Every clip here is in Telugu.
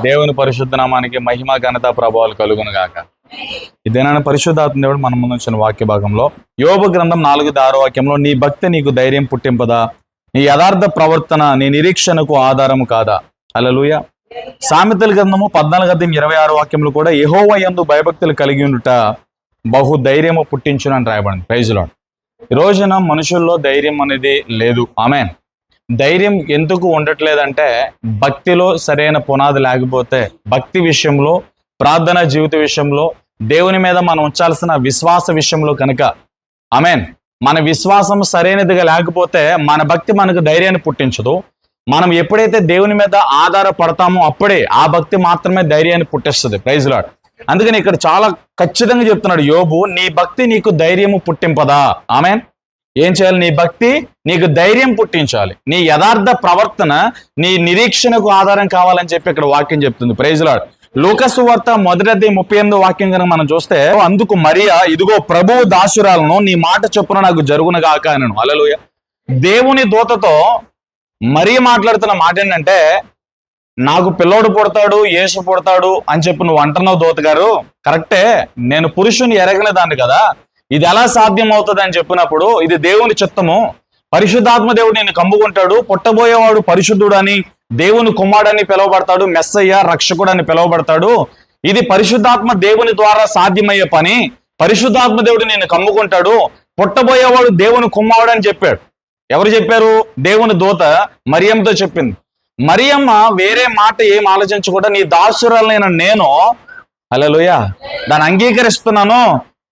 దేవుని పరిశుద్ధ నామానికి మహిమ ఘనత ప్రభావాలు కలుగును గాక. ఇదేనా పరిశుద్ధాత్మ దేవుడు మన ముందు ఉంచిన వాక్య భాగంలో యోబు గ్రంథం 4:6 వాక్యంలో, నీ భక్తి నీకు ధైర్యం పుట్టింపదా, నీ యథార్థ ప్రవర్తన నీ నిరీక్షణకు ఆధారము కాదా. హల్లెలూయా. సామెతల గ్రంథము 14:26 వాక్యంలో కూడా, యెహోవా యందు భయభక్తులు కలిగి ఉండుట బహు ధైర్యము పుట్టించును అని రాయబడింది. Praise Lord. ఈ రోజున మనుషుల్లో ధైర్యం అనేది లేదు. ఆమేన్. ధైర్యం ఎందుకు ఉండట్లేదంటే, భక్తిలో సరైన పునాది లేకపోతే, భక్తి విషయంలో, ప్రార్థన జీవిత విషయంలో, దేవుని మీద మనం ఉంచాల్సిన విశ్వాస విషయంలో కనుక, ఆమేన్, మన విశ్వాసం సరైనదిగా లేకపోతే మన భక్తి మనకు ధైర్యాన్ని పుట్టించదు. మనం ఎప్పుడైతే దేవుని మీద ఆధారపడతామో అప్పుడే ఆ భక్తి మాత్రమే ధైర్యాన్ని పుట్టిస్తుంది. Praise Lord. అందుకని ఇక్కడ చాలా ఖచ్చితంగా చెప్తున్నాడు యోబు, నీ భక్తి నీకు ధైర్యము పుట్టింపదా. ఆమేన్. ఏం చేయాలి? నీ భక్తి నీకు ధైర్యం పుట్టించాలి. నీ యథార్థ ప్రవర్తన నీ నిరీక్షణకు ఆధారం కావాలని చెప్పి ఇక్కడ వాక్యం చెప్తుంది. Praise lord. లూకా సువార్త 1:38 వాక్యం కనుక మనం చూస్తే, అందుకు మరియా, ఇదిగో ప్రభువు దాసురాలను, నీ మాట చొప్పున నాకు జరుగును గాక అనను. హల్లెలూయా. దేవుని దూతతో మరియ మాట్లాడుతున్న మాట ఏంటంటే, నాకు పిల్లోడు పుడతాడు, యేసు పుడతాడు అని చెప్పి నువ్వు అంటున్నావు దూత గారు, కరెక్టే, నేను పురుషుని ఎరగని దాన్ని కదా, ఇది ఎలా సాధ్యం అవుతుంది అని చెప్పినప్పుడు, ఇది దేవుని చిత్తము, పరిశుద్ధాత్మ దేవుడు నేను కమ్ముకుంటాడు, పుట్టబోయేవాడు పరిశుద్ధుడు అని, దేవుని కుమారుడని పిలువబడతాడు, మెస్సయ్య రక్షకుడు అని పిలువబడతాడు, ఇది పరిశుద్ధాత్మ దేవుని ద్వారా సాధ్యమయ్యే పని, పరిశుద్ధాత్మ దేవుడు నేను కమ్ముకుంటాడు, పుట్టబోయేవాడు దేవుని కుమారుడు అని చెప్పాడు. ఎవరు చెప్పారు? దేవుని దూత మరియంతో చెప్పింది. మరియమ్మ వేరే మాట ఏం ఆలోచించకుండా, నీ దాసురాలైన నేను, హల్లెలూయా, దాన్ని అంగీకరిస్తున్నాను,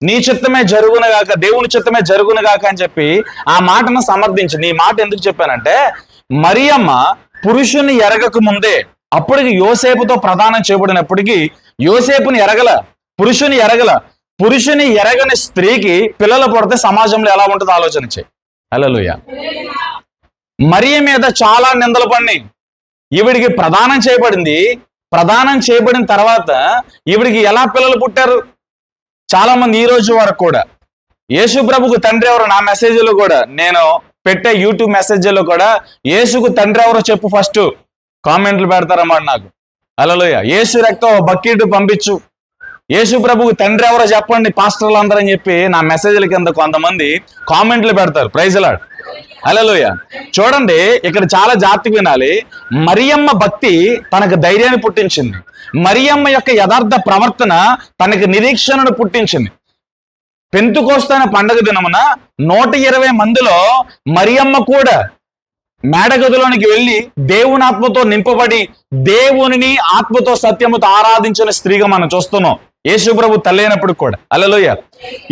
నీ చిత్తమే జరుగునుగాక, దేవుని చిత్తమే జరుగునుగాక అని చెప్పి ఆ మాటను సమర్థించింది. ఈ మాట ఎందుకు చెప్పానంటే, మరియమ్మ పురుషుని ఎరగక ముందే, అప్పటికి యోసేపుతో ప్రదానం చేయబడినప్పటికీ యోసేపుని ఎరగల, పురుషుని ఎరగల. పురుషుని ఎరగని స్త్రీకి పిల్లలు పుడితే సమాజంలో ఎలా ఉంటుందో ఆలోచన చేయి. హల్లెలూయా. మరియ మీద చాలా నిందలు పడినాయి. ఈవిడికి ప్రదానం చేయబడింది. ప్రదానం చేయబడిన తర్వాత ఈవిడికి ఎలా పిల్లలు పుట్టారు? చాలా మంది ఈ రోజు వరకు కూడా యేసు ప్రభుకు తండ్రి ఎవరో, నా మెసేజ్లో కూడా, నేను పెట్టే యూట్యూబ్ మెసేజ్లో కూడా, యేసుకు తండ్రి ఎవరో చెప్పు ఫస్ట్ కామెంట్లు పెడతారన్నమాట నాకు. హల్లెలూయా. యేసు రక్తం బకెట్ పంపించు, యేసు ప్రభుకు తండ్రి ఎవరో చెప్పండి పాస్టర్లు అందరూ అని చెప్పి నా మెసేజ్ల కింద కొంతమంది కామెంట్లు పెడతారు. Praise Lord. హల్లెలూయా. చూడండి, ఇక్కడ చాలా జాగ్రత్తగా వినాలి. మరియమ్మ భక్తి తనకు ధైర్యాన్ని పుట్టించింది. మరియమ్మ యొక్క యథార్థ ప్రవర్తన తనకు నిరీక్షణను పుట్టించింది. పెంతుకోస్తైన పండగ దినమున 120 మందిలో మరియమ్మ కూడా మేడగదిలోనికి వెళ్ళి దేవుని ఆత్మతో నింపబడి దేవునిని ఆత్మతో సత్యముతో ఆరాధించిన స్త్రీగా మనం చూస్తున్నాం, యేసు ప్రభు తల్లి అయినప్పుడు కూడా. హల్లెలూయా.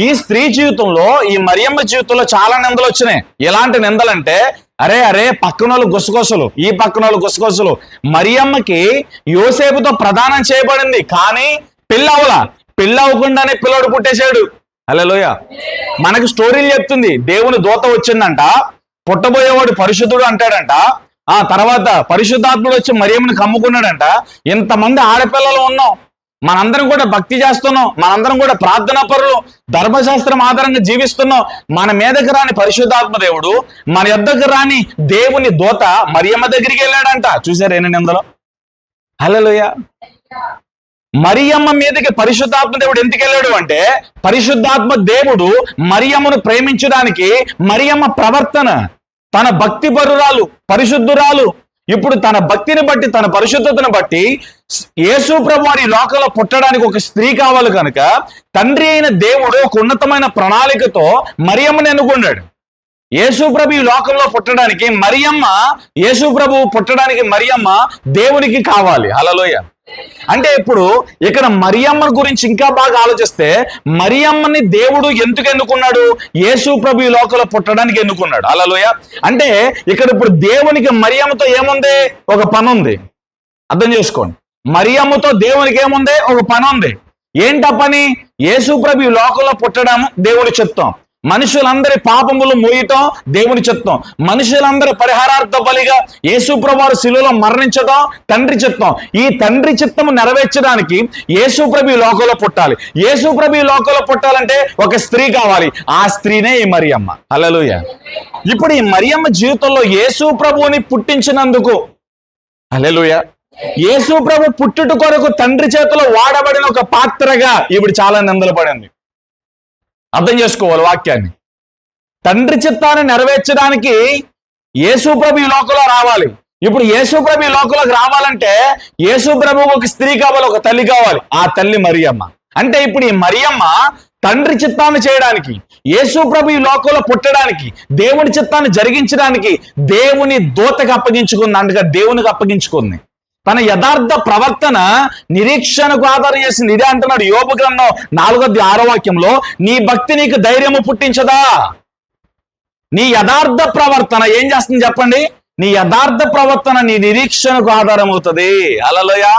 ఈ స్త్రీ జీవితంలో, ఈ మరియమ్మ జీవితంలో చాలా నిందలు వచ్చినాయి. ఎలాంటి నిందలంటే, అరే పక్కనోళ్ళు గుసగుసలు, ఈ పక్కనోళ్ళు గుసగుసలు. మరియమ్మకి యోసేపుతో ప్రదానం చేయబడింది, కానీ పెళ్ళి అవ్వకుండానే పిల్లోడు పుట్టేశాడు. హల్లెలూయా. మనకు స్టోరీలు చెప్తుంది. దేవుని దూత వచ్చిందంట, పుట్టబోయేవాడు పరిశుద్ధుడు అంటాడంట, ఆ తర్వాత పరిశుద్ధాత్ముడు వచ్చి మరియమ్మని కమ్ముకున్నాడంట. ఇంతమంది ఆడపిల్లలు ఉన్నాం, మనందరం కూడా భక్తి చేస్తున్నాం, మనందరం కూడా ప్రార్థనా పరులు, ధర్మశాస్త్రం ఆధారంగా జీవిస్తున్నాం. మన మీదకి రాని పరిశుద్ధాత్మ దేవుడు, మన యొద్దకు రాని దేవుని దూత మరియమ్మ దగ్గరికి వెళ్ళాడంట. చూసారు ఎన్ని నిందలు. హల్లెలూయా. మరియమ్మ మీదకి పరిశుద్ధాత్మ దేవుడు ఎందుకు వెళ్ళాడు అంటే, పరిశుద్ధాత్మ దేవుడు మరియమ్మను ప్రేమించడానికి, మరియమ్మ ప్రవర్తన, తన భక్తి పరురాలు, పరిశుద్ధురాలు, ఇప్పుడు తన భక్తిని బట్టి, తన పరిశుద్ధతను బట్టి యేసు ప్రభు వారి లోకంలో పుట్టడానికి ఒక స్త్రీ కావాలి కనుక, తండ్రి అయిన దేవుడు ఒక ఉన్నతమైన ప్రణాళికతో మరియమ్మని ఎన్నుకున్నాడు. యేసు ప్రభు ఈ లోకంలో పుట్టడానికి మరియమ్మ, యేసు ప్రభు పుట్టడానికి మరియమ్మ దేవునికి కావాలి. హల్లెలూయా. అంటే ఇప్పుడు ఇక్కడ మరియమ్మ గురించి ఇంకా బాగా ఆలోచిస్తే, మరియమ్మని దేవుడు ఎందుకు ఎన్నుకున్నాడు? యేసు ప్రభు ఈ లోకంలో పుట్టడానికి ఎన్నుకున్నాడు. హల్లెలూయా. అంటే ఇక్కడ ఇప్పుడు దేవునికి మరియమ్మతో ఏముంది? ఒక పని ఉంది. అర్థం చేసుకోండి. మరియమ్మతో దేవునికి ఏముంది? ఒక పని ఉంది. ఏంటా పని? యేసు ప్రభు ఈ లోకంలో పుట్టడం దేవుని చిత్తం, మనుషులందరి పాపములు మోయటం దేవుని చిత్తం, మనుషులందరి పరిహారార్థ బలిగా యేసు ప్రభువు శిలువలో మరణించడం తండ్రి చిత్తం. ఈ తండ్రి చిత్తము నెరవేర్చడానికి యేసు ప్రభు లోకంలో పుట్టాలి. యేసు ప్రభు లోకంలో పుట్టాలంటే ఒక స్త్రీ కావాలి. ఆ స్త్రీనే ఈ మరియమ్మ. హల్లెలూయా. ఇప్పుడు ఈ మరియమ్మ జీవితంలో యేసు ప్రభువుని పుట్టించినందుకు, హల్లెలూయా, యేసు ప్రభు పుట్టుట కొరకు తండ్రి చేతిలో వాడబడిన ఒక పాత్రగా ఇప్పుడు చాలా నిందలు పడింది. అర్థం చేసుకోవాలి వాక్యాన్ని. తండ్రి చిత్తాన్ని నెరవేర్చడానికి యేసు ప్రభు ఈ లోకంలో రావాలి. ఇప్పుడు యేసు ప్రభు ఈ లోకంలోకి రావాలంటే యేసు ప్రభువు ఒక స్త్రీ కావాలి, ఒక తల్లి కావాలి. ఆ తల్లి మరియమ్మ. అంటే ఇప్పుడు ఈ మరియమ్మ తండ్రి చిత్తాన్ని చేయడానికి, యేసు ప్రభు ఈ లోకంలో పుట్టడానికి, దేవుని చిత్తాన్ని జరిగించడానికి దేవుని దూతకు అప్పగించుకుంది, అందుకే దేవునికి అప్పగించుకుంది. తన యథార్థ ప్రవర్తన నిరీక్షణకు ఆధారం చేసింది. ఇదే అంటున్నాడు యోబు గ్రంథం 4:6 వాక్యంలో, నీ భక్తి నీకు ధైర్యము పుట్టించదా. నీ యథార్థ ప్రవర్తన ఏం చేస్తుంది చెప్పండి? నీ యథార్థ ప్రవర్తన నీ నిరీక్షణకు ఆధారం అవుతుంది. హల్లెలూయా.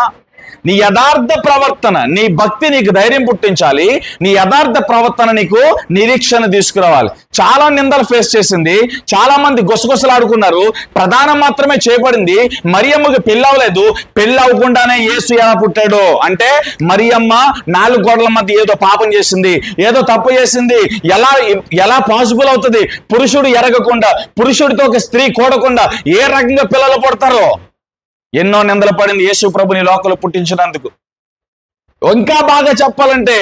నీ యథార్థ ప్రవర్తన, నీ భక్తి నీకు ధైర్యం పుట్టించాలి. నీ యథార్థ ప్రవర్తన నీకు నిరీక్షణ తీసుకురావాలి. చాలా నిందలు ఫేస్ చేసింది. చాలా మంది గుసగుసలాడుకున్నారు. ప్రధానం మాత్రమే చేయబడింది. మరియమ్మకి పెళ్ళి అవ్వలేదు. పెళ్ళి అవ్వకుండానే యేసు ఎలా పుట్టాడు అంటే, మరియమ్మ 4 గోడల మధ్య ఏదో పాపం చేసింది, ఏదో తప్పు చేసింది. ఎలా పాసిబుల్ అవుతుంది? పురుషుడు ఎరగకుండా, పురుషుడితో ఒక స్త్రీ కూడకుండా ఏ రకంగా పిల్లలు పుడతారో? ఎన్నో నిందలు పడింది యేసు ప్రభుని లోకంలో పుట్టించినందుకు. ఇంకా బాగా చెప్పాలంటే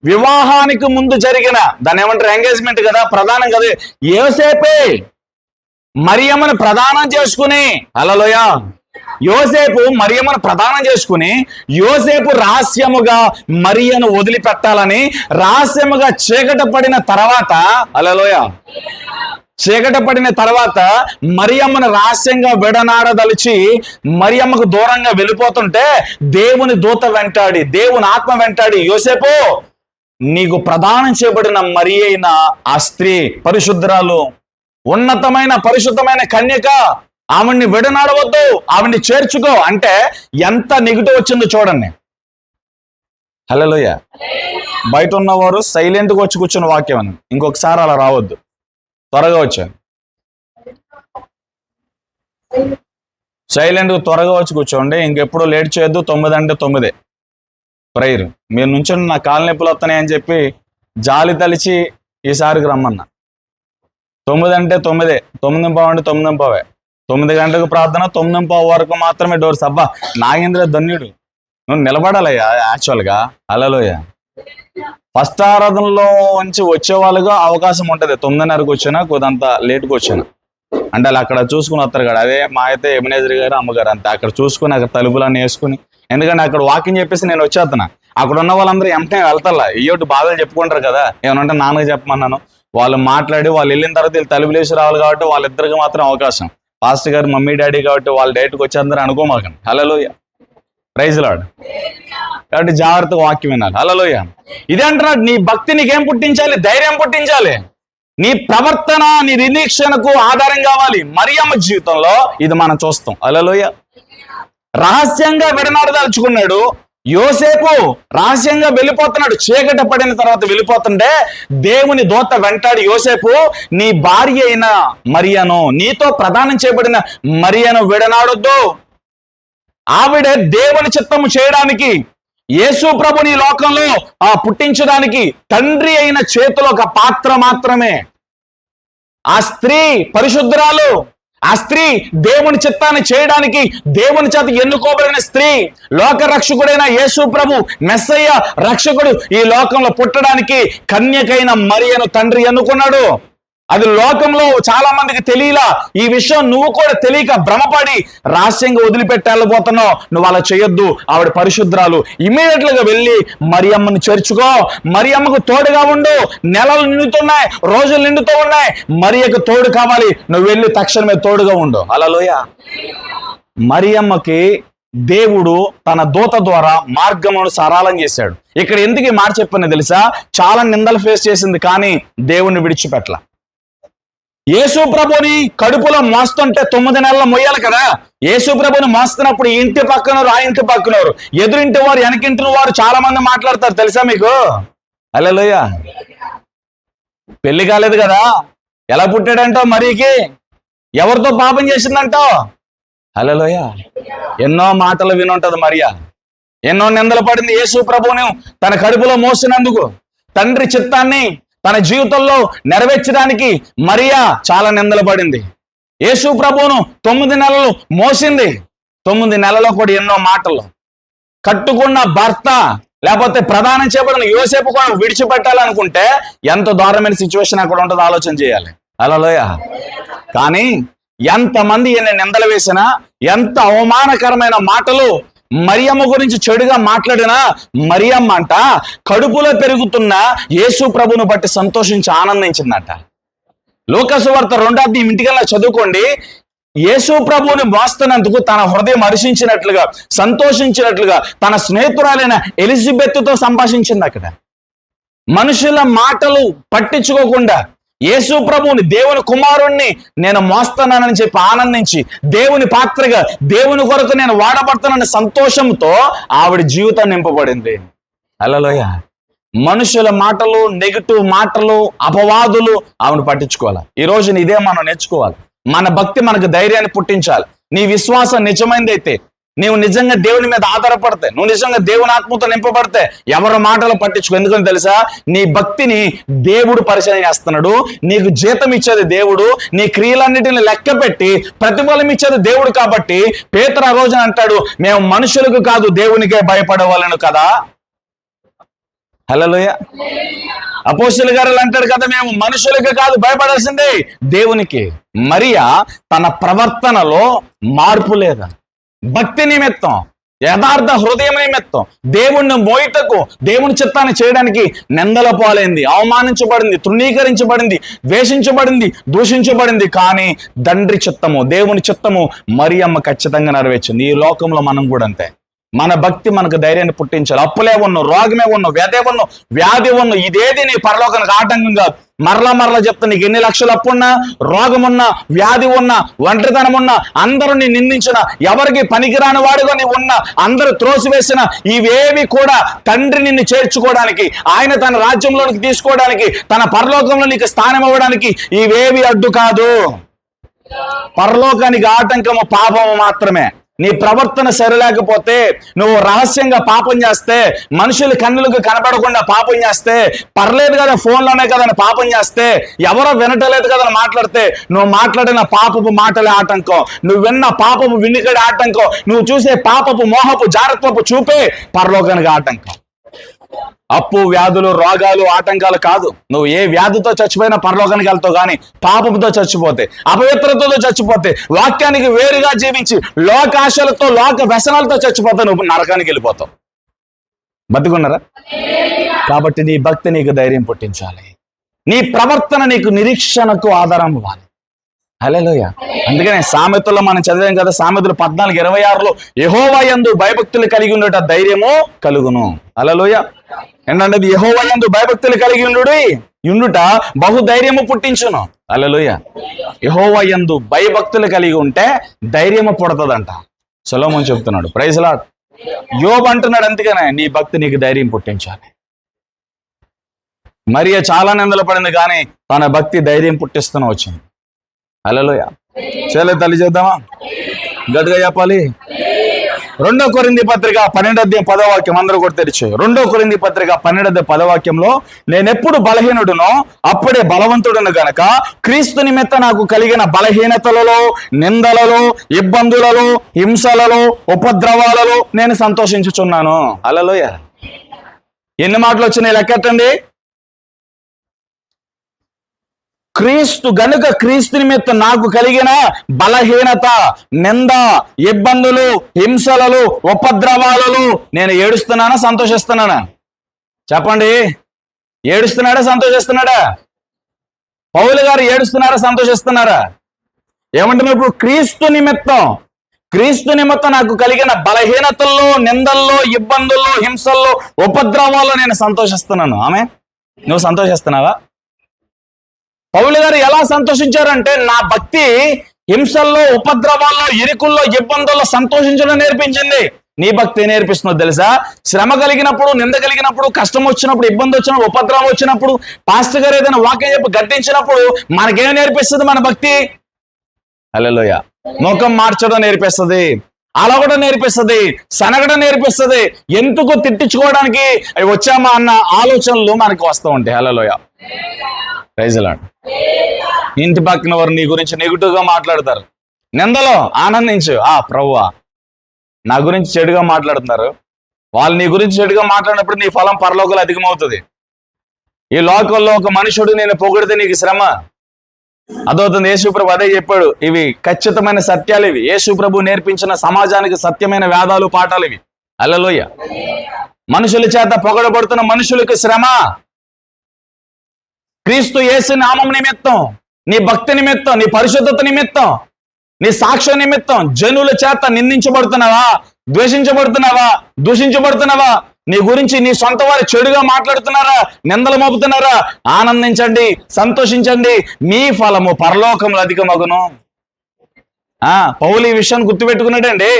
వివాహానికి ముందు జరిగిన, దాన్ని ఏమంటారు, ఎంగేజ్మెంట్ కదా, ప్రధానం కదా, యోసేపే మరియమ్మను ప్రదానం చేసుకుని, హల్లెలూయా, యోసేపు మరియమ్మను ప్రదానం చేసుకుని, యోసేపు రహస్యముగా మరియను వదిలిపెట్టాలని రహస్యముగా చీకట పడిన తర్వాత, హల్లెలూయా, చీకట పడిన తర్వాత మరియమ్మను రహస్యంగా విడనాడదలిచి మరియమ్మకు దూరంగా వెళ్ళిపోతుంటే దేవుని దూత వెంటాడి, దేవుని ఆత్మ వెంటాడి, యోసేపు నీకు ప్రదానం చేయబడిన మరి అయిన ఆ స్త్రీ పరిశుద్ధరాలు, ఉన్నతమైన పరిశుద్ధమైన కన్యక, ఆవిడ్ని విడనాడవద్దు, ఆవిడ్ని చేర్చుకో అంటే ఎంత నెగిటివ్ వచ్చిందో చూడండి. హల్లెలూయా. బయట ఉన్నవారు సైలెంట్గా వచ్చి కూర్చున్న వాక్యం అని, ఇంకొకసారి అలా రావద్దు, త్వరగా వచ్చాను. సైలెంట్గా త్వరగా వచ్చి కూర్చోండి. ఇంకెప్పుడు లేట్ చేయొద్దు. 9 అంటే 9 ప్రేయర్. మీరు నుంచి నా కాలు నొప్పులు వస్తున్నాయి అని చెప్పి జాలి తలిచి ఈసారికి రమ్మన్నా. 9 అంటే 9, 9:15 అంటే 9:15, 9 గంటలకు ప్రార్థన, 9:15 వరకు మాత్రమే డోర్స్. అబ్బా నాగేంద్ర ధన్యుడు, నువ్వు నిలబడాలయ్యా. యాక్చువల్గా హల్లెలూయా, ఫస్ట్ ఆరాధనలో నుంచి వచ్చే వాళ్ళుగా అవకాశం ఉంటుంది. 9:30కు వచ్చినా, కొద్దంత లేట్కి వచ్చినా అంటే వాళ్ళు అక్కడ చూసుకుని వస్తారు కదా. అదే మా అయితే ఎబినేజర్ గారు, అమ్మగారు అంతే అక్కడ చూసుకుని అక్కడ తలుపులన్నీ వేసుకుని, ఎందుకంటే అక్కడ వాకింగ్ చెప్పేసి నేను వచ్చేస్తున్నా. అక్కడ ఉన్న వాళ్ళందరూ వెంటనే వెళ్తారా, ఇయ్యోటి బాధలు చెప్పుకుంటారు కదా. ఏమనంటే నాన్నగా చెప్పమన్నాను, వాళ్ళు మాట్లాడి వాళ్ళు వెళ్ళిన తర్వాత వీళ్ళు తలుపులు వేసి రావాలి కాబట్టి వాళ్ళిద్దరికి మాత్రం అవకాశం. పాస్టర్ గారు మమ్మీ డాడీ కాబట్టి వాళ్ళు డైరెక్ట్కి వచ్చేందరూ అనుకోమాకండి. హల్లెలూయా, ప్రైజ్ లార్డ్. కాబట్టి జాగ్రత్తగా వాక్యం వినాలి. హల్లెలూయా. ఇదే అంటున్నాడు, నీ భక్తి నీకేం పుట్టించాలి? ధైర్యం పుట్టించాలి. నీ ప్రవర్తన నీ నిరీక్షణకు ఆధారం కావాలి. మరియమ్మ జీవితంలో ఇది మనం చూస్తాం. హల్లెలూయా. రహస్యంగా విడనాడదలుచుకున్నాడు. యోసేపు రహస్యంగా వెళ్ళిపోతున్నాడు. చీకట పడిన తర్వాత వెళ్ళిపోతుంటే దేవుని దూత వెంటాడి, యోసేపు నీ భార్య అయిన మరియను, నీతో ప్రదానం చేయబడిన మరియను విడనాడొద్దు. ఆవిడ దేవుని చిత్తము చేయడానికి, యేసు ప్రభుని లోకంలో పుట్టించడానికి తండ్రి అయిన చేతిలో ఒక పాత్ర మాత్రమే. ఆ స్త్రీ పరిశుద్ధురాలు, ఆ స్త్రీ దేవుని చిత్తాన్ని చేయడానికి దేవుని చేత ఎన్నుకోబడిన స్త్రీ. లోక రక్షకుడైన యేసు ప్రభు మెస్సయ్య రక్షకుడు ఈ లోకంలో పుట్టడానికి కన్యకైన మరియను తండ్రి ఎన్నుకున్నాడు. అది లోకంలో చాలా మందికి తెలియలా. ఈ విషయం నువ్వు కూడా తెలియక భ్రమపడి రహస్యంగా వదిలిపెట్టాలిపోతున్నావు. నువ్వు అలా చేయొద్దు. ఆవిడ పరిశుద్ధరాలు. ఇమీడియట్లుగా వెళ్ళి మరియమ్మను చేర్చుకో, మరియమ్మకు తోడుగా ఉండు. నెలలు నిండుతున్నాయి, రోజులు నిండుతూ ఉన్నాయి, మరియకు తోడు కావాలి. నువ్వు వెళ్ళి తక్షణమే తోడుగా ఉండు. హల్లెలూయా. మరియమ్మకి దేవుడు తన దూత ద్వారా మార్గమును సరళం చేశాడు. ఇక్కడ ఎందుకు ఈ మాట చెప్పానో తెలుసా? చాలా నిందలు ఫేస్ చేసింది, కానీ దేవుణ్ణి విడిచిపెట్టల. యేసు ప్రభుని కడుపులో మోస్తుంటే 9 నెలలు మొయ్యాలి కదా. యేసు ప్రభుని మోస్తున్నప్పుడు ఈ ఇంటి పక్కనవారు, ఆ ఇంటి పక్కనవారు, ఎదురింటి వారు, వెనకింటి వారు చాలా మంది మాట్లాడతారు తెలుసా మీకు? హల్లెలూయా. పెళ్లి కాలేదు కదా, ఎలా పుట్టాడంటో, మరీకి ఎవరితో పాపం చేసిందంటో. హల్లెలూయా. ఎన్నో మాటలు వినుంటది మరియా. ఎన్నో నిందలు పడింది యేసు ప్రభువును తన కడుపులో మోసినందుకు. తండ్రి చిత్తాన్ని తన జీవితంలో నెరవేర్చడానికి మరియా చాలా నిందలు పడింది. యేసు ప్రభువును 9 నెలలు మోసింది. 9 నెలల్లో కూడా ఎన్నో మాటలు. కట్టుకున్న భర్త లేకపోతే ప్రధానం చేయబడిన యోసేపు కూడా విడిచిపెట్టాలనుకుంటే ఎంత దారుణమైన సిచ్యువేషన్ అక్కడ ఉంటుందో ఆలోచన చేయాలి. హల్లెలూయా. కానీ ఎంతమంది ఎన్ని నిందలు వేసినా, ఎంత అవమానకరమైన మాటలు మరియమ్మ గురించి చెడుగా మాట్లాడినా, మరియమ్మ అంట కడుపులో పెరుగుతున్న యేసు ప్రభువును బట్టి సంతోషించి ఆనందించిందంట. లూకాసు వార్త 2వ అధ్యాయం ఇంటికల్లా చదువుకోండి. యేసు ప్రభువుని మోస్తున్నందుకు తన హృదయం హర్షించినట్లుగా, సంతోషించినట్లుగా తన స్నేహితురాలైన ఎలిజబెత్తుతో సంభాషించింది. అక్కడ మనుషుల మాటలు పట్టించుకోకుండా యేసు ప్రభువుని, దేవుని కుమారుణ్ణి నేను మోస్తున్నానని చెప్పి ఆనందించి, దేవుని పాత్రగా దేవుని కొరకు నేను వాడబడుతున్నానని సంతోషంతో ఆవిడ జీవితం నింపబడింది. హల్లెలూయా. మనుషుల మాటలు, నెగిటివ్ మాటలు, అపవాదులు ఆమెను పట్టించుకోవాలి. ఈ రోజు ఇదే మనం నేర్చుకోవాలి. మన భక్తి మనకు ధైర్యాన్ని పుట్టించాలి. నీ విశ్వాసం నిజమైందైతే, నీవు నిజంగా దేవుని మీద ఆధారపడితే, నువ్వు నిజంగా దేవుని ఆత్మతో నింపబడితే ఎవరి మాటలు పట్టించుకో. ఎందుకని తెలుసా? నీ భక్తిని దేవుడు పరిశీలన చేస్తున్నాడు. నీకు జీతం ఇచ్చేది దేవుడు, నీ క్రియలన్నిటిని లెక్క పెట్టి ప్రతిఫలం ఇచ్చేది దేవుడు. కాబట్టి పేతురు ఆ రోజున అంటాడు, మేము మనుషులకు కాదు దేవునికే భయపడేవాళ్ళను కదా. హల్లెలూయా. అపోస్తలుల గారు అంటాడు కదా, మేము మనుషులకు కాదు భయపడాల్సిందే దేవునికి. మరియా తన ప్రవర్తనలో మార్పు లేదా? భక్తి నిమిత్తం, యథార్థ హృదయం నిమిత్తం దేవుణ్ణి మోయుటకు, దేవుని చిత్తాన్ని చేయడానికి నిందల పాలైంది, అవమానించబడింది, తృణీకరించబడింది, ద్వేషించబడింది, దూషించబడింది. కానీ తండ్రి చిత్తము, దేవుని చిత్తము మరియమ్మ ఖచ్చితంగా నెరవేర్చింది. ఈ లోకంలో మనం కూడా అంతే. మన భక్తి మనకు ధైర్యాన్ని పుట్టించాలి. అప్పులే ఉన్నావు, రోగమే ఉన్నావు, వ్యాధి ఉన్నావు, ఇదేది నీ పరలోకానికి ఆటంకం కాదు. మరలా చెప్తా, నీకు ఎన్ని లక్షలు అప్పున్నా, రోగమున్నా, వ్యాధి ఉన్నా, ఒంటరితనం ఉన్నా, అందరూ నీ నిందించిన, ఎవరికి పనికిరాని వాడుగా నీ ఉన్నా, అందరూ త్రోసివేసిన, ఇవేవి కూడా తండ్రి నిన్ను చేర్చుకోవడానికి, ఆయన తన రాజ్యంలోనికి తీసుకోవడానికి, తన పరలోకంలో నీకు స్థానం ఇవ్వడానికి ఇవేవి అడ్డు కాదు. పరలోకానికి ఆటంకము పాపము మాత్రమే. నీ ప్రవర్తన సరిలేకపోతే, నువ్వు రహస్యంగా పాపం చేస్తే, మనుషుల కన్నులకు కనపడకుండా పాపం చేస్తే, పర్లేదు కదా ఫోన్లోనే కదా పాపం చేస్తే, ఎవరో వినటలేదు కదా మాట్లాడితే, నువ్వు మాట్లాడిన పాపపు మాటలే ఆటంకం, నువ్వు విన్న పాపపు వినికిడి ఆటంకం, నువ్వు చూసే పాపపు మోహపు జాగ్రత్తపు చూపే పరలోకానికి ఆటంకం. అప్పు, వ్యాధులు, రోగాలు ఆటంకాలు కాదు. నువ్వు ఏ వ్యాధితో చచ్చిపోయినా పరలోకానికి వెళ్తావు. కానీ పాపంతో చచ్చిపోతే, అపవిత్రతతో చచ్చిపోతే, వాక్యానికి వేరుగా జీవించి లోకాశలతో, లోక వ్యసనాలతో చచ్చిపోతే నువ్వు నరకానికి వెళ్ళిపోతావు. బతికున్నారా? కాబట్టి నీ భక్తి నీకు ధైర్యం పుట్టించాలి. నీ ప్రవర్తన నీకు నిరీక్షణకు ఆధారం ఇవ్వాలి. హల్లెలూయా. అందుకనే సామెతల్లో మనం చదివాం కదా, సామెతలు 14:26లో యెహోవా యందు భయభక్తులు కలిగి ఉండట ధైర్యము కలుగును. హల్లెలూయా. ఏంటంటే యెహోవా యందు భయభక్తులు కలిగి ఉండుట బహుధైర్యము పుట్టించును. హల్లెలూయా. యెహోవా యందు భయభక్తులు కలిగి ఉంటే ధైర్యము పుడతదంట. సొలొమోను చెప్తున్నాడు. Praise Lord. యోబు అంటున్నాడు, అందుకనే నీ భక్తి నీకు ధైర్యం పుట్టించాలి. మరియ చాలా నిందలు పడింది, కానీ తన భక్తి ధైర్యం పుట్టిస్తూనే వచ్చింది. హల్లెలూయా. చేలే తల్లి చేద్దామా? గట్టిగా చెప్పాలి. 2 కొరింథీ పత్రిక 12:10 అందరూ కూడా తెరిచి, 2 కొరింథీ పత్రిక 12:10 నేనెప్పుడు బలహీనుడునో అప్పుడే బలవంతుడును గనక క్రీస్తు నిమిత్తం నాకు కలిగిన బలహీనతలలో, నిందలలో, ఇబ్బందులలో, హింసలలో, ఉపద్రవాలలో నేను సంతోషించుచున్నాను. హల్లెలూయా. ఎన్ని మాటలు వచ్చినాయి లెక్కెట్టండి. క్రీస్తు నిమిత్తం నాకు కలిగిన బలహీనత, నింద, ఇబ్బందులు, హింసలలో, ఉపద్రవాలలో నేను ఏడుస్తున్నానా, సంతోషిస్తున్నానా? చెప్పండి. ఏడుస్తున్నాడా, సంతోషిస్తున్నాడా? పౌలు గారు ఏడుస్తున్నారా, సంతోషిస్తున్నారా? ఏమంటున్నప్పుడు క్రీస్తు నిమిత్తం నాకు కలిగిన బలహీనతల్లో, నిందల్లో, ఇబ్బందుల్లో, హింసల్లో, ఉపద్రవాల్లో నేను సంతోషిస్తున్నాను. ఆమె నువ్వు సంతోషిస్తున్నావా? పౌలు గారు ఎలా సంతోషించారంటే, నా భక్తి హింసల్లో, ఉపద్రవాల్లో, ఇరుకుల్లో, ఇబ్బందుల్లో సంతోషించడం నేర్పించింది. నీ భక్తి నేర్పిస్తుందో తెలుసా? శ్రమ కలిగినప్పుడు, నింద కలిగినప్పుడు, కష్టం వచ్చినప్పుడు, ఇబ్బంది వచ్చినప్పుడు, ఉపద్రవం వచ్చినప్పుడు, పాస్టర్ గారు ఏదైనా వాక్యం చెప్పి గద్దించినప్పుడు మనకేం నేర్పిస్తుంది మన భక్తి? హల్లెలూయా. ముఖం మార్చడం నేర్పిస్తుంది, అలగడం నేర్పిస్తుంది, సనగడం నేర్పిస్తుంది. ఎందుకు తిట్టించుకోవడానికి వచ్చామా అన్న ఆలోచనలు మనకు వస్తూ ఉంటాయి. హల్లెలూయా. Praise Lord. ఇంటి పక్కన వారు నీ గురించి నెగిటివ్ గా మాట్లాడతారు. నిందలో ఆనందించు, ప్రభువా నా గురించి చెడుగా మాట్లాడుతున్నారు. వాళ్ళు నీ గురించి చెడుగా మాట్లాడినప్పుడు నీ ఫలం పరలోకంలో అధికమవుతుంది. ఈ లోకంలో ఒక మనుషుడు నేను పొగిడితే నీకు శ్రమ. అదవుతుంది. యేసుప్రభు అదే చెప్పాడు. ఇవి ఖచ్చితమైన సత్యాలు. ఇవి యేసుప్రభు నేర్పించిన సమాజానికి సత్యమైన వేదాలు, పాఠాలు ఇవి. హల్లెలూయా. మనుషుల చేత పొగడబడుతున్న మనుషులకు శ్రమ. క్రీస్తు యేసు నామం నిమిత్తం, నీ భక్తి నిమిత్తం, నీ పరిశుద్ధత నిమిత్తం, నీ సాక్ష్యం నిమిత్తం జనుల చేత నిందించబడుతున్నావా, ద్వేషించబడుతున్నావా, దూషించబడుతున్నావా, నీ గురించి నీ సొంత వారు చెడుగా మాట్లాడుతున్నారా, నిందలు మోపుతున్నారా, ఆనందించండి, సంతోషించండి, మీ ఫలము పరలోకములు అధికమగును. పౌలు ఈ విషయాన్ని గుర్తుపెట్టుకున్నాడండి.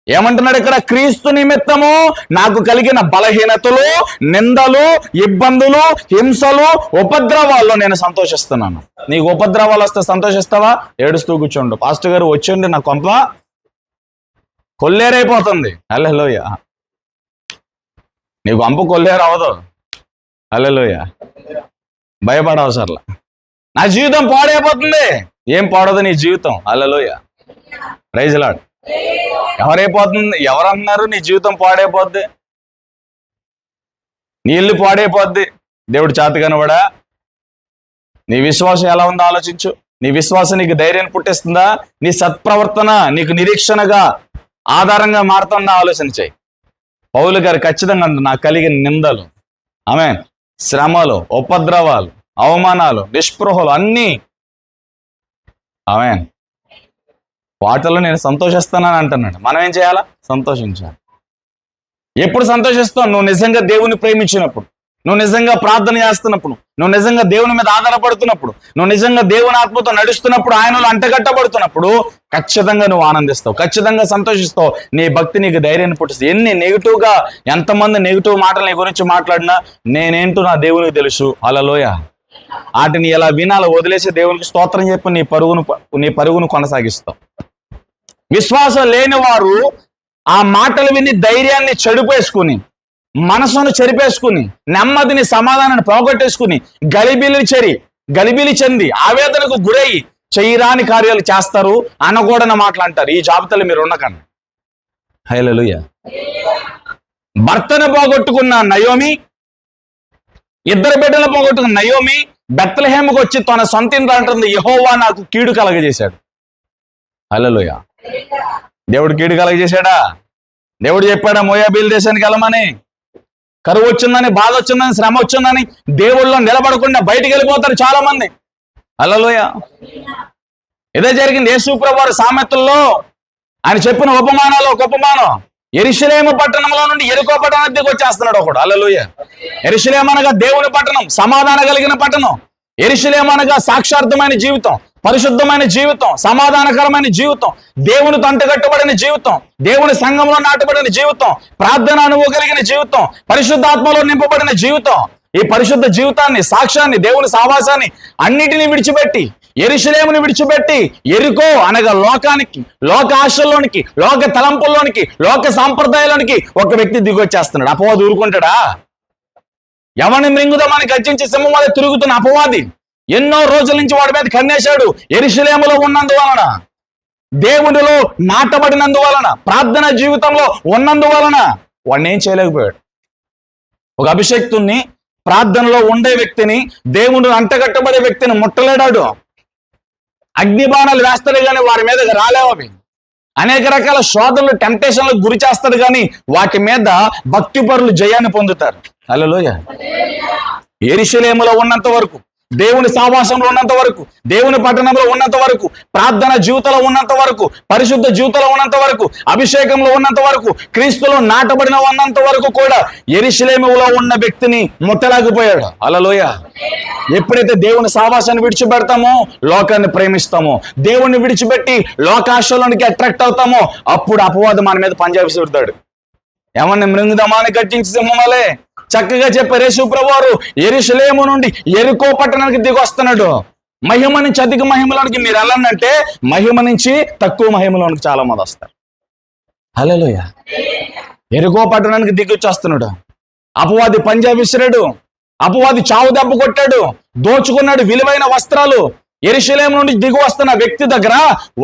ఏమంటున్నాడు ఇక్కడ? క్రీస్తు నిమిత్తము నాకు కలిగిన బలహీనతలు, నిందలు, ఇబ్బందులు, హింసలు, ఉపద్రవాల్లో నేను సంతోషిస్తున్నాను. నీకు ఉపద్రవాలు వస్తే సంతోషిస్తావా? ఏడుస్తూ కూర్చోండు. పాస్టర్ గారు వచ్చండి, నా కొంప కొల్లేరైపోతుంది. హల్లెలూయా. నీకు కొంప కొల్లేరు అవ్వదు. హల్లెలూయా. భయపడవసర్లా. నా జీవితం పాడైపోతుంది. ఏం పాడదు నీ జీవితం. హల్లెలూయా. Praise Lord. ఎవరైపోతుంది? ఎవరన్నారు నీ జీవితం పాడైపోద్ది, నీ ఇల్లు పాడైపోద్ది? దేవుడు చేతగానివాడా? నీ విశ్వాసం ఎలా ఉందో ఆలోచించు. నీ విశ్వాసం నీకు ధైర్యాన్ని పుట్టిస్తుందా? నీ సత్ప్రవర్తన నీకు నిరీక్షణగా ఆధారంగా మారుతుందా? ఆలోచన చేయి. పౌలు గారు ఖచ్చితంగా నాకు కలిగిన నిందలు, ఆమేన్, శ్రమలు, ఉపద్రవాలు, అవమానాలు, నిస్పృహలు అన్నీ, ఆమేన్, వాటిలో నేను సంతోషిస్తానని అంటున్నాడు. మనం ఏం చేయాలా? సంతోషించాలి. ఎప్పుడు సంతోషిస్తావు? నువ్వు నిజంగా దేవుని ప్రేమించినప్పుడు, నువ్వు నిజంగా ప్రార్థన చేస్తున్నప్పుడు, నువ్వు నిజంగా దేవుని మీద ఆధారపడుతున్నప్పుడు, నువ్వు నిజంగా దేవుని ఆత్మతో నడుస్తున్నప్పుడు, ఆయనలో అంటగట్టబడుతున్నప్పుడు ఖచ్చితంగా నువ్వు ఆనందిస్తావు, ఖచ్చితంగా సంతోషిస్తావు. నీ భక్తి నీకు ధైర్యాన్ని పుట్టిస్తుంది. ఎన్ని నెగిటివ్గా, ఎంతమంది నెగిటివ్ మాటలు నీ గురించి మాట్లాడినా నేనేంటో నా దేవునికి తెలుసు. హల్లెలూయా. వాటిని ఎలా వినాలో వదిలేసి దేవునికి స్తోత్రం చెప్పి నీ పరుగును కొనసాగిస్తావు. విశ్వాసం లేని వారు ఆ మాటలు విని ధైర్యాన్ని చెడిపేసుకుని, మనసును చెరిపేసుకుని, నెమ్మదిని, సమాధానాన్ని పోగొట్టేసుకుని గలిబిలి చెంది ఆవేదనకు గురై చేయరాని కార్యాలు చేస్తారు, అనకూడని మాటలు అంటారు. ఈ జాబితాలో మీరు ఉండకండి. హల్లెలూయా. భర్తను పోగొట్టుకున్న నయోమి, ఇద్దరు బిడ్డలు పోగొట్టుకున్న నయోమి బెత్లెహేముకు వచ్చి తన సొంత ఇంట్లో అంటుంది, యెహోవా నాకు కీడు కలగజేశాడు. హల్లెలూయా. దేవుడు కీడు కలగజేశాడా? దేవుడు చెప్పాడా మోయాబీలు దేశానికి వెళ్ళమని? కరువు వచ్చిందని, బాధ వచ్చిందని, శ్రమ వచ్చిందని దేవుళ్ళలో నిలబడకుండా బయటికి వెళ్ళిపోతారు చాలా మంది. హల్లెలూయా. ఇదే జరిగింది. యేసుప్రభు వారి సామెతల్లో ఆయన చెప్పిన ఉపమానాలు ఒక ఉపమానం. యెరూషలేము పట్టణంలో నుండి యెరికో పట్టణానికి వచ్చేస్తున్నాడు ఒకడు. హల్లెలూయా. యెరూషలేము అనగా దేవుని పట్టణం, సమాధానం కలిగిన పట్టణం. యెరూషలేము అనగా సాక్షార్థమైన జీవితం, పరిశుద్ధమైన జీవితం, సమాధానకరమైన జీవితం, దేవునితో అంటగట్టబడిన జీవితం, దేవుని సంఘంలో నాటబడిన జీవితం, ప్రార్థన అనుభవం కలిగిన జీవితం, పరిశుద్ధాత్మలో నింపబడిన జీవితం. ఈ పరిశుద్ధ జీవితాన్ని, సాక్ష్యాన్ని, దేవుని సావాసాన్ని అన్నిటినీ విడిచిపెట్టి, యెరూషలేముని విడిచిపెట్టి యెరికో అనగా లోకానికి, లోక ఆశల్లోనికి, లోక తలంపుల్లోనికి, లోక సాంప్రదాయాలలోనికి ఒక వ్యక్తి దిగొచ్చేస్తున్నాడు. అపవాది ఊరుకుంటాడా? ఎవరిని మృంగుదామని గర్జించి సింహం వల్ల తిరుగుతున్న అపవాది ఎన్నో రోజుల నుంచి వాడి మీద కన్నేశాడు. యెరూషలేములో ఉన్నందువలన, దేవునిలో నాటబడినందువలన, ప్రార్థన జీవితంలో ఉన్నందువలన వాడిని ఏం చేయలేకపోయాడు. ఒక అభిషేక్తుణ్ణి, ప్రార్థనలో ఉండే వ్యక్తిని, దేవుడు అంటగట్టబడే వ్యక్తిని ముట్టలేడాడు. అగ్నిబాణాలు వేస్తాడు కానీ వారి మీదకి రాలేవు. అవి అనేక రకాల శోధనలు, టెంప్టేషన్లకు గురి చేస్తాడు కానీ వాటి మీద భక్తిపరులు జయాన్ని పొందుతారు. హల్లెలూయా. యెరూషలేములో ఉన్నంత వరకు, దేవుని సావాసంలో ఉన్నంత వరకు, దేవుని పట్టణంలో ఉన్నంత వరకు, ప్రార్థన జీవితంలో ఉన్నంత వరకు, పరిశుద్ధ జీవితంలో ఉన్నంత వరకు, అభిషేకంలో ఉన్నంత వరకు, క్రీస్తులో నాటబడిన ఉన్నంత వరకు కూడా యెరూషలేములో ఉన్న వ్యక్తిని ముట్టలేకపోయాడు. హల్లెలూయా. ఎప్పుడైతే దేవుని సావాసాన్ని విడిచిపెడతామో లోకాన్ని ప్రేమిస్తామో, దేవుణ్ణి విడిచిపెట్టి లోకాశలోనికి అట్రాక్ట్ అవుతామో అప్పుడు అపవాదం మన మీద పంజా విసురుతాడు. ఏమన్నా మృంగుదమాన్ని గర్జించి సింహమలే చక్కగా చెప్పారు యేసుప్రభు వారు. యెరూషలేము నుండి యెరికో పట్టణానికి దిగొస్తున్నాడు. మహిమ నుంచి అధిక మహిమలోనికి మీరు వెళ్ళండి, మహిమ నుంచి తక్కువ మహిమలోనికి చాలా మంది వస్తారు. హల్లెలూయా. యెరికో పట్టణానికి దిగొచ్చేస్తున్నాడు. అపవాది పంజా విసిరాడు, అపవాది చావు దెబ్బ కొట్టాడు, దోచుకున్నాడు విలువైన వస్త్రాలు, యెరూషలేము నుండి దిగి వస్తున్న వ్యక్తి దగ్గర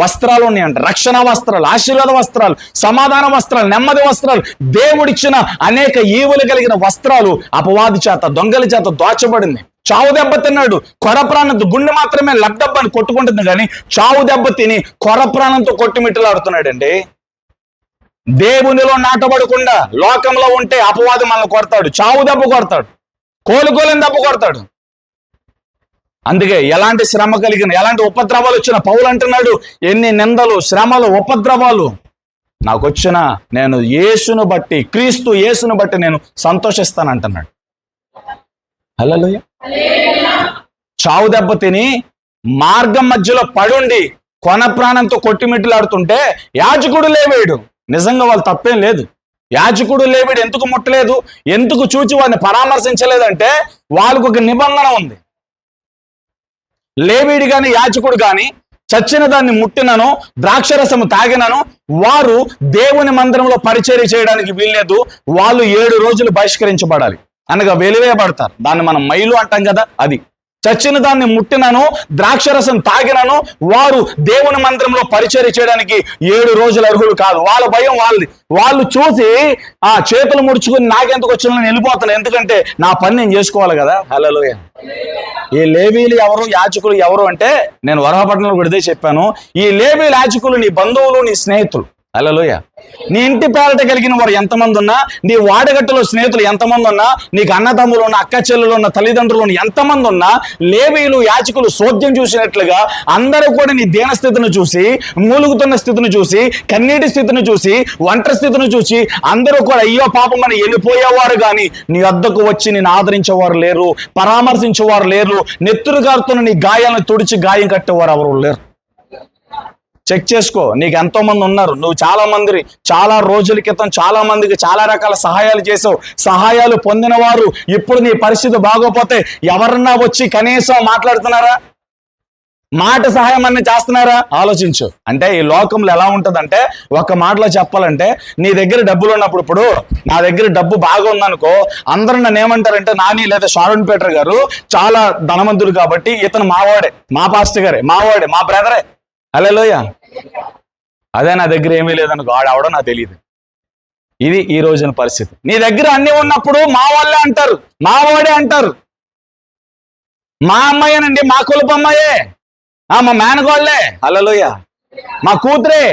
వస్త్రాలు ఉన్నాయంట. రక్షణ వస్త్రాలు, ఆశీర్వాద వస్త్రాలు, సమాధాన వస్త్రాలు, నెమ్మది వస్త్రాలు, దేవుడిచ్చిన అనేక ఈవులు కలిగిన వస్త్రాలు అపవాది చేత, దొంగల చేత దోచబడింది. చావు దెబ్బ తిన్నాడు, కొర ప్రాణంతో, గుండె మాత్రమే లబ్డబ్బని కొట్టుకుంటుంది కానీ చావు దెబ్బ తిని కొర ప్రాణంతో కొట్టుమిట్టలాడుతున్నాడండి. దేవునిలో నాటబడకుండా లోకంలో ఉంటే అపవాది మనల్ని కొడతాడు, చావు దెబ్బ కొడతాడు, కోలుకోలేని దెబ్బ కొడతాడు. అందుకే ఎలాంటి శ్రమ కలిగిన, ఎలాంటి ఉపద్రవాలు వచ్చిన పౌలు అంటున్నాడు, ఎన్ని నిందలు, శ్రమలు, ఉపద్రవాలు నాకు వచ్చినా నేను యేసును బట్టి, క్రీస్తు యేసును బట్టి నేను సంతోషిస్తానంటున్నాడు. హల్లెలూయా. చావు దెబ్బ తిని మార్గం మధ్యలో పడుండి కొన ప్రాణంతో కొట్టిమిట్లాడుతుంటే యాజకుడు లేవేడు. నిజంగా వాళ్ళు తప్పేం లేదు. యాజకుడు లేవేడు ఎందుకు ముట్టలేదు, ఎందుకు చూచి వాడిని పరామర్శించలేదంటే వాళ్ళకు ఒక నిబంధన ఉంది. లేవీడు గాని యాజకుడు గాని చచ్చిన దాన్ని ముట్టినను, ద్రాక్షరసము తాగినను వారు దేవుని మందిరంలో పరిచర్య చేయడానికి వీల్లేదు. వాళ్ళు 7 రోజులు బహిష్కరించబడాలి, అనగా వెలివేయబడతారు. దాన్ని మనం మైలు అంటాం కదా, అది. చచ్చిన దాన్ని ముట్టినను, ద్రాక్షరసం తాగినను వారు దేవుని మందిరంలో పరిచర్య చేయడానికి 7 రోజులు అర్హులు కాదు. వాళ్ళ భయం వాళ్ళది. వాళ్ళు చూసి ఆ చేతులు ముడుచుకుని నాకెందుకు వచ్చిన నేను వెళ్ళిపోతాను, ఎందుకంటే నా పని నేను చేసుకోవాలి కదా. హల్లెలూయా. ఈ లేవీలు ఎవరు, యాజకులు ఎవరు అంటే నేను వరహపట్నంలో విడిదే చెప్పాను. ఈ లేవీలు యాజకులు నీ బంధువులు, నీ స్నేహితులు. హల్లెలూయా. నీ ఇంటి పేరట కలిగిన వారు ఎంతమంది ఉన్నా, నీ వాడగట్టులో స్నేహితులు ఎంతమంది ఉన్నా, నీకు అన్నదమ్ములు ఉన్న, అక్క చెల్లెలు ఉన్న, తల్లిదండ్రులు ఉన్న ఎంతమంది ఉన్నా, లేవీలు యాజకులు సోద్యం చూసినట్లుగా అందరూ కూడా నీ దీన స్థితిని చూసి, మూలుగుతున్న స్థితిని చూసి, కన్నీటి స్థితిని చూసి, ఒంటరి స్థితిని చూసి అందరూ కూడా అయ్యో పాపం అని వెళ్ళిపోయేవారు కానీ నీ వద్దకు వచ్చి నేను ఆదరించేవారు లేరు, పరామర్శించేవారు లేరు, నెత్తురు గారుతున్న నీ గాయాలను తుడిచి గాయం కట్టేవారు ఎవరు లేరు. చెక్ చేసుకో, నీకు ఎంతో మంది ఉన్నారు. నువ్వు చాలా రోజుల క్రితం చాలా మందికి చాలా రకాల సహాయాలు చేసావు. సహాయాలు పొందిన వారు ఇప్పుడు నీ పరిస్థితి బాగోపోతే ఎవరన్నా వచ్చి కనీసం మాట్లాడుతున్నారా, మాట సహాయం అన్నీ చేస్తున్నారా? ఆలోచించు. అంటే ఈ లోకంలో ఎలా ఉంటుందంటే, ఒక మాటలో చెప్పాలంటే, నీ దగ్గర డబ్బులు ఉన్నప్పుడు, ఇప్పుడు నా దగ్గర డబ్బు బాగా ఉందనుకో, అందరూ నన్ను ఏమంటారంటే, నాని లేదా షారోన్ పీటర్ గారు చాలా ధనవంతుడు కాబట్టి ఇతను మావాడే, మా పాస్టర్ గారే, మావాడే, మా బ్రదరే. హల్లెలూయా. అదే నా దగ్గర ఏమీ లేదనుకో, ఆడవడో నాకు తెలియదు. ఇది ఈ రోజున పరిస్థితి. నీ దగ్గర అన్ని ఉన్నప్పుడు మా వాళ్ళే అంటారు, మా వాడే అంటారు. మా అమ్మాయేనండి, మా కులపు అమ్మాయే, మా మేనగోళ్లే. హల్లెలూయా. మా కూతురే,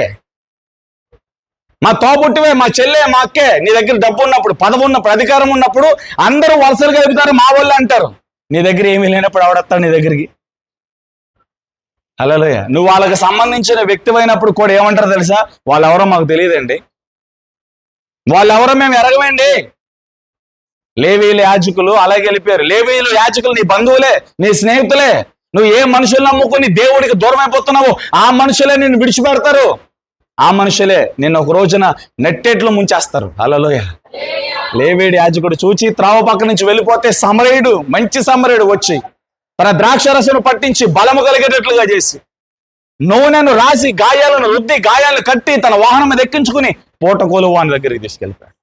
మా తోబుట్టివే, మా చెల్లె, మా అక్కే. నీ దగ్గర డబ్బు ఉన్నప్పుడు, పదవి ఉన్నప్పుడు, అధికారం ఉన్నప్పుడు అందరూ వలసలు కలుపుతారు, మా వాళ్ళే అంటారు. నీ దగ్గర ఏమీ లేనప్పుడు ఎవడొస్తాడు నీ దగ్గరికి? హల్లెలూయా. నువ్వు వాళ్ళకి సంబంధించిన వ్యక్తివైనప్పుడు కూడా ఏమంటారు తెలుసా? వాళ్ళెవరో మాకు తెలియదండి, వాళ్ళెవరో మేము ఎరగమండి. లేవీలు యాజకులు అలాగే వెళ్ళిపోయారు. లేవీలు యాజకులు నీ బంధువులే, నీ స్నేహితులే. నువ్వు ఏ మనుషులు నమ్ముకుని దేవుడికి దూరం అయిపోతున్నావు, ఆ మనుషులే నిన్ను విడిచిపెడతారు. ఆ మనుషులే నిన్ను ఒక రోజున నెట్టేట్లు ముంచేస్తారు. హల్లెలూయా. లేవీడు యాజకుడు చూచి త్రావ పక్క నుంచి వెళ్ళిపోతే సమరయుడు, మంచి సమరయుడు వచ్చి తన ద్రాక్షరసను పట్టించి బలము కలిగేటట్లుగా చేసి నూనెను రాసి గాయాలను రుద్ది గాయాలను కట్టి తన వాహనం మీద ఎక్కించుకుని పూటకోలు వాని దగ్గరికి తీసుకెళ్ళిపోయాడు.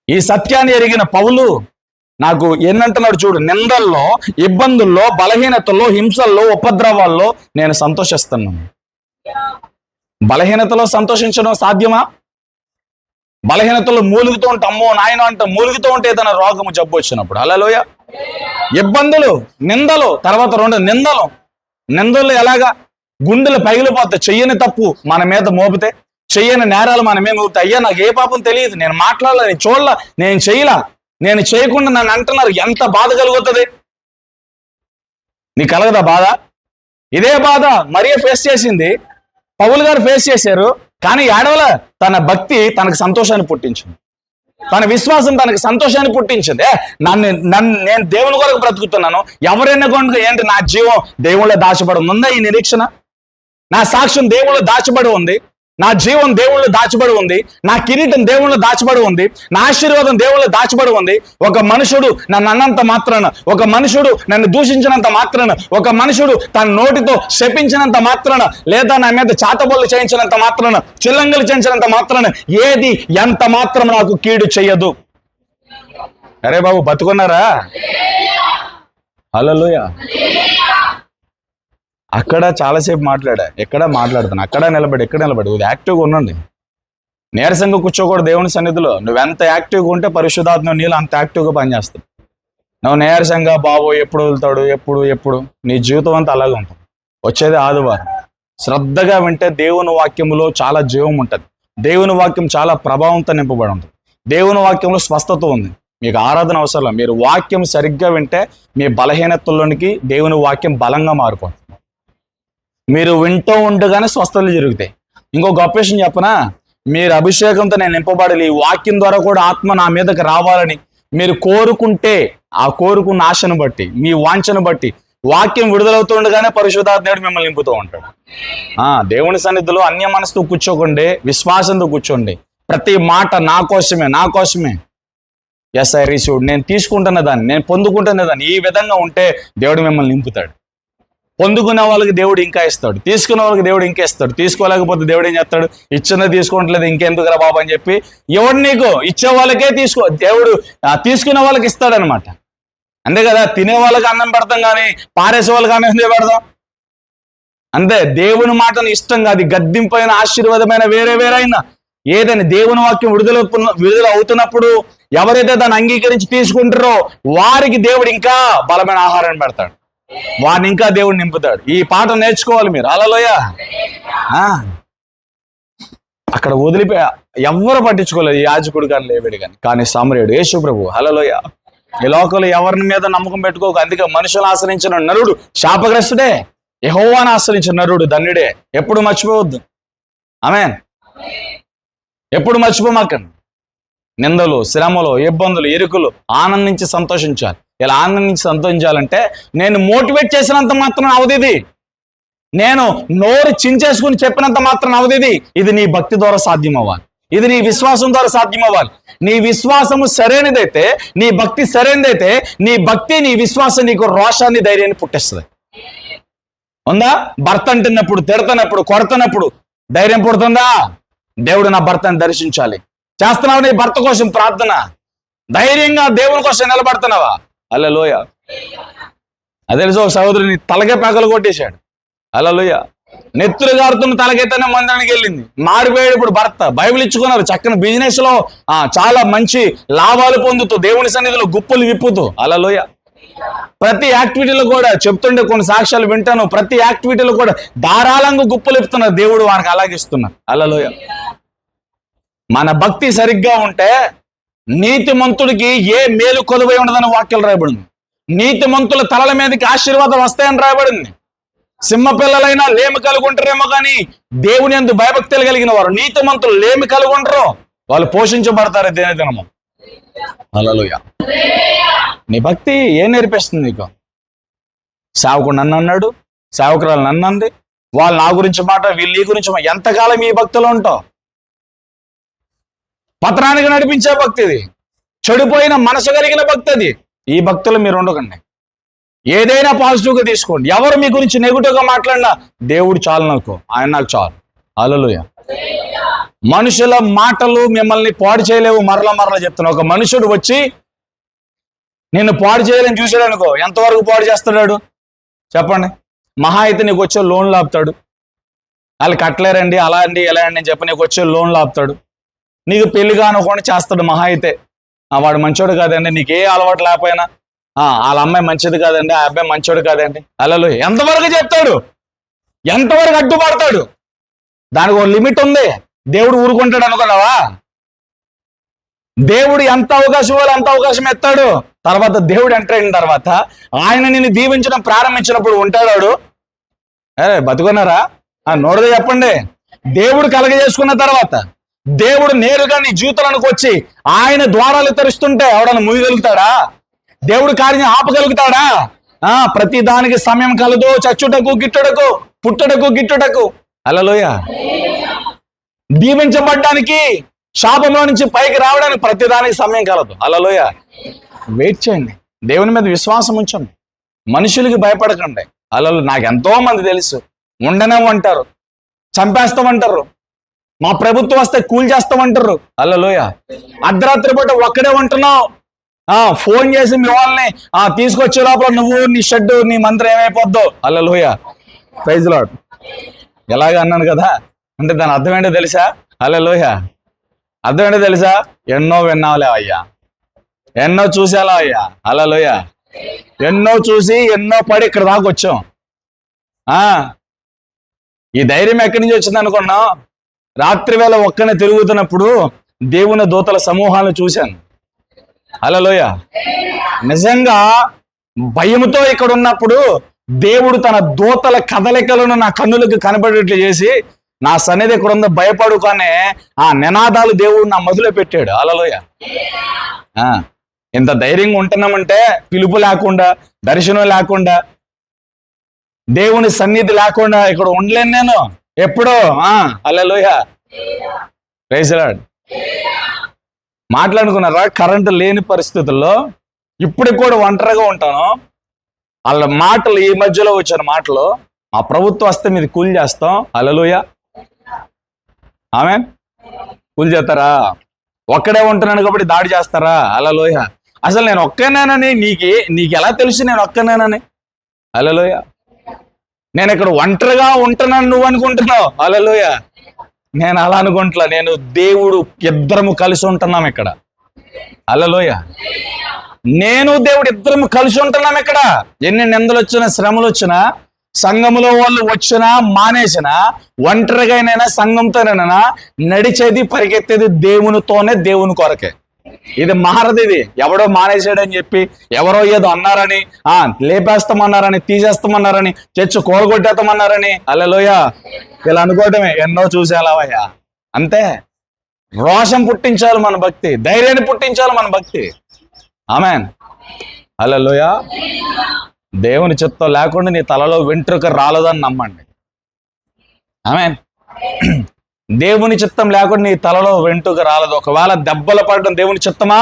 ఈ సత్యాన్ని ఎరిగిన పౌలు నాకు ఎన్నంటున్నాడు చూడు, నిందల్లో, ఇబ్బందుల్లో, బలహీనతల్లో, హింసల్లో, ఉపద్రవాల్లో నేను సంతోషిస్తున్నాను. బలహీనతలో సంతోషించడం సాధ్యమా? బలహీనతలో మూలుగుతూ ఉంటే అమ్మో నాయన అంటే మూలుగుతూ ఉంటే ఏదైనా రోగము జబ్బు వచ్చినప్పుడు. హల్లెలూయా. ఇబ్బందులు, నిందలు, తర్వాత 2 నిందలు ఎలాగా? గుండెలు పగిలిపోతాయి. చెయ్యని తప్పు మన మీద మోపితే, చెయ్యని నేరాలు మన మీద మోపితే, అయ్యా నాకు ఏ పాపం తెలియదు, నేను మాట్లాడలే, నేను చూడలా, నేను చేయలా, నేను చేయకుండా నన్ను అంటున్నారు, ఎంత బాధ కలుగుతుంది? నీకు కలగదా బాధ? ఇదే బాధ మరియ ఫేస్ చేసింది, పౌలు గారు ఫేస్ చేశారు. కానీ ఏడవల. తన భక్తి తనకు సంతోషాన్ని పుట్టించింది, తన విశ్వాసం తనకు సంతోషాన్ని పుట్టించింది. నేను దేవుని కొరకు బ్రతుకుతున్నాను, ఎవరైనా కొనుక ఏంటి, నా జీవం దేవుళ్ళో దాచబడి ఉందా? ఈ నిరీక్షణ, నా సాక్ష్యం దేవుళ్ళో దాచబడి ఉంది, నా జీవం దేవుళ్ళు దాచబడి ఉంది, నా కిరీటం దేవుళ్ళు దాచబడి ఉంది, నా ఆశీర్వాదం దేవుళ్ళు దాచబడి ఉంది. ఒక మనుషుడు నన్ను అన్నంత మాత్రాన, ఒక మనుషుడు నన్ను దూషించినంత మాత్రాన, ఒక మనుషుడు తన నోటితో శపించినంత మాత్రాన, లేదా నా మీద చాతబొల్లు చేయించినంత మాత్రాన, చిల్లంగలు చేయించినంత మాత్రాన ఏది ఎంత మాత్రం నాకు కీడు చెయ్యదు. అరే బాబు బతుకున్నారా? హల్లెలూయా. అక్కడ చాలాసేపు మాట్లాడా, ఎక్కడ మాట్లాడుతాను, అక్కడ నిలబడి ఎక్కడ నిలబడి ఇది యాక్టివ్గా ఉండండి. నీరసంగా కూర్చోకూడదు దేవుని సన్నిధిలో. నువ్వెంత యాక్టివ్గా ఉంటే పరిశుద్ధాత్మ నీళ్ళు అంత యాక్టివ్గా పనిచేస్తుంది. నువ్వు నీరసంగా బాబో ఎప్పుడు వెళ్తాడు ఎప్పుడు నీ జీవితం అంతా అలాగే ఉంటుంది. వచ్చేది ఆదివారం శ్రద్ధగా వింటే దేవుని వాక్యములో చాలా జీవం ఉంటుంది. దేవుని వాక్యం చాలా ప్రభావంతో నింపబడి ఉంటుంది. దేవుని వాక్యంలో స్వస్థత ఉంది. మీకు ఆరాధన అవసరం లేదు. మీరు వాక్యం సరిగ్గా వింటే మీ బలహీనతల్లోనికి దేవుని వాక్యం బలంగా మారిపోతుంది. మీరు వింటూ ఉండగానే స్వస్థతలు జరుగుతాయి. ఇంకో గొప్ప విషయం చెప్పనా, మీరు అభిషేకంతో నేను నింపబడాలి, ఈ వాక్యం ద్వారా కూడా ఆత్మ నా మీదకి రావాలని మీరు కోరుకుంటే ఆ కోరుకున్న ఆశను బట్టి మీ వాంఛను బట్టి వాక్యం విడుదలవుతుండగానే పరిశుద్ధాత్మ మిమ్మల్ని నింపుతూ ఉంటాడు. దేవుని సన్నిధిలో అన్య మనసుతో కూర్చోకండి, విశ్వాసంతో కూర్చోండి. ప్రతి మాట నా కోసమే. ఎస్ ఐ రిసీవ్డ్, నేను తీసుకుంటున్న దాన్ని, నేను పొందుకుంటున్న దాన్ని. ఈ విధంగా ఉంటే దేవుడు మిమ్మల్ని నింపుతాడు. పొందుకునే వాళ్ళకి దేవుడు ఇంకా ఇస్తాడు, తీసుకునే వాళ్ళకి దేవుడు ఇంకా ఇస్తాడు. తీసుకోలేకపోతే దేవుడు ఏం చేస్తాడు, ఇచ్చినా తీసుకోవట్లేదు ఇంకెందుకురా బాబు అని చెప్పి ఎవడు నీకు ఇచ్చే వాళ్ళకే దేవుడు తీసుకునే వాళ్ళకి ఇస్తాడనమాట. అంతే కదా, తినే వాళ్ళకి అన్నం పెడతాం కానీ పారేసే వాళ్ళకి అన్నం ఎందుకు పెడతాం? అంతే. దేవుని మాటను ఇష్టంగా అది గద్దింపైన ఆశీర్వాదమైన వేరైనా ఏదైనా దేవుని వాక్యం విడుదల అవుతున్నప్పుడు ఎవరైతే దాన్ని అంగీకరించి తీసుకుంటారో వారికి దేవుడు ఇంకా బలమైన ఆహారాన్ని పెడతాడు, వారిని ఇంకా దేవుడు నింపుతాడు. ఈ పాట నేర్చుకోవాలి మీరు. హల్లెలూయా. అక్కడ వదిలిపోయా ఎవ్వరు పట్టించుకోలేదు, యాజకుడు కానీ లేవిడు కానీ సమరయుడు యేసు ప్రభు. హల్లెలూయా. ఈ లోకంలో ఎవరిని మీద నమ్మకం పెట్టుకోక. అందుకే మనుషులు ఆశ్రయించిన నరుడు శాపగ్రస్తుడే, యెహోవాను ఆశ్రయించిన నరుడు ధన్యుడే. ఎప్పుడు మర్చిపోవద్దు. ఆమేన్. ఎప్పుడు మర్చిపోమాకండి. నిందలు, శ్రమలు, ఇబ్బందులు, ఇరుకులు ఆనందించి సంతోషించాలి. ఇలా ఆనందించి సంతోషించాలంటే నేను మోటివేట్ చేసినంత మాత్రం అవదిది, నేను నోరు చించేసుకుని చెప్పినంత మాత్రం అవదిది. ఇది నీ భక్తి ద్వారా సాధ్యం అవ్వాలి, ఇది నీ విశ్వాసం ద్వారా సాధ్యం అవ్వాలి. నీ విశ్వాసము సరైనదైతే, నీ భక్తి సరైనదైతే, నీ భక్తి నీ విశ్వాసం నీకు రోషాన్ని, ధైర్యాన్ని పుట్టిస్తుంది. ఉందా? భర్త అంటున్నప్పుడు, తిడుతున్నప్పుడు, కొడుతున్నప్పుడు ధైర్యం పుడుతుందా? దేవుడు నా భర్తను దర్శించాలి. చేస్తున్నావు నీ భర్త కోసం ప్రార్థన, ధైర్యంగా దేవుని కోసం నిలబడుతున్నావా? హల్లెలూయా. అదే తెలుసు, ఒక సహోదరుని తలకే పేకలు కొట్టేశాడు. హల్లెలూయా. నెత్తులు గారుతున్న తలకైతేనే మందిరానికి వెళ్ళింది, మారిపోయాడు. ఇప్పుడు భర్త. బైబిల్ ఇచ్చుకున్నారు, చక్కని బిజినెస్ లో చాలా మంచి లాభాలు పొందుతూ, దేవుని సన్నిధిలో గుప్పులు విప్పుతూ. హల్లెలూయా. ప్రతి యాక్టివిటీలో కూడా చెప్తుండే కొన్ని సాక్ష్యాలు వింటాను. ప్రతి యాక్టివిటీలో కూడా ధారాళంగా గుప్పులు విప్పుతున్నారు, దేవుడు వారికి అలాగే ఇస్తున్నారు. హల్లెలూయా. మన భక్తి సరిగ్గా ఉంటే నీతిమంతుడికి ఏ మేలు కొలువై ఉండదని వాక్యాలు రాయబడింది. నీతిమంతుల తలల మీదకి ఆశీర్వాదం వస్తాయని రాయబడింది. సింహ పిల్లలైనా లేమి కలుగుంటారేమో కానీ దేవుని యందు భయభక్తులు కలిగిన వారు, నీతిమంతులు లేమి కలుగుంటారు, వాళ్ళు పోషించబడతారు దినదినము. హల్లెలూయా. నీ భక్తి ఏం నేర్పిస్తుంది నీకు? సేవకుడు నన్ను అన్నాడు, సేవకురాలు నన్ను అంది, వాళ్ళు నా గురించి మాట, వీళ్ళు నీ గురించి మాట. ఎంతకాలం ఈ భక్తిలో ఉంటావు? పత్రానికి నడిపించే భక్తి ఇది, చెడిపోయిన మనసు కలిగిన భక్తి అది. ఈ భక్తులు మీరు ఉండకండి. ఏదైనా పాజిటివ్గా తీసుకోండి. ఎవరు మీ గురించి నెగిటివ్గా మాట్లాడినా దేవుడు చాలు, ఆయన నాకు చాలు. హల్లెలూయా. మనుషుల మాటలు మిమ్మల్ని పాడు చేయలేవు. మరలా చెప్తున్నా, ఒక మనుషుడు వచ్చి నిన్ను పాడు చేయాలని చూసాడు అనుకో, ఎంతవరకు పాడు చేస్తున్నాడు చెప్పండి? మహా అయితే నీకు వచ్చే లోన్లు ఆపుతాడు. వాళ్ళు కట్టలేరండి, అలా అండి ఎలా అండి అని చెప్పి నీకు వచ్చే లోన్లు ఆపుతాడు. నీకు పెళ్లి కానుకోండి చేస్తాడు. మహా అయితే వాడు మంచోడు కాదండి, నీకు ఏ అలవాటు లేకపోయినా వాళ్ళ అమ్మాయి మంచిది కాదండి, ఆ అబ్బాయి మంచోడు కాదండి, అలా ఎంతవరకు చెప్తాడు, ఎంతవరకు అడ్డుపడతాడు? దానికి ఒక లిమిట్ ఉంది. దేవుడు ఊరుకుంటాడు అనుకున్నావా? దేవుడు ఎంత అవకాశం ఇవ్వాలి అంత అవకాశం ఎత్తాడు. తర్వాత దేవుడు ఎంటర్ అయిన తర్వాత ఆయన నిన్ను దీవించడం ప్రారంభించినప్పుడు ఉంటాడు. బతుకున్నారా? నోరుగా చెప్పండి. దేవుడు కలగజేసుకున్న తర్వాత దేవుడు నేరుగా నీ జీవితానికి వచ్చి ఆయన ద్వారాలు తెరుస్తుంటే ఎవడన్నా ముగిగలుగుతాడా? దేవుడు కార్యం ఆపగలుగుతాడా? ప్రతి దానికి సమయం కలదు. చచ్చుటకు గిట్టుటకు, పుట్టుటకు గిట్టుటకు. హల్లెలూయా. దీవించబడ్డానికి, శాపంలో నుంచి పైకి రావడానికి ప్రతి దానికి సమయం కలదు. హల్లెలూయా. వెయిట్ చేయండి, దేవుని మీద విశ్వాసం ఉంచండి, మనుషులకి భయపడకండి. హల్లెలూయా. నాకు ఎంతో మంది తెలుసు, ఉండనేమంటారు, చంపేస్తామంటారు, మా ప్రభుత్వం వస్తే కూల్ చేస్తామంటారు. హల్లెలూయా. అర్ధరాత్రి పూట ఒక్కడే ఉంటున్నావు, ఫోన్ చేసి మీ వాళ్ళని తీసుకొచ్చే లోపల నువ్వు నీ షెడ్ నీ మంత్రం ఏమైపోద్దో. హల్లెలూయా. Praise lord. ఎలాగ అన్నాను కదా, అంటే దాని అర్థం ఏంటో తెలుసా? హల్లెలూయా. అర్థం ఏంటో తెలుసా? ఎన్నో విన్నావులే అయ్యా, ఎన్నో చూసేలా అయ్యా. హల్లెలూయా. ఎన్నో చూసి ఎన్నో పడి ఇక్కడ దాకా వచ్చాం. ఈ ధైర్యం ఎక్కడి నుంచి వచ్చింది అనుకున్నాం? రాత్రి వేళ ఒక్కనే తిరుగుతున్నప్పుడు దేవుని దూతల సమూహాలను చూశాను. హల్లెలూయా. నిజంగా భయంతో ఇక్కడ ఉన్నప్పుడు దేవుడు తన దూతల కదలికలను నా కన్నులకు కనబడేట్లు చేసి నా సన్నిధి ఇక్కడ ఉందో భయపడుగానే ఆ నినాదాలు దేవుడు నా మదిలో పెట్టాడు. హల్లెలూయా. ఇంత ధైర్యంగా ఉంటున్నామంటే పిలుపు లేకుండా, దర్శనం లేకుండా, దేవుని సన్నిధి లేకుండా ఇక్కడ ఉండలేను నేను ఎప్పుడో. హల్లెలూయా. Praise the Lord. మాట్లాడుకున్నారా? కరెంటు లేని పరిస్థితుల్లో ఇప్పటికి కూడా ఒంటరిగా ఉంటాను. వాళ్ళ మాటలు, ఈ మధ్యలో వచ్చిన మాటలు, ఆ ప్రభుత్వం వస్తే మీరు కూలి చేస్తాం. హల్లెలూయా. ఆమేన్. కూలి చేస్తారా? ఒక్కడే ఉంటున్నాను కాబట్టి దాడి చేస్తారా? హల్లెలూయా. అసలు నేను ఒక్కనేనని నీకు ఎలా తెలుసు నేను ఒక్కనేనని? హల్లెలూయా. నేను ఇక్కడ ఒంటరిగా ఉంటున్నాను నువ్వు అనుకుంటున్నావు. హల్లెలూయా. నేను అలా అనుకుంటున్నా. నేను దేవుడు ఇద్దరము కలిసి ఉంటున్నాం ఇక్కడ. హల్లెలూయా. నేను దేవుడు ఇద్దరము కలిసి ఉంటున్నాం ఇక్కడ. ఎన్ని నిందలు వచ్చినా, శ్రమలు వచ్చినా, సంఘములో వాళ్ళు వచ్చినా మానేసినా, ఒంటరిగానైనా సంఘంతోనైనా నడిచేది పరిగెత్తేది దేవునితోనే, దేవుని కొరకే. ఇది మారదు. ఇది ఎవడో మానేసాడని చెప్పి, ఎవరో ఏదో అన్నారని, లేపేస్తామన్నారని, తీసేస్తామన్నారని, చర్చ కూలగొట్టేస్తామన్నారని, హల్లెలూయా, ఇలా అనుకోవటమే. ఎన్నో చూసేలావయ్యా. అంతే. రోషం పుట్టించాలి మన భక్తి, ధైర్యాన్ని పుట్టించాలి మన భక్తి. ఆమేన్. హల్లెలూయా. దేవుని చిత్తం లేకుండా నీ తలలో వెంట్రుక రాలదని నమ్మండి. ఆమేన్. దేవుని చిత్తం లేకుండా నీ తలలో వెంట్రుక రాలదు. ఒకవేళ దెబ్బలు పడడం దేవుని చిత్తమా?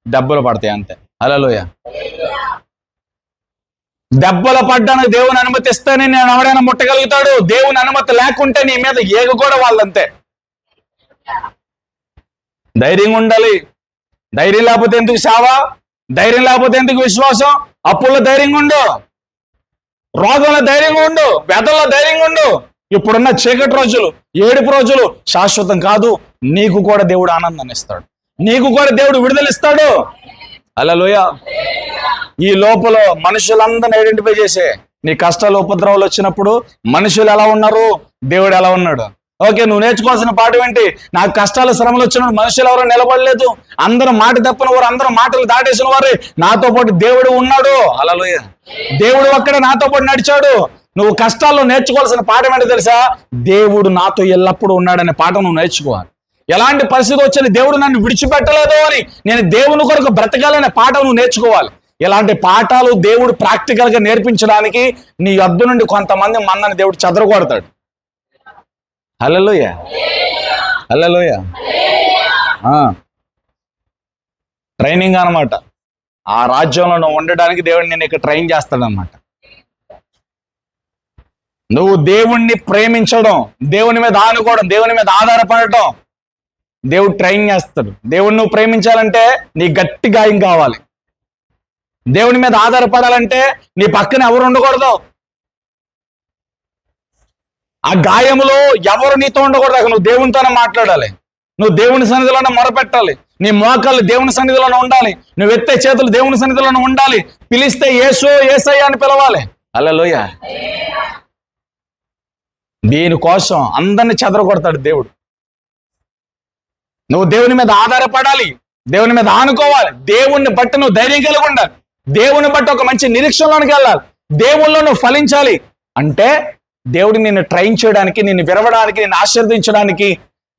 దెబ్బలు పడతాయి అంతే. హల్లెలూయా. దెబ్బలు పడ్డానికి దేవుని అనుమతి ఇస్తేనే నేను ఎవడైనా ముట్టగలుగుతాడు. దేవుని అనుమతి లేకుంటే నీ మీద ఏగ కూడా వాళ్ళంతే. ధైర్యంగా ఉండాలి. ధైర్యం లేకపోతే ఎందుకు సేవ? ధైర్యం లేకపోతే ఎందుకు విశ్వాసం? అప్పుల్లో ధైర్యంగా ఉండు, రోగంలో ధైర్యంగా ఉండు, వ్యాధుల్లో ధైర్యంగా ఉండు. ఇప్పుడున్న చీకటి రోజులు, ఏడుపు రోజులు శాశ్వతం కాదు. నీకు కూడా దేవుడు ఆనందాన్ని ఇస్తాడు, నీకు కూడా దేవుడు విడుదలిస్తాడు. హల్లెలూయా. ఈ లోపల మనుషులందరిని ఐడెంటిఫై చేసే, నీ కష్టాలు, ఉపద్రవాలు వచ్చినప్పుడు మనుషులు ఎలా ఉన్నారు, దేవుడు ఎలా ఉన్నాడు. ఓకే, నువ్వు నేర్చుకోవాల్సిన పాఠం ఏంటి? నాకు కష్టాలు, శ్రమలు వచ్చినప్పుడు మనుషులు ఎవరు నిలబడలేదు, అందరూ మాట తప్పిన వారు, అందరూ మాటలు దాటేసిన వారు, నాతో పాటు దేవుడు ఉన్నాడు. హల్లెలూయా. దేవుడు ఒక్కడే నాతో పాటు నడిచాడు. నువ్వు కష్టాల్లో నేర్చుకోవాల్సిన పాఠం ఏంటో తెలుసా? దేవుడు నాతో ఎల్లప్పుడూ ఉన్నాడనే పాఠం నువ్వు నేర్చుకోవాలి. ఎలాంటి పరిస్థితి వచ్చినా దేవుడు నన్ను విడిచిపెట్టలేదు అని, నేను దేవుని కొరకు బ్రతకాలనే పాఠం నువ్వు నేర్చుకోవాలి. ఇలాంటి పాఠాలు దేవుడు ప్రాక్టికల్ గా నేర్పించడానికి నీ యొద్ద నుండి కొంతమంది మన్నని దేవుడు చెదరగొడతాడు. హల్లెలూయా. హల్లెలూయా. ట్రైనింగ్ అన్నమాట. ఆ రాజ్యంలో నువ్వు ఉండడానికి దేవుడు నేను ఇక్కడ ట్రైన్ చేస్తాడనమాట. నువ్వు దేవుణ్ణి ప్రేమించడం, దేవుని మీద ఆనుకోవడం, దేవుని మీద ఆధారపడటం దేవుడు ట్రైన్ చేస్తాడు. దేవుణ్ణి నువ్వు ప్రేమించాలంటే నీ గట్టి గాయం కావాలి. దేవుని మీద ఆధారపడాలంటే నీ పక్కన ఎవరు ఉండకూడదు. ఆ గాయములో ఎవరు నీతో ఉండకూడదు. నువ్వు దేవునితోనే మాట్లాడాలి, నువ్వు దేవుని సన్నిధిలోనే మొరపెట్టాలి, నీ మోకాళ్ళు దేవుని సన్నిధిలోనే ఉండాలి, నువ్వు ఎత్తే చేతులు దేవుని సన్నిధిలోనే ఉండాలి. పిలిస్తే యేసు, యేసయ్య అని పిలవాలి. హల్లెలూయా. దీనికోసం అందరిని చెదరగొడతాడు దేవుడు. నువ్వు దేవుని మీద ఆధారపడాలి, దేవుని మీద ఆనుకోవాలి, దేవుణ్ణి బట్టి నువ్వు ధైర్యం కలిగి ఉండాలి, దేవుని బట్టి ఒక మంచి నిరీక్షణలోనికి వెళ్ళాలి, దేవుళ్ళలో నువ్వు ఫలించాలి. అంటే దేవుడు నిన్ను ట్రైన్ చేయడానికి, నిన్ను విరవడానికి, నిన్ను ఆశీర్వదించడానికి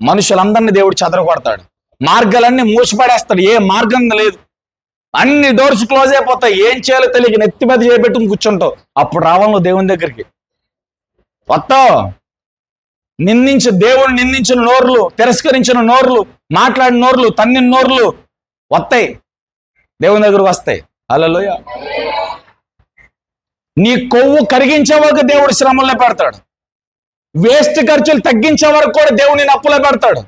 మనుషులందరినీ దేవుడు చెదరగొడతాడు. మార్గాలన్నీ మూసిపడేస్తాడు. ఏ మార్గం లేదు, అన్ని డోర్స్ క్లోజ్ అయిపోతాయి. ఏం చేయాలో తెలియక నెత్తి మీద చేయబెట్టుకుని కూర్చుంటావు. అప్పుడు రావాలి నువ్వు దేవుని దగ్గరికి. వస్తావు. దేవుడు నిందించిన నోర్లు, తిరస్కరించిన నోర్లు, మాట్లాడిన నోర్లు, తన్నిన నోర్లు వస్తాయి, దేవుని దగ్గరకు వస్తాయి. హల్లెలూయా. నీ కొవ్వు కరిగించే వరకు దేవుడు శ్రమల్లో పెడతాడు. వేస్ట్ ఖర్చులు తగ్గించే వరకు కూడా దేవుని అప్పులో పెడతాడు.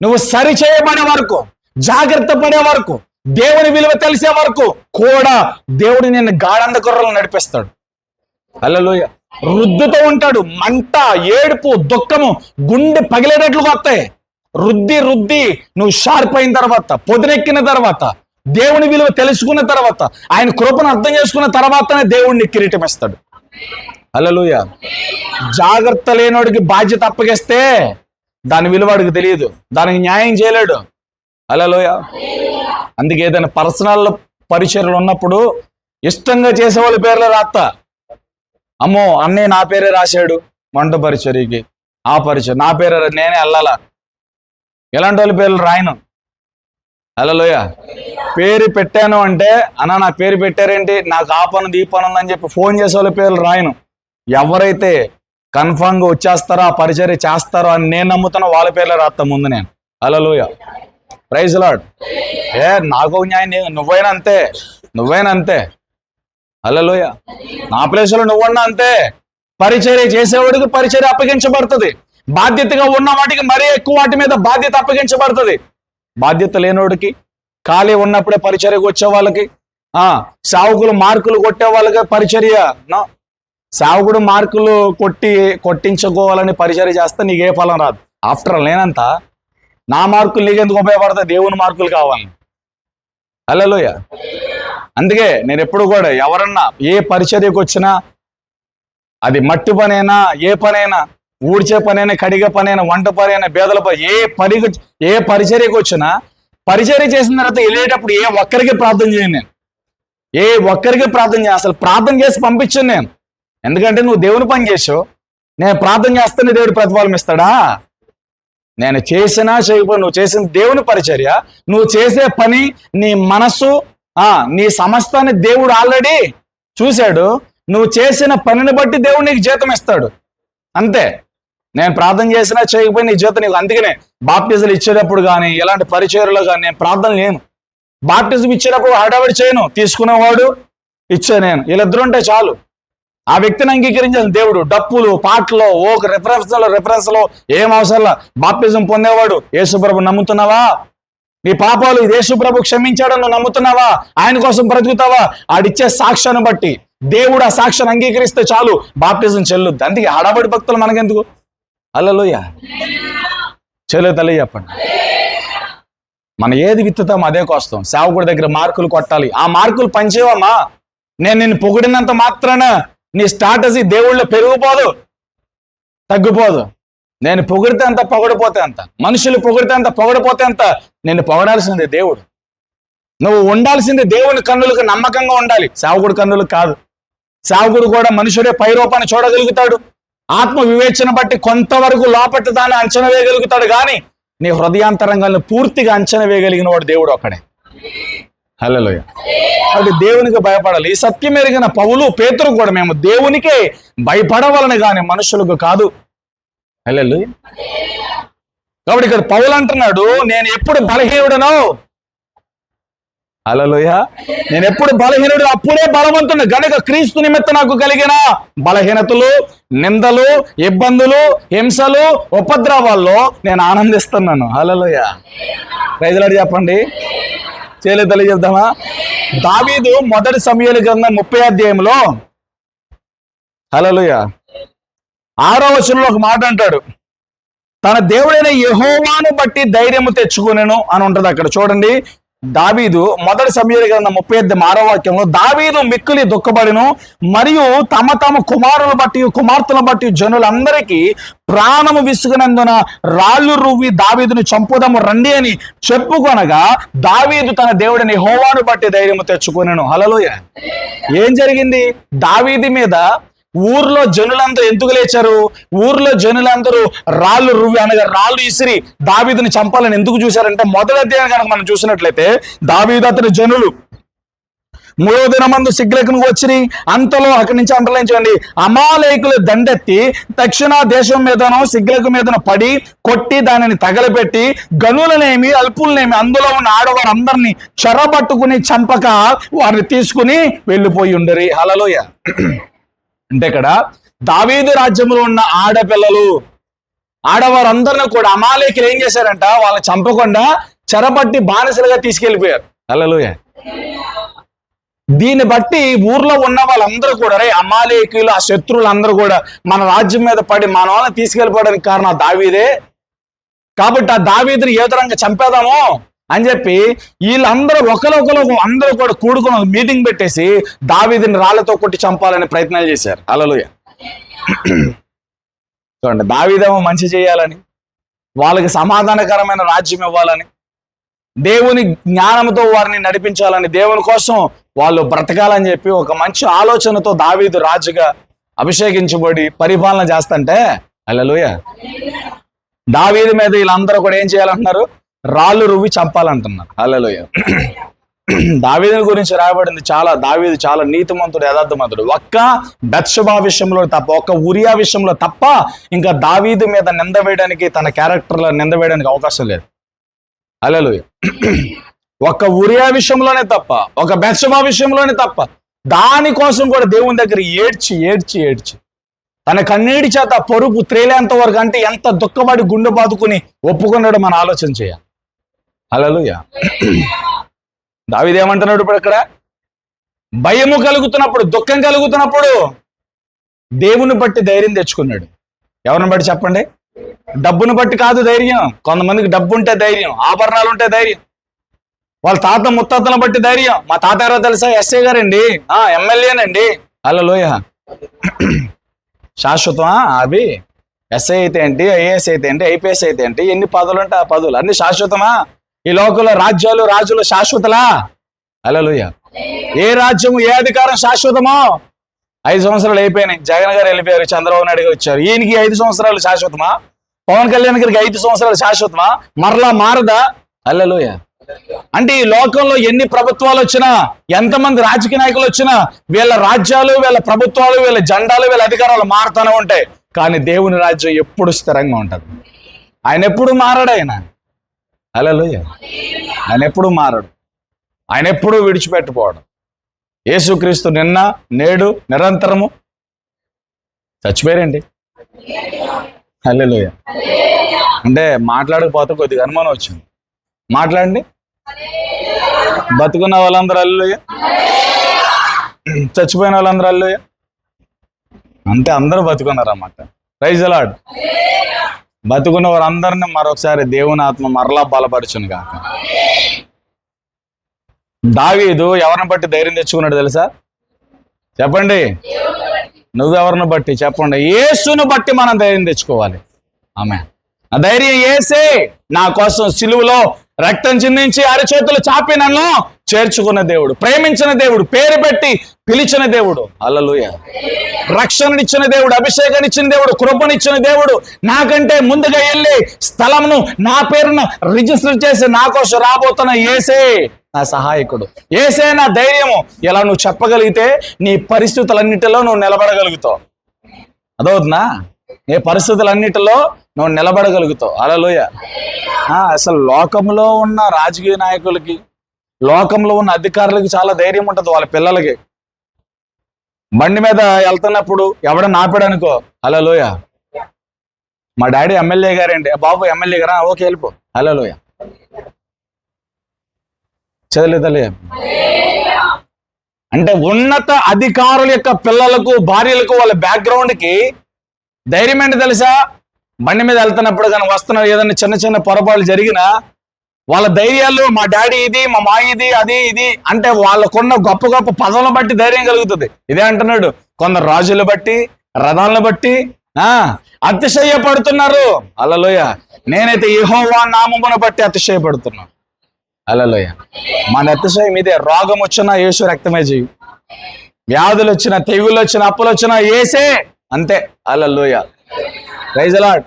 నువ్వు సరి చేయబడే వరకు, జాగ్రత్త పడే వరకు, దేవుని విలువ తెలిసే వరకు కూడా దేవుడు నిన్ను గాఢంధకర్రలు నడిపిస్తాడు. హల్లెలూయా. రుద్దుతూ ఉంటాడు. మంట, ఏడుపు, దుఃఖము, గుండె పగిలేటట్లుగా వస్తాయి. రుద్ది రుద్ది నువ్వు షార్ప్ అయిన తర్వాత, పొదినెక్కిన తర్వాత, దేవుని విలువ తెలుసుకున్న తర్వాత, ఆయన కృపను అర్థం చేసుకున్న తర్వాతనే దేవుడిని కిరీటం ఇస్తాడు. హల్లెలూయా. జాగ్రత్త లేనోడికి బాధ్యత అప్పగిస్తే దాని విలువ వాడికి తెలియదు, దానికి న్యాయం చేయలేడు. హల్లెలూయా. అందుకే ఏదైనా పర్సనల్ పరిచర్లు ఉన్నప్పుడు ఇష్టంగా చేసేవాళ్ళ పేర్లు రాస్తా. అమ్మో అన్నయ్య నా పేరే రాశాడు వంట పరిచర్యకి, ఆ పరిచయం నా పేరే, నేనే వెళ్ళాలా. ఎలాంటి వాళ్ళ పేర్లు రాయను. హల్లెలూయా. పేరు పెట్టాను అంటే అన్న నా పేరు పెట్టారేంటి, నాకు ఆ పనుంది ఈ పని ఉందని చెప్పి ఫోన్ చేసే వాళ్ళ పేర్లు రాయను. ఎవరైతే కన్ఫామ్గా వచ్చేస్తారో, ఆ పరిచర్య చేస్తారో అని నేను నమ్ముతానో వాళ్ళ పేర్లు రాస్తా ముందు నేను. హల్లెలూయా. Praise Lord. నాకు న్యాయం, నువ్వైనా అంతే, నువ్వైనా అంతే. హల్లెలూయా. నా ప్లేసులో నువ్వన్నా అంతే. పరిచర్య చేసేవాడికి పరిచర్య అప్పగించబడుతుంది. బాధ్యతగా ఉన్న వాటికి మరీ ఎక్కువ వాటి మీద బాధ్యత అప్పగించబడుతుంది. బాధ్యత లేనోడికి, ఖాళీ ఉన్నప్పుడే పరిచర్యకు వచ్చే వాళ్ళకి, సావుకులు మార్కులు కొట్టే వాళ్ళకి పరిచర్య, సావుకుడు మార్కులు కొట్టించుకోవాలని పరిచర్య చేస్తే నీకే ఫలం రాదు. ఆఫ్టర్ ఆల్ నేనంత నా మార్కులు నీకెందుకు ఉపయోగపడతాయి, దేవుని మార్కులు కావాలి. హల్లెలూయా. అందుకే నేను ఎప్పుడు కూడా ఎవరన్నా ఏ పరిచర్యకు వచ్చినా, అది మట్టి పనైనా, ఏ పనైనా, ఊడ్చే పనైనా, కడిగే పనైనా, వంట పనైనా, బేదల పని, ఏ పరిచర్యకు వచ్చినా, పరిచర్య చేసిన తర్వాత వెళ్ళేటప్పుడు ఏ ఒక్కరికి ప్రార్థన చేయను నేను. ఏ ఒక్కరికి ప్రార్థన చేయ, అసలు ప్రార్థన చేసి పంపించాను నేను. ఎందుకంటే నువ్వు దేవుని పని చేసావు, నేను ప్రార్థన చేస్తేనే దేవుడు ప్రతిఫలం ఇస్తాడా? నేను చేసినా చేయకపోయినా నువ్వు చేసిన దేవుని పరిచర్య, నువ్వు చేసే పని, నీ మనస్సు, నీ సమస్తాన్ని దేవుడు ఆల్రెడీ చూశాడు. నువ్వు చేసిన పనిని బట్టి దేవుడు నీకు జీతం ఇస్తాడు. అంతే. నేను ప్రార్థన చేసినా చేయకపోయినా నీ జీతం నీకు. అందుకనే బాప్టిజం ఇచ్చేటప్పుడు కానీ, ఎలాంటి పరిచర్యలో కానీ నేను ప్రార్థన లేను. బాప్టిజం ఇచ్చేటప్పుడు హడావిడి చేయను, తీసుకునేవాడు ఇచ్చే నేను, వీళ్ళిద్దరు ఉంటే చాలు. ఆ వ్యక్తిని అంగీకరించాలి దేవుడు. డప్పులు, పాటలో, రిఫరెన్స్లో ఏం అవసరంలా. బాప్టిజం పొందేవాడు యేసుప్రభు నమ్ముతున్నావా? నీ పాపాలు యేసుప్రభు క్షమించాడని నువ్వు నమ్ముతున్నావా? ఆయన కోసం బ్రతుకుతావా? ఆడిచ్చే సాక్ష్యాన్ని బట్టి దేవుడు ఆ సాక్ష్యాన్ని అంగీకరిస్తే చాలు, బాప్టిజం చెల్లుద్ది. అందుకే హడాబడి భక్తులు మనకెందుకు? హల్లెలూయా. చెల్లు తల్లి చెప్పండి. మనం ఏది విత్తుతాం అదే కోస్తాం. సేవకుడి దగ్గర మార్కులు కొట్టాలి, ఆ మార్కులు పనిచేయవమ్మా. నేను నిన్ను పొగిడినంత మాత్రాన నీ స్ట్రాటజీ దేవుళ్ళో పెరిగిపోదు, తగ్గిపోదు. నేను పొగిడితే అంత, పొగడిపోతే అంత. మనుషులు పొగిడితే అంత, పొగడిపోతే అంత. నేను పొగడాల్సిందే దేవుడు. నువ్వు ఉండాల్సిందే దేవుని కన్నులకు నమ్మకంగా ఉండాలి, సేవకుడి కన్నులకు కాదు. సేవకుడు కూడా మనుషుడే పై రూపాన్ని చూడగలుగుతాడు. ఆత్మ వివేచన బట్టి కొంతవరకు లోపటి దాన్ని అంచనా వేయగలుగుతాడు, కానీ నీ హృదయాంతరంగాన్ని పూర్తిగా అంచనా వేయగలిగిన వాడు దేవుడు ఒక్కడే. హల్లెలూయా. అది దేవునికి భయపడాలి. ఈ సత్యం ఎరిగిన పౌలు, పేతురు కూడా మేము దేవునికే భయపడవాలని కానీ మనుషులకు కాదు. హల్లెలూయా. కాబట్టి ఇక్కడ పౌలు అంటున్నాడు, నేను ఎప్పుడు బలహీనుడనో, హల్లెలూయా, నేను ఎప్పుడు బలహీనుడు అప్పుడే బలవంతుడు గనుక క్రీస్తు నిమిత్తం నాకు కలిగిన బలహీనతలు, నిందలు, ఇబ్బందులు, హింసలు, ఉపద్రవాల్లో నేను ఆనందిస్తున్నాను. హల్లెలూయా. ప్రైజ్ లార్డ్ చెప్పండి. చేయలేదలి చెప్దామా? దావీదు మొదటి సమూయేలు గ్రంథం 30వ అధ్యాయంలో, హల్లెలూయా, 6వ వచనంలో ఒక మాట అంటాడు, తన దేవుడైన యెహోవాను బట్టి ధైర్యము తెచ్చుకునేను అని ఉంటది అక్కడ. చూడండి, దావీదు మొదటి సమూయేలు గ్రంథం 36వ వాక్యంలో, దావీదు మిక్కిలి దుఃఖపడిను, మరియు తమ తమ కుమారులను బట్టి కుమార్తెలను బట్టి జనులందరికీ ప్రాణము విసుగునందున రాళ్ళు రువ్వి దావీదును చంపుదాము రండి అని చెప్పుకొనగా, దావీదు తన దేవుడిని యెహోవాను బట్టి ధైర్యము తెచ్చుకొనెను. హల్లెలూయా. ఏం జరిగింది? దావీదు మీద ఊర్లో జనులందరూ ఎందుకు లేచారు? ఊర్లో జనులందరూ రాళ్ళు రువ్వి, అనగా రాళ్ళు ఇసిరి దావీదుని చంపాలని ఎందుకు చూశారంటే, మొదటి అధ్యాయం కనుక మనం చూసినట్లయితే, దావీదు అతని జనులు 3వ దినమందు సిగ్లకును వచ్చి, అంతలో అక్కడి నుంచి అంటలించండి, అమాలేకులు దండెత్తి దక్షిణ దేశం మీదనో సిగ్లకు మీదనో పడి కొట్టి దానిని తగలబెట్టి గనులనేమి అల్పులనేమి అందులో ఉన్న ఆడవారందరినీ చెరబట్టుకుని చంపక వారిని తీసుకుని వెళ్ళిపోయి ఉండరి. హల్లెలూయా. అంటే ఇక్కడ దావీదు రాజ్యంలో ఉన్న ఆడపిల్లలు, ఆడవారందరినీ కూడా అమాలేకులు ఏం చేశారంట? వాళ్ళని చంపకుండా చెరపట్టి బానిసలుగా తీసుకెళ్ళిపోయారు. హల్లెలూయా. దీన్ని బట్టి ఊర్లో ఉన్న వాళ్ళందరూ కూడా రే అమాలేకీయులు ఆ శత్రువులు అందరూ కూడా మన రాజ్యం మీద పడి మన వాళ్ళని తీసుకెళ్ళిపోవడానికి కారణం ఆ దావీదే, కాబట్టి ఆ దావీదుని ఏ విధంగా చంపేదాము అని చెప్పి వీళ్ళందరూ ఒకరు అందరూ కూడా కూడుకుని మీటింగ్ పెట్టేసి దావీదుని రాళ్లతో కొట్టి చంపాలని ప్రయత్నాలు చేశారు. హల్లెలూయా. చూడండి, దావీదేమో మంచి చేయాలని, వాళ్ళకి సమాధానకరమైన రాజ్యం ఇవ్వాలని, దేవుని జ్ఞానంతో వారిని నడిపించాలని, దేవుని కోసం వాళ్ళు బ్రతకాలని చెప్పి ఒక మంచి ఆలోచనతో దావీదు రాజుగా అభిషేకించబడి పరిపాలన చేస్తుంటే, హల్లెలూయా, దావీదు మీద వీళ్ళందరూ కూడా ఏం చేయాలంటున్నారు? రాళ్ళు రువ్వి చంపాలంటున్నారు. హల్లెలూయా. దావీదుని గురించి రాయబడింది దావీదు చాలా నీతిమంతుడు, యథార్థమంతుడు. ఒక్క బత్షెబా విషయంలో తప్ప, ఒక్క ఉరియా విషయంలో తప్ప ఇంకా దావీదు మీద నింద వేయడానికి, తన క్యారెక్టర్లో నింద వేయడానికి అవకాశం లేదు. హల్లెలూయా. ఒక్క ఉరియా విషయంలోనే తప్ప, ఒక బత్షెబా విషయంలోనే తప్ప, దానికోసం కూడా దేవుని దగ్గర ఏడ్చి తన కన్నీటి చేత పొరుపు త్రేలేంత వరకు, అంటే ఎంత దుఃఖపడి గుండె బాదుకుని ఒప్పుకున్నాడు మన ఆలోచన చేయాలి. హల్లెలూయా. దావీదు ఏమంటున్నాడు ఇప్పుడు ఇక్కడ? భయము కలుగుతున్నప్పుడు, దుఃఖం కలుగుతున్నప్పుడు దేవుని బట్టి ధైర్యం తెచ్చుకున్నాడు. ఎవరిని బట్టి చెప్పండి? డబ్బును బట్టి కాదు ధైర్యం. కొంతమందికి డబ్బు ఉంటే ధైర్యం, ఆభరణాలు ఉంటే ధైర్యం, వాళ్ళ తాత ముత్తాతలను బట్టి ధైర్యం. మా తాత ఎవరో తెలుసా? ఎస్ఐ గారండి, ఎమ్మెల్యేనండి. హల్లెలూయా. శాశ్వతమా అవి? ఎస్ఐ అయితే ఏంటి, ఐఏఎస్ అయితే ఏంటి, ఐపీఎస్ అయితే ఏంటి, ఎన్ని పదవులు ఉంటే ఆ పదవులు అన్ని శాశ్వతమా? ఈ లోకంలో రాజులు శాశ్వతలా? హల్లెలూయా. ఏ రాజ్యము, ఏ అధికారం శాశ్వతమో? 5 సంవత్సరాలు అయిపోయినాయి. జగన్ గారు వెళ్ళిపోయారు, చంద్రబాబు నాయుడు గారు వచ్చారు. ఈయనకి 5 సంవత్సరాలు శాశ్వతమా? పవన్ కళ్యాణ్ గారికి 5 సంవత్సరాలు శాశ్వతమా? మరలా మారదా? హల్లెలూయా. అంటే ఈ లోకంలో ఎన్ని ప్రభుత్వాలు వచ్చినా, ఎంతమంది రాజకీయ నాయకులు వచ్చినా, వీళ్ళ రాజ్యాలు, వీళ్ళ ప్రభుత్వాలు, వీళ్ళ జెండాలు, వీళ్ళ అధికారాలు మారుతూనే ఉంటాయి. కానీ దేవుని రాజ్యం ఎప్పుడు స్థిరంగా ఉంటుంది. ఆయన ఎప్పుడు మారడు. హల్లెలూయా. ఆయన ఎప్పుడు మారడు, ఆయన ఎప్పుడూ విడిచిపెట్టుకోవడం. యేసుక్రీస్తు నిన్న నేడు నిరంతరము. చచ్చిపోయారండి. హల్లెలూయా. అంటే మాట్లాడకపోతే కొద్దిగా అనుమానం వచ్చింది. మాట్లాడండి. బతుకున్న వాళ్ళందరూ హల్లెలూయా, చచ్చిపోయిన వాళ్ళందరూ హల్లెలూయా. అంటే అందరూ బతుకున్నారన్నమాట. Praise the lord. బతుకున్న వారందరినీ మరొకసారి దేవుని ఆత్మ మరలా బలపరచును గాక. దావీదు ఎవరిని బట్టి ధైర్యం తెచ్చుకున్నాడు తెలుసా? చెప్పండి. నువ్వెవరిని బట్టి? చెప్పండి. యేసును బట్టి మనం ధైర్యం తెచ్చుకోవాలి. ఆమె ఆ ధైర్యం యేసే నా కోసం సిలువలో రక్తం చిందించి అరచేతులు చాపి నన్ను చేర్చుకున్న దేవుడు, ప్రేమించిన దేవుడు, పేరు పెట్టి పిలిచిన దేవుడు. హల్లెలూయా. రక్షణనిచ్చిన దేవుడు, అభిషేకాన్నిచ్చిన దేవుడు, కృపనిచ్చిన దేవుడు, నాకంటే ముందుగా వెళ్ళి స్థలమును నా పేరును రిజిస్టర్ చేసి నా కోసం రాబోతున్న యేసే నా సహాయకుడు, యేసే నా ధైర్యము. ఇలా నువ్వు చెప్పగలిగితే నీ పరిస్థితులన్నిటిలో నువ్వు నిలబడగలుగుతావు. అదవుతుందా? నీ పరిస్థితులన్నిటిలో నువ్వు నిలబడగలుగుతావు. హల్లెలూయా. అసలు లోకంలో ఉన్న రాజకీయ నాయకులకి, లోకంలో ఉన్న అధికారులకి చాలా ధైర్యం ఉంటుంది. వాళ్ళ పిల్లలకి బండి మీద వెళ్తున్నప్పుడు ఎవడన్నా ఆపాడనుకో, హల్లెలూయా, మా డాడీ ఎమ్మెల్యే గారండి, బాబు ఎమ్మెల్యే గారా, ఓకే వెళ్ళిపో. హల్లెలూయా. చదవలేదలే. అంటే ఉన్నత అధికారుల యొక్క పిల్లలకు, భార్యలకు, వాళ్ళ బ్యాక్గ్రౌండ్కి ధైర్యం ఏంటి తెలుసా? బండి మీద వెళ్తున్నప్పుడు కానీ వస్తున్న ఏదైనా చిన్న చిన్న పొరపాట్లు జరిగినా వాళ్ళ ధైర్యాలు, మా డాడీ ఇది, మా మా ఇది, అది ఇది అంటే వాళ్ళకున్న గొప్ప గొప్ప పదవులను బట్టి ధైర్యం కలుగుతుంది. ఇదే అంటున్నాడు, కొందరు రాజులు బట్టి, రథాలను బట్టి అతిశయపడుతున్నారు. హల్లెలూయా. నేనైతే యెహోవా నామమును బట్టి అతిశయపడుతున్నాను. హల్లెలూయా. మన అతిశయం ఇదే. రోగం వచ్చినా యేసు రక్తమే చేయి, వ్యాధులు వచ్చినా, తెగుళ్ళు వచ్చినా, అప్పులు వచ్చినా యేసే, అంతే. Hallelujah. Praise the Lord.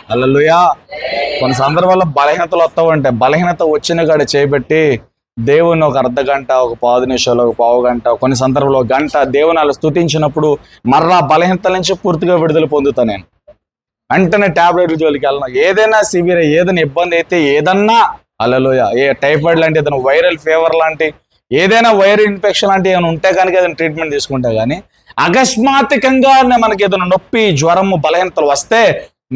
Hallelujah. కొన్ని సందర్భాల్లో బలహీనతలు వస్తావంటే, బలహీనత వచ్చిన కాడ చేయబెట్టి దేవుని ఒక అర్ధ గంట, ఒక 10 నిమిషాలు, ఒక పావు గంట, కొన్ని సందర్భంలో గంట దేవుని అలా స్తుతించినప్పుడు మరలా బలహీనతల నుంచి పూర్తిగా విడుదల పొందుతాను నేను. వెంటనే టాబ్లెట్ జోలికి వెళ్ళను. ఏదైనా సివియర్, ఏదైనా ఇబ్బంది అయితే, ఏదన్నా హల్లెలూయా, ఏ టైఫాయిడ్ లాంటి, ఏదైనా వైరల్ ఫీవర్ లాంటి, ఏదైనా వైరల్ ఇన్ఫెక్షన్ లాంటి ఏమైనా ఉంటే కనుక ఏదైనా ట్రీట్మెంట్ తీసుకుంటే కానీ, అకస్మాత్తుకంగా మనకి ఏదైనా నొప్పి, జ్వరము, బలహీనతలు వస్తే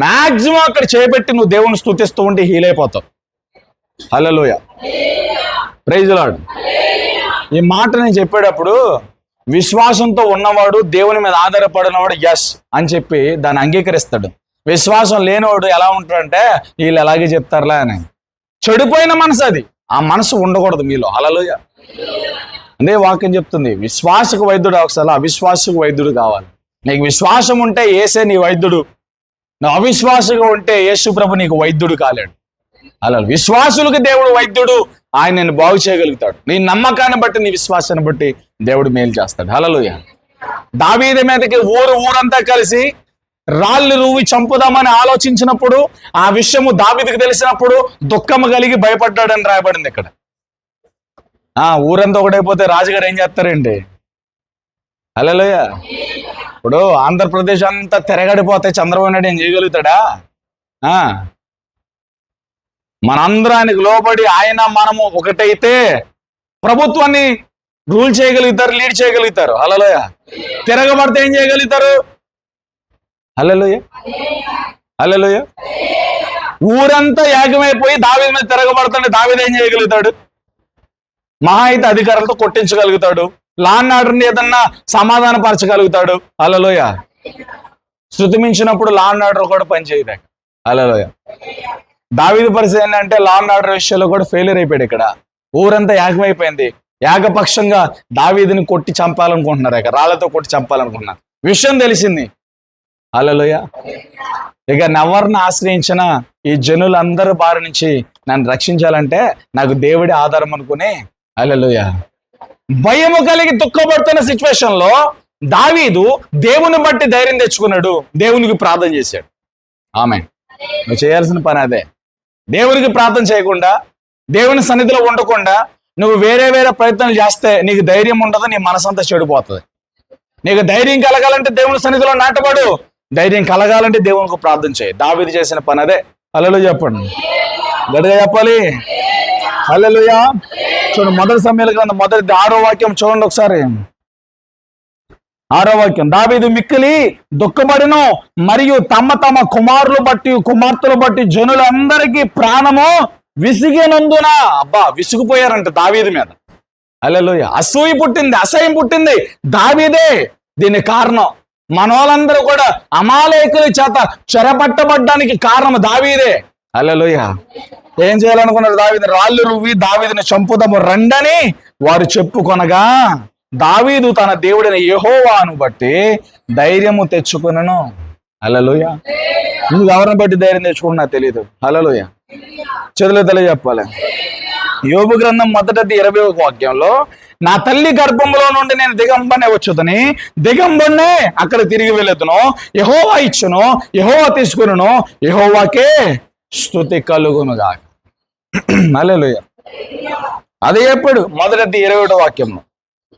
మాక్సిమం అక్కడ చేయబెట్టి నువ్వు దేవుని స్తుతిస్తూ ఉంటే హీల్ అయిపోతావు. హల్లెలూయా. Praise the Lord. ఈ మాట నేను చెప్పేటప్పుడు విశ్వాసంతో ఉన్నవాడు, దేవుని మీద ఆధారపడినవాడు ఎస్ అని చెప్పి దాన్ని అంగీకరిస్తాడు. విశ్వాసం లేనివాడు ఎలా ఉంటాడంటే వీళ్ళు ఎలాగే చెప్తారులే అని. చెడిపోయిన మనసు అది. ఆ మనసు ఉండకూడదు మీలో. హల్లెలూయా. అదే వాక్యం చెప్తుంది, విశ్వాసకు వైద్యుడు అవసరం, అవిశ్వాసకు వైద్యుడు కావాలి. నీకు విశ్వాసం ఉంటే యేసే నీ వైద్యుడు, నువ్వు అవిశ్వాసంగా ఉంటే యేసు ప్రభు నీకు వైద్యుడు కాలేడు. అలా విశ్వాసులకు దేవుడు వైద్యుడు. ఆయన నేను బాగు చేయగలుగుతాడు. నీ నమ్మకాన్ని బట్టి, నీ విశ్వాసాన్ని బట్టి దేవుడు మేలు చేస్తాడు. హల్లెలూయా. దావీదు మీదకి ఊరంతా కలిసి రాళ్ళు రువ్వి చంపుదామని ఆలోచించినప్పుడు, ఆ విషయము దావీదుకు తెలిసినప్పుడు దుఃఖము కలిగి భయపడ్డాడని రాయబడింది ఇక్కడ. ఊరంతా ఒకటైపోతే రాజుగారు ఏం చేస్తారండి? హల్లెలూయా. ఇప్పుడు ఆంధ్రప్రదేశ్ అంతా తిరగడిపోతే చంద్రబాబు నాయుడు ఏం చేయగలుగుతాడా? మనందరానికి లోబడి ఆయన మనము ఒకటైతే ప్రభుత్వాన్ని రూల్ చేయగలుగుతారు, లీడ్ చేయగలుగుతారు. హల్లెలూయా. తిరగబడితే ఏం చేయగలుగుతారు? హల్లెలూయా. హల్లెలూయా. ఊరంతా ఏకమైపోయి దావీదు మీద తిరగబడుతుంటే దావీదు ఏం చేయగలుగుతాడు? మహా అయితే అధికారులతో కొట్టించగలుగుతాడు, లా అండ్ ఆర్డర్ని ఏదన్నా సమాధానపరచగలుగుతాడు. హల్లెలూయా. శృతి మించినప్పుడు లా అండ్ ఆర్డర్ కూడా పనిచేయదు. హల్లెలూయా. దావీదు పరిస్థితి ఏంటంటే లా అండ్ ఆర్డర్ విషయంలో కూడా ఫెయిల్యూర్ అయిపోయాడు. ఇక్కడ ఊరంతా ఏకమైపోయింది. ఏకపక్షంగా దావీదుని కొట్టి చంపాలనుకుంటున్నారు, రాళ్లతో కొట్టి చంపాలనుకుంటున్నారు. విషయం తెలిసింది. హల్లెలూయా. ఇక ఎవరిని ఆశ్రయించిన ఈ జనులందరి బారి నుంచి నన్ను రక్షించాలంటే నాకు దేవుడి ఆధారం అనుకుని, హల్లెలూయా, భయము కలిగి దుఃఖపడుతున్న సిచ్యువేషన్ లో దావీదు దేవుని బట్టి ధైర్యం తెచ్చుకున్నాడు, దేవునికి ప్రార్థన చేశాడు. ఆమేన్. నువ్వు చేయాల్సిన పని అదే. దేవునికి ప్రార్థన చేయకుండా, దేవుని సన్నిధిలో ఉండకుండా నువ్వు వేరే ప్రయత్నాలు చేస్తే నీకు ధైర్యం ఉండదు, నీ మనసంతా చెడిపోతుంది. నీకు ధైర్యం కలగాలంటే దేవుని సన్నిధిలో నాటపడు, ధైర్యం కలగాలంటే దేవునికి ప్రార్థన చేయి. దావీదు చేసిన పని అదే. హల్లెలూయా చెప్పండి, గట్టిగా చెప్పాలి. హల్లెలూయా. చూడండి, మొదటి సమయాల గ్రంథం 6వ వాక్యం చూడండి ఒకసారి. 6వ వాక్యం, దావీదు మిక్కిలి దుఃఖపడిను, మరియు తమ కుమారులు బట్టి కుమార్తెలు బట్టి జనులందరికీ ప్రాణము విసిగినందున. అబ్బా, విసిగిపోయారంట దావీదు మీద. హల్లెలూయా. అసూయ పుట్టింది, అసహ్యం పుట్టింది దావీదే దీనికి కారణం. మనోళ్ళందరూ కూడా అమాలేకుల చేత చెరపట్టబడ్డానికి కారణం దావీదే. హల్లెలూయా. ఏం చేయాలనుకున్నారు దావీదు? రాళ్ళు రువ్వి దావీదుని చంపుదాము రండని వారు చెప్పుకొనగా దావీదు తన దేవుడైన యెహోవాను బట్టి ధైర్యము తెచ్చుకునను. హల్లెలూయా. నువ్వు ఎవరిని బట్టి ధైర్యం తెచ్చుకున్నా తెలియదు. హల్లెలూయా. చదువులో తెలియజెప్పాలి. యోబు గ్రంథం 1వ వాక్యంలో, నా తల్లి గర్భంలో నుండి నేను దిగంబనే వచ్చుదని, దిగంబనే అక్కడ తిరిగి వెళ్ళదును, యెహోవా ఇచ్చును, యెహోవా తీసుకును, యెహోవాకే స్తుతి కలుగునుగా. హల్లెలూయా. అదే ఎప్పుడు 1వ వాక్యంలో,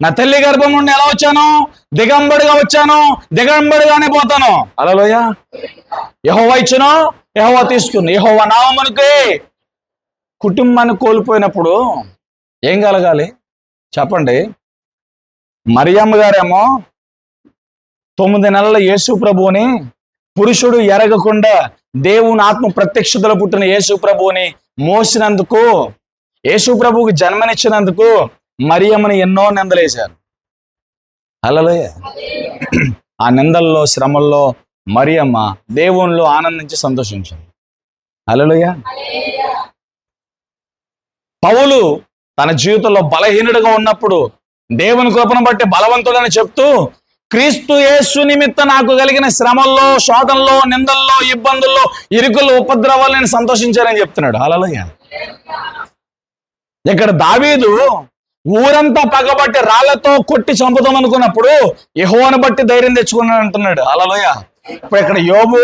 నా తల్లి గర్భం నుండి ఎలా వచ్చాను? దిగంబడిగా వచ్చాను, దిగంబడిగానే పోతాను. హల్లెలూయా. యెహోవా ఇచ్చును, యెహోవా తీసుకును, యెహోవా నామమునకే. కుటుంబాన్ని కోల్పోయినప్పుడు ఏం కలగాలి చెప్పండి? మరియమ్మ గారేమో 9 నెలల యేసు ప్రభువుని, పురుషుడు ఎరగకుండా దేవుని ఆత్మ ప్రత్యక్షతలో పుట్టిన యేసు ప్రభువుని మోసినందుకు, యేసు ప్రభువుకి జన్మనిచ్చినందుకు మరియమ్మని ఎన్నో నిందలేశారు. హల్లెలూయా. ఆ నిందల్లో, శ్రమల్లో మరియమ్మ దేవునిలో ఆనందించి సంతోషించింది. హల్లెలూయా. పౌలు తన జీవితంలో బలహీనుడిగా ఉన్నప్పుడు దేవుని కృపను బట్టి బలవంతుడని చెప్తూ, క్రీస్తు యేసు నిమిత్తం నాకు కలిగిన శ్రమల్లో, శోధనలో, నిందల్లో, ఇబ్బందుల్లో, ఇరుకుల్లో, ఉపద్రవాలు నేను సంతోషించానని చెప్తున్నాడు. హల్లెలూయా. ఇక్కడ దావీదు ఊరంతా పగబట్టి రాళ్లతో కొట్టి చంపుదాం అనుకున్నప్పుడు యెహోవాను బట్టి ధైర్యం తెచ్చుకున్నాడు అంటున్నాడు. హల్లెలూయా. ఇప్పుడు ఇక్కడ యోబు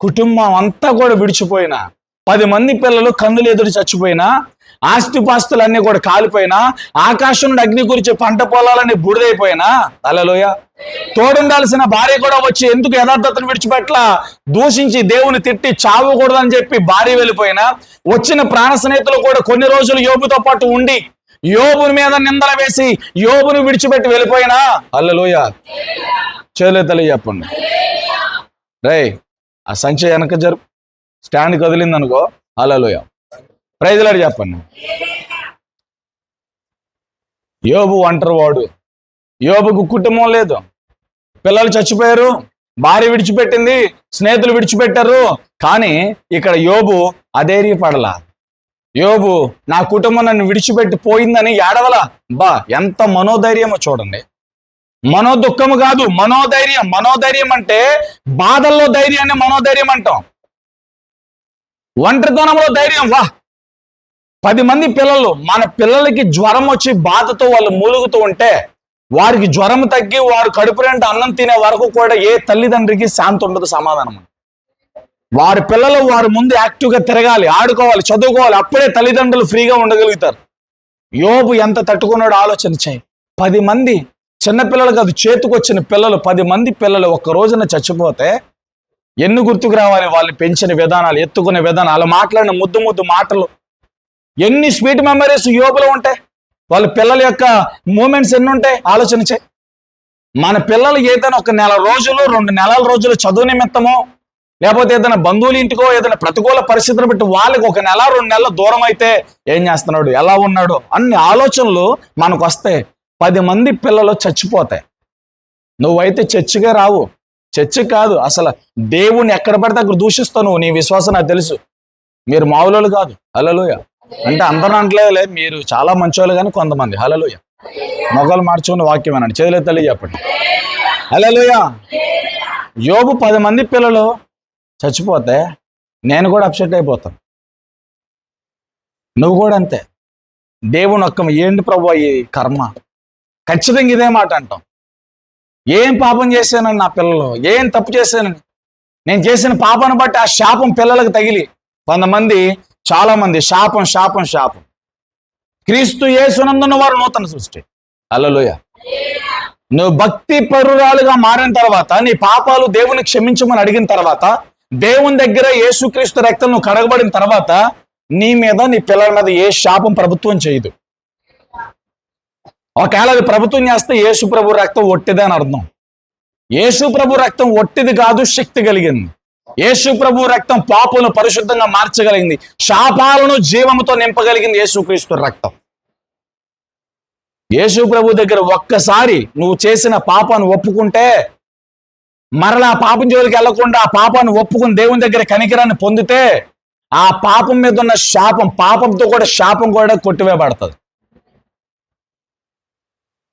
కుటుంబం అంతా కూడా విడిచిపోయినా, 10 మంది పిల్లలు కందులు ఎదురు చచ్చిపోయినా, ఆస్తిపాస్తులన్నీ కూడా కాలిపోయినా, ఆకాశం నుండి అగ్ని కురిచే పంట పొలాలన్నీ బూడిదైపోయినా, హల్లెలూయా, తోడుండాల్సిన భార్య కూడా వచ్చి ఎందుకు యథార్థతను విడిచిపెట్లా, దూషించి దేవుని తిట్టి చావకూడదని చెప్పి భార్య వెళ్ళిపోయినా, వచ్చిన ప్రాణ స్నేహితులు కూడా కొన్ని రోజులు యోబుతో పాటు ఉండి యోబుని మీద నిందలు వేసి యోబుని విడిచిపెట్టి వెళ్ళిపోయినా, హల్లెలూయా, చేయలే తల్లి చెప్పండి. రే, ఆ సంచి వెనక జరుపు, స్టాండ్ కదిలింది అనుకో, హల్లెలూయా, ప్రైజ్ లార్డ్ చెప్పండి. యోబు ఒంటరివాడు. యోబుకు కుటుంబం లేదు, పిల్లలు చచ్చిపోయారు, భార్య విడిచిపెట్టింది, స్నేహితులు విడిచిపెట్టారు. కానీ ఇక్కడ యోబు అధైర్యపడలా. యోబు నా కుటుంబం నన్ను విడిచిపెట్టి పోయిందని ఏడవలా. ఎంత మనోధైర్యమో చూడండి. మనోదుఖము కాదు, మనోధైర్యం. మనోధైర్యం అంటే బాధల్లో ధైర్యాన్ని మనోధైర్యం అంటాం. ఒంటరితనంలో ధైర్యం. 10 మంది పిల్లలు, మన పిల్లలకి జ్వరం వచ్చి బాధతో వాళ్ళు మూలుగుతూ ఉంటే, వారికి జ్వరం తగ్గి వారు కడుపు నిండా అన్నం తినే వరకు కూడా ఏ తల్లిదండ్రికి శాంతి ఉండదు, సమాధానం. వారి పిల్లలు వారి ముందు యాక్టివ్గా తిరగాలి, ఆడుకోవాలి, చదువుకోవాలి. అప్పుడే తల్లిదండ్రులు ఫ్రీగా ఉండగలుగుతారు. యోబు ఎంత తట్టుకున్నాడో ఆలోచన చేయి. 10 మంది చిన్నపిల్లలు కాదు, చేతికొచ్చిన పిల్లలు 10 మంది పిల్లలు ఒక్క రోజున చచ్చిపోతే ఎన్ని గుర్తుకు రావాలి? వాళ్ళు పెంచిన విధానాలు, ఎత్తుకునే విధానాలు, వాళ్ళు మాట్లాడిన ముద్దు ముద్దు మాటలు, ఎన్ని స్వీట్ మెమరీస్ యోబులో ఉంటాయి. వాళ్ళ పిల్లల యొక్క మూమెంట్స్ ఎన్ని ఉంటాయి ఆలోచన చేయి. మన పిల్లలు ఏదైనా 1 నెల రోజులు 2 నెలల రోజులు చదువు నిమిత్తమో, లేకపోతే ఏదైనా బంధువుల ఇంటికో ఏదైనా ప్రతికూల పరిస్థితులు బట్టి వాళ్ళకి 1 నెల 2 నెలలు దూరం అయితే ఏం చేస్తున్నాడు, ఎలా ఉన్నాడు అన్ని ఆలోచనలు మనకు వస్తాయి. 10 మంది పిల్లలు చచ్చిపోతాయి. నువ్వైతే చర్చిగా రావు, చర్చి కాదు అసలు, దేవుణ్ణి ఎక్కడ పడితే అక్కడ దూషిస్తావు నువ్వు. నీ విశ్వాసం నాకు తెలుసు. మీరు మామూలు కాదు. హల్లెలూయా. అంటే అందరూ అంటలేదులే, మీరు చాలా మంచోళ్ళు కానీ కొంతమంది. హల్లెలూయా. మొగలు మార్చుకుని వాక్యం అనండి, చేతులే తల్లి చెప్పండి. హల్లెలూయా. యోబు 10 మంది పిల్లలు చచ్చిపోతే నేను కూడా అప్సెట్ అయిపోతాను. నువ్వు కూడా అంతే. దేవుని ఒక్క ఏంటి ప్రభు ఈ కర్మ, ఖచ్చితంగా ఇదే మాట అంటాం. ఏం పాపం చేశానని నా పిల్లలు, ఏం తప్పు చేశానని, నేను చేసిన పాపాన్ని బట్టి ఆ శాపం పిల్లలకు తగిలి కొంతమంది, చాలా మంది శాపం శాపం శాపం. క్రీస్తు యేసునందున్న వారు నూతన సృష్టి. హల్లెలూయా. నువ్వు భక్తి పరురాలుగా మారిన తర్వాత, నీ పాపాలు దేవుని క్షమించమని అడిగిన తర్వాత, దేవుని దగ్గర యేసుక్రీస్తు రక్తం నువ్వు కడగబడిన తర్వాత, నీ మీద నీ పిల్లల మీద ఏ శాపం ప్రభుత్వం చేయదు. ఒకవేళ అది ప్రభుత్వం చేస్తే యేసు ప్రభు రక్తం ఒట్టిదే అని అర్థం. యేసు ప్రభు రక్తం ఒట్టిది కాదు, శక్తి కలిగింది. యేసు ప్రభు రక్తం పాపులను పరిశుద్ధంగా మార్చగలిగింది, శాపాలను జీవముతో నింపగలిగింది యేసుక్రీస్తు రక్తం. యేసు ప్రభు దగ్గర ఒక్కసారి నువ్వు చేసిన పాపాన్ని ఒప్పుకుంటే, మరలా పాపం జోలికి వెళ్లకుండా ఆ పాపాన్ని ఒప్పుకుని దేవుని దగ్గర కనికరాన్ని పొందితే, ఆ పాపం మీద ఉన్న శాపం, పాపంతో కూడా శాపం కూడా కొట్టివేయబడుతుంది.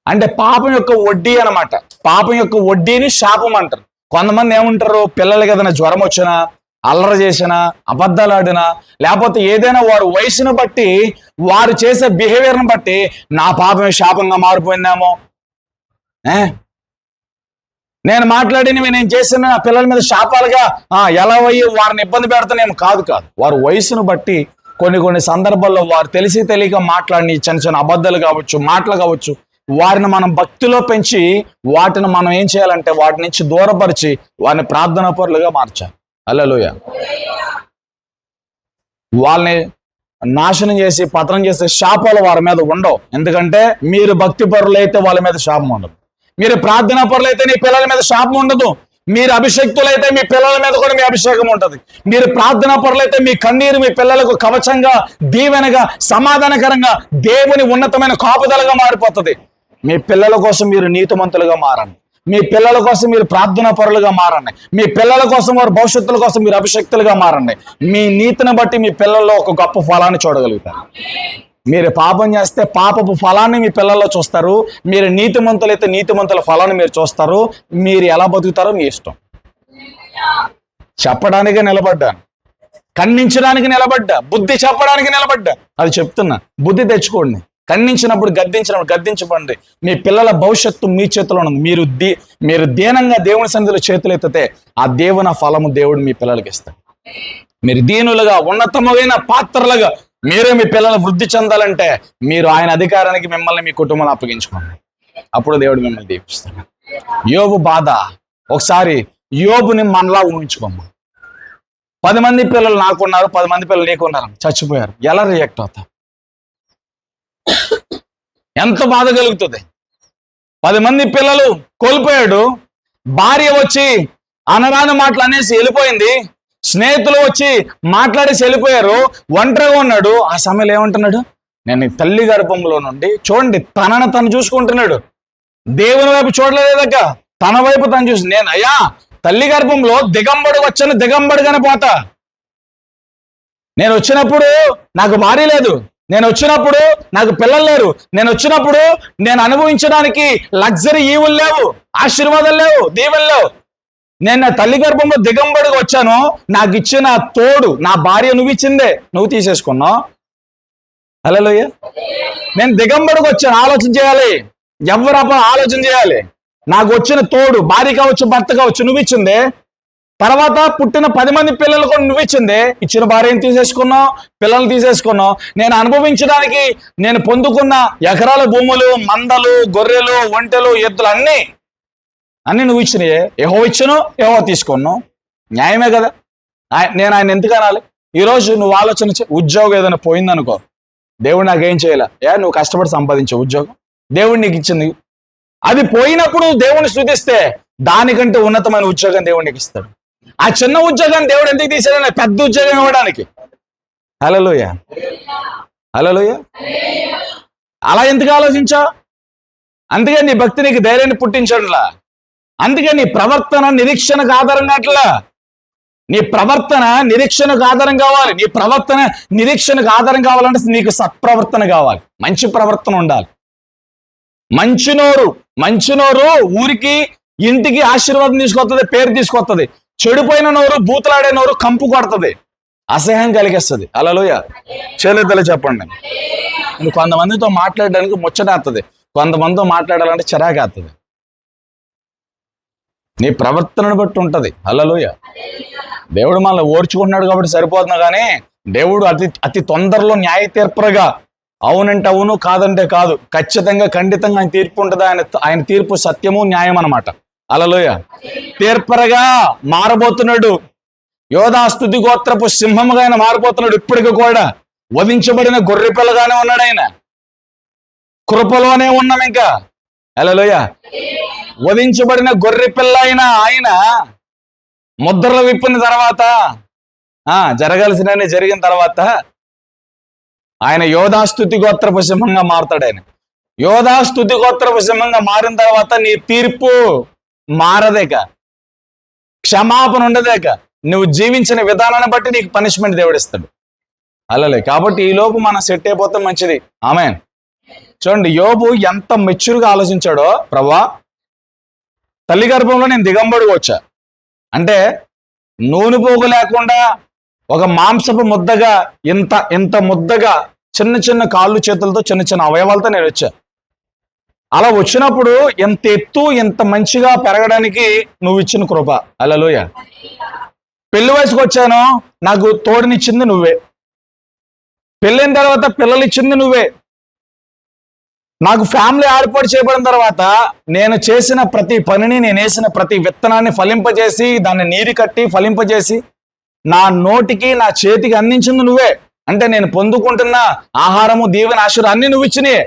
అంటే పాపం యొక్క వడ్డీ అన్నమాట. పాపం యొక్క వడ్డీని శాపం అంటారు. కొంతమంది ఏమంటారు, పిల్లలకి ఏదైనా జ్వరం వచ్చినా, అల్లరి చేసినా, అబద్ధాలు ఆడినా, లేకపోతే ఏదైనా వారు వయసును బట్టి, వారు చేసే బిహేవియర్ని బట్టి నా పాపమే శాపంగా మారిపోయిందేమో, నేను మాట్లాడినవి నేను చేసిన నా పిల్లల మీద శాపాలుగా ఎలా అయ్యి వారిని ఇబ్బంది పెడతానేమో. కాదు కాదు, వారు వయసును బట్టి కొన్ని సందర్భాల్లో వారు తెలిసి తెలియక మాట్లాడిన చిన్న చిన్న అబద్ధాలు కావచ్చు, మాటలు కావచ్చు, వారిని మనం భక్తిలో పెంచి వాటిని మనం ఏం చేయాలంటే వాటి నుంచి దూరపరిచి వారిని ప్రార్థనా పరులుగా మార్చాలి. హల్లెలూయా. వాళ్ళని నాశనం చేసి పతనం చేసే శాపాలు వారి మీద ఉండవు. ఎందుకంటే మీరు భక్తి పరులైతే వాళ్ళ మీద శాపం ఉండదు, మీరు ప్రార్థనా పరులైతే నీ పిల్లల మీద శాపం ఉండదు, మీరు అభిషక్తులైతే మీ పిల్లల మీద కూడా మీ అభిషేకం ఉంటుంది, మీరు ప్రార్థనా పరులైతే మీ కన్నీరు మీ పిల్లలకు కవచంగా, దీవెనగా, సమాధానకరంగా, దేవుని ఉన్నతమైన కాపుదలగా మారిపోతుంది. మీ పిల్లల కోసం మీరు నీతిమంతులుగా మారండి, మీ పిల్లల కోసం మీరు ప్రార్థనా పరులుగా మారండి, మీ పిల్లల కోసం వారి భవిష్యత్తుల కోసం మీరు అభిషక్తులుగా మారండి. మీ నీతిని బట్టి మీ పిల్లల్లో ఒక గొప్ప ఫలాన్ని చూడగలుగుతారు. మీరు పాపం చేస్తే పాపపు ఫలాన్ని మీ పిల్లల్లో చూస్తారు, మీరు నీతిమంతులైతే నీతిమంతుల ఫలాన్ని మీరు చూస్తారు. మీరు ఎలా బతుకుతారో మీ ఇష్టం. చెప్పడానికి నిలబడ్డాను, ఖండించడానికి నిలబడ్డా, బుద్ధి చెప్పడానికి నిలబడ్డా, అది చెప్తున్నా. బుద్ధి తెచ్చుకోండి. ఖండించినప్పుడు గద్దించినప్పుడు గద్దించబండి. మీ పిల్లల భవిష్యత్తు మీ చేతిలో ఉంది. మీరు దీనంగా దేవుని సన్నిధిలో చేతులు ఎత్తితే ఆ దేవుని ఫలము దేవుడు మీ పిల్లలకి ఇస్తాడు. మీరు దీనులుగా ఉన్నతమైన పాత్రలుగా మీరే మీ పిల్లలు వృద్ధి చెందాలంటే మీరు ఆయన అధికారానికి మిమ్మల్ని మీ కుటుంబాన్ని అప్పగించుకోండి. అప్పుడు దేవుడు మిమ్మల్ని దీవిస్తాడు. యోబు బాధ, ఒకసారి యోబుని మనలా ఊహించుకోమ్మా. 10 మంది పిల్లలు నాకున్నారు, 10 మంది పిల్లలు నీకున్నారు, చచ్చిపోయారు. ఎలా రియాక్ట్ అవుతా? ఎంత బాధ కలుగుతుంది? 10 మంది పిల్లలు కోల్పోయాడు, భార్య వచ్చి అనరాని మాటలు అనేసి వెళ్ళిపోయింది, స్నేహితులు వచ్చి మాట్లాడేసి వెళ్ళిపోయారు, ఒంటరిగా ఉన్నాడు. ఆ సమయంలో ఏమంటున్నాడు? నేను ఈ తల్లి గర్భంలో నుండి చూడండి, తనను తను చూసుకుంటున్నాడు. దేవుని వైపు చూడలేదక్క, తన వైపు తను చూసి, నేను అయ్యా తల్లి గర్భంలో దిగంబడి వచ్చాను, దిగంబడిగానే పోతా. నేను వచ్చినప్పుడు నాకు భార్య లేదు, నేను వచ్చినప్పుడు నాకు పిల్లలు లేరు, నేను వచ్చినప్పుడు నేను అనుభవించడానికి లగ్జరీ ఈవులు లేవు, ఆశీర్వాదాలు లేవు, దీవెనలు లేవు. నేను నా తల్లి గర్భంలో దిగంబడిగా వచ్చాను. నాకు ఇచ్చిన తోడు నా భార్య నువ్వు ఇచ్చిందే, నువ్వు తీసేసుకున్నావు. హల్లెలూయా. నేను దిగంబడికి వచ్చాను, ఆలోచన చేయాలి, ఎవరప్ప ఆలోచన చేయాలి. నాకు వచ్చిన తోడు భార్య కావచ్చు, భర్త కావచ్చు, నువ్వు ఇచ్చిందే. తర్వాత పుట్టిన 10 మంది పిల్లలు కూడా నువ్వు ఇచ్చిందే. ఇచ్చిన భార్యను తీసేసుకున్నావు, పిల్లలు తీసేసుకున్నావు. నేను అనుభవించడానికి నేను పొందుకున్న ఎకరాల భూములు, మందలు, గొర్రెలు, ఒంటెలు, ఎద్దులు అన్ని నువ్వు ఇచ్చినాయే. యెహోవా ఇచ్చును, యెహోవా తీసుకున్నావు. న్యాయమే కదా. నేను ఆయన ఎందుకు అనాలి? ఈరోజు నువ్వు ఆలోచన ఉద్యోగం ఏదైనా పోయిందనుకో, దేవుడు నాకేం చేయలే, నువ్వు కష్టపడి సంపాదించే ఉద్యోగం దేవుడు నీకు ఇచ్చింది. అది పోయినప్పుడు దేవుడిని స్తుతిస్తే దానికంటే ఉన్నతమైన ఉద్యోగం దేవుడు నీకు ఇస్తాడు. ఆ చిన్న ఉద్యోగాన్ని దేవుడు ఎందుకు తీసాడని పెద్ద ఉద్యోగం ఇవ్వడానికి. హల్లెలూయా, హల్లెలూయా. అలా ఎందుకు ఆలోచించావు? అందుకే నీ భక్తి నీకు ధైర్యాన్ని పుట్టించడంలా. అందుకే నీ ప్రవర్తన నిరీక్షణకు ఆధారం కావట్లా. నీ ప్రవర్తన నిరీక్షణకు ఆధారం కావాలి. నీ ప్రవర్తన నిరీక్షణకు ఆధారం కావాలంటే నీకు సత్ప్రవర్తన కావాలి, మంచి ప్రవర్తన ఉండాలి. మంచి నోరు ఊరికి ఇంటికి ఆశీర్వాదం తీసుకొస్తుంది, పేరు తీసుకొస్తుంది. చెడిపోయిన నోరు, బూతులాడే నోరు కంపు కొడుతుంది, అసహ్యం కలిగిస్తుంది. హల్లెలూయా. చేతులు చెప్పండి. కొంతమందితో మాట్లాడడానికి ముచ్చటేస్తుంది, కొంతమందితో మాట్లాడాలంటే చిరాకేస్తుంది. నీ ప్రవర్తనను బట్టి ఉంటది. హల్లెలూయా. దేవుడు మనల్ని ఓర్చుకుంటున్నాడు కాబట్టి సరిపోతున్నా, కానీ దేవుడు అతి తొందరలో న్యాయ తీర్పరగా అవునంటే అవును, కాదంటే కాదు, ఖచ్చితంగా ఖండితంగా ఆయన తీర్పు ఉంటుంది. ఆయన తీర్పు సత్యము, న్యాయం అన్నమాట. హల్లెలూయా. తీర్పరగా మారబోతున్నాడు. యోధా స్తుతి గోత్రపు సింహముగా ఆయన మారిపోతున్నాడు. ఇప్పటికి కూడా వధించబడిన గొర్రె పిల్లగానే ఉన్నాడు ఆయన. కృపలోనే ఉన్నాం ఇంకా. హల్లెలూయా. వధించబడిన గొర్రె పిల్ల అయిన ఆయన ముద్రలు విప్పిన తర్వాత, జరగాల్సిన జరిగిన తర్వాత ఆయన యోధా స్తుతి గోత్రపు సింహంగా మారుతాడు. ఆయన యోధా స్తుతి గోత్రపు సింహంగా మారిన తర్వాత నీ తీర్పు మారదేక, క్షమాపణ ఉండదేక, నువ్వు జీవించిన విధానాన్ని బట్టి నీకు పనిష్మెంట్ దేవుడిస్తాడు. అల్లలే. కాబట్టి ఈ లోపు మనం సెట్ అయిపోతే మంచిది. ఆమేన్. చూడండి, యోబు ఎంత మెచ్యూర్గా ఆలోచించాడో. ప్రభువా, తల్లి గర్భంలో నేను దిగంబడిగా వచ్చా అంటే నూనె పోగు లేకుండా ఒక మాంసపు ముద్దగా, ఇంత ముద్దగా, చిన్న కాళ్ళు చేతులతో, చిన్న అవయవాలతో నేను వచ్చా. అలా వచ్చినప్పుడు ఎంత ఎత్తు, ఎంత మంచిగా పెరగడానికి నువ్వు ఇచ్చిన కృప. హల్లెలూయా. పెళ్లి వయసుకు వచ్చాను, నాకు తోడునిచ్చింది నువ్వే. పెళ్ళైన తర్వాత పిల్లలు ఇచ్చింది నువ్వే. నాకు ఫ్యామిలీ ఏర్పాటు చేయబడిన తర్వాత నేను చేసిన ప్రతి పనిని, నేను వేసిన ప్రతి విత్తనాన్ని ఫలింపజేసి, దాన్ని నీరు కట్టి ఫలింపజేసి నా నోటికి, నా చేతికి అందించింది నువ్వే. అంటే నేను పొందుకుంటున్న ఆహారము, దీవెన, ఆశీర్వాదం అన్ని నువ్వు ఇచ్చినాయే.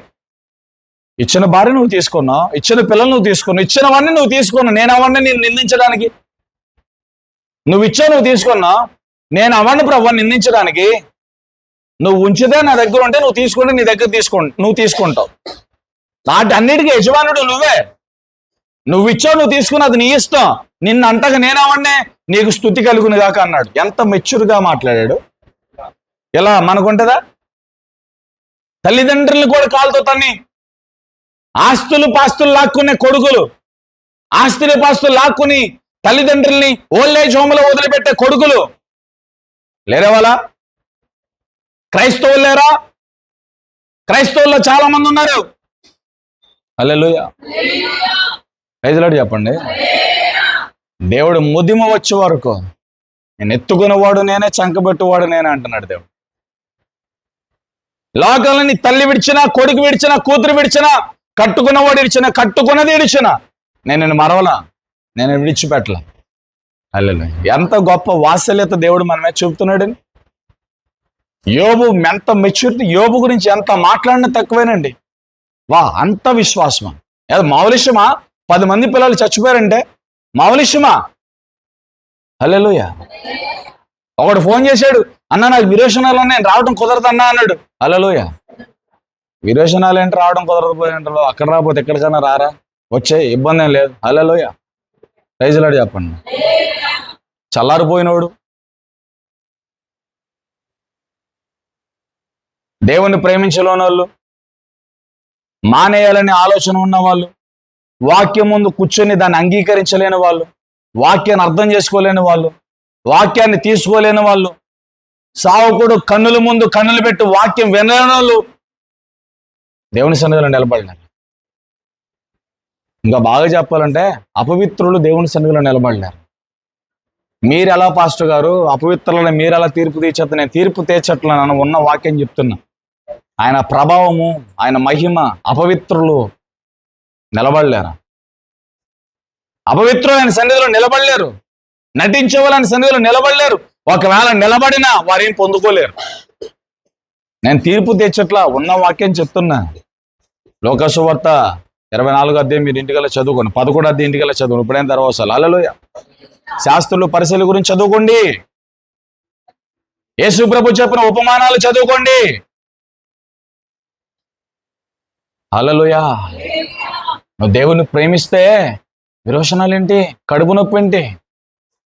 ఇచ్చిన భార్య నువ్వు తీసుకున్నావు, ఇచ్చిన పిల్లలు నువ్వు తీసుకున్నావు, ఇచ్చినవన్నీ నువ్వు తీసుకున్నావు. నేను అవన్నీ నేను నిందించడానికి? నువ్వు ఇచ్చావు, నువ్వు తీసుకున్నావు. నేను అవన్నీ ప్రభు నిందించడానికి? నువ్వు ఉంచితే నా దగ్గర ఉంటే నువ్వు తీసుకుంటే నీ దగ్గర నువ్వు తీసుకుంటావు. వాటి అన్నిటికీ యజమానుడు నువ్వే. నువ్వు ఇచ్చావు, నువ్వు తీసుకున్నది నీ ఇష్టం. నిన్ను అంతగా నేనవన్నే నీకు స్తుతి కలుగును గాక అన్నాడు. ఎంత మెచ్యూర్గా మాట్లాడాడు. ఇలా మనకుంటుందా? తల్లిదండ్రులు కూడా కాలుతో తన్ని, ఆస్తులు పాస్తులు లాక్కునే కొడుకులు, ఆస్తులు పాస్తులు లాక్కుని తల్లిదండ్రుల్ని ఓల్డేజ్ హోమ్లో వదిలిపెట్టే కొడుకులు లేరా? వాళ్ళ క్రైస్తవులు లేరా? క్రైస్తవుల్లో చాలా మంది ఉన్నారు. హల్లెలూయా. ప్రైజ్ లార్డ్ చెప్పండి. దేవుడు ముదిమ వచ్చే వరకు నేను ఎత్తుకునేవాడు నేనే, చంకబెట్టువాడు నేనే అంటున్నాడు దేవుడు. లోకాలని తల్లి విడిచినా, కొడుకు విడిచినా, కూతురు విడిచినా, కట్టుకున్నవాడు విడిచినా, కట్టుకున్నది విడిచినా, నేను మరవలా, నేను విడిచిపెట్టలా. హల్లెలూయా. ఎంత గొప్ప వాత్సల్యత దేవుడు మనమే చూపుతున్నాడని. యోబు ఎంత మెచ్యూరిటీ, యోబు గురించి ఎంత మాట్లాడినా తక్కువేనండి. అంత విశ్వాసమా? ఏదో మామూలిషమా? 10 మంది పిల్లలు చచ్చిపోయారంటే మామూలిషమా? హల్లెలూయా. ఒకడు ఫోన్ చేశాడు, అన్న నాకు విరోచనాలు నేను రావడం కుదరదన్నా అన్నాడు. హల్లెలూయా. విరోచనాలు ఏంటి రావడం కుదరకపోయిన అక్కడ రాకపోతే ఎక్కడికైనా రారా, వచ్చే ఇబ్బంది ఏం లేదు. హల్లెలూయా, ప్రైజ్ లార్డ్ చెప్పండి. చల్లారిపోయినోడు, దేవుణ్ణి ప్రేమించలేని వాళ్ళు, మానేయాలనే ఆలోచన ఉన్నవాళ్ళు, వాక్యం ముందు కూర్చొని దాన్ని అంగీకరించలేని వాళ్ళు, వాక్యాన్ని అర్థం చేసుకోలేని వాళ్ళు, వాక్యాన్ని తీసుకోలేని వాళ్ళు, సావుకుడు కన్నుల ముందు కన్నులు పెట్టి వాక్యం వినలేని వాళ్ళు దేవుని సన్నిధిలో నిలబడినారు. ఇంకా బాగా చెప్పాలంటే అపవిత్రులు దేవుని సన్నిధిలో నిలబడినారు. మీరు ఎలా పాస్టర్ గారు అపవిత్రులను మీరు ఎలా తీర్పు తీర్చేస్తా? నేను తీర్పు తీర్చట్లను, ఉన్న వాక్యం చెప్తున్నా. ఆయన ప్రభావము, ఆయన మహిమ అపవిత్రులు నిలబడలేరు. అపవిత్రులు ఆయన సన్నిధిలో నిలబడలేరు. నటించే వాళ్ళు ఆయన సన్నిధిలో నిలబడలేరు. ఒకవేళ నిలబడినా వారేం పొందుకోలేరు. నేను తీర్పు తెచ్చట్లా, ఉన్న వాక్యం చెప్తున్నా. లోకాసు వార్త 24వ అధ్యాయం మీరు ఇంటికల్లా చదువుకోండి, 11వ అధ్యాయం ఇంటికల్లా చదువుకోండి. ఇప్పుడైన తర్వాత హల్లెలూయా. శాస్త్రులు పరిశీలి గురించి చదువుకోండి, యేసు ప్రభు చెప్పిన ఉపమానాలు చదువుకోండి. హల్లెలూయా. నువ్వు దేవుని ప్రేమిస్తే విరోచనాలు ఏంటి, కడుపు నొప్పి ఏంటి,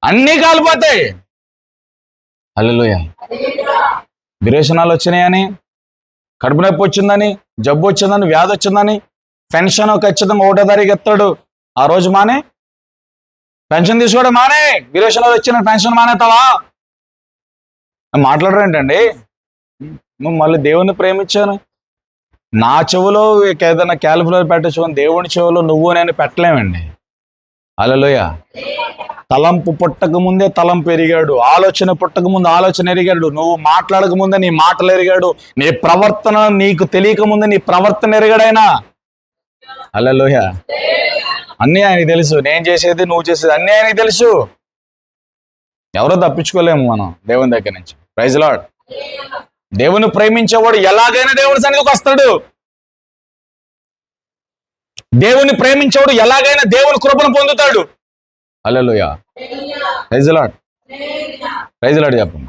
అన్నీ కాలిపోతాయి. హల్లెలూయా. విరోచనాలు వచ్చినాయని, కడుపు నొప్పి వచ్చిందని, జబ్బు వచ్చిందని, వ్యాధి వచ్చిందని, పెన్షన్ ఖచ్చితంగా 1వ తారీఖు ఎత్తాడు. ఆ రోజు మానే, పెన్షన్ తీసుకోవడం మానే. విరోచనాలు వచ్చిన పెన్షన్ మానేతావా? మాట్లాడరేంటండి? మళ్ళీ దేవుణ్ణి ప్రేమించాను, నా చెవులో ఏదైనా క్యాలిఫ్లవర్ పెట్టచ్చుకొని దేవుని చెవులో నువ్వు నేను పెట్టలేమండి. హల్లెలూయా. తలంపు పుట్టక ముందే తలంపు ఎరిగాడు, ఆలోచన పుట్టక ముందు ఆలోచన ఎరిగాడు, నువ్వు మాట్లాడక ముందే నీ మాటలు ఎరిగాడు, నీ ప్రవర్తన నీకు తెలియక ముందే నీ ప్రవర్తన ఎరిగాడైనా. హల్లెలూయా. అన్నీ ఆయనకి తెలుసు. నేను చేసేది నువ్వు చేసేది అన్నీ ఆయనకి తెలుసు. ఎవరో తప్పించుకోలేము మనం దేవుని దగ్గర నుంచి. Praise Lord. దేవుని ప్రేమించేవాడు ఎలాగైనా దేవుని సన్నిధికి వస్తాడు. దేవుని ప్రేమించేవాడు ఎలాగైనా దేవుని కృపను పొందుతాడు. Hallelujah. Praise Lord. Praise Lord చెప్పండి.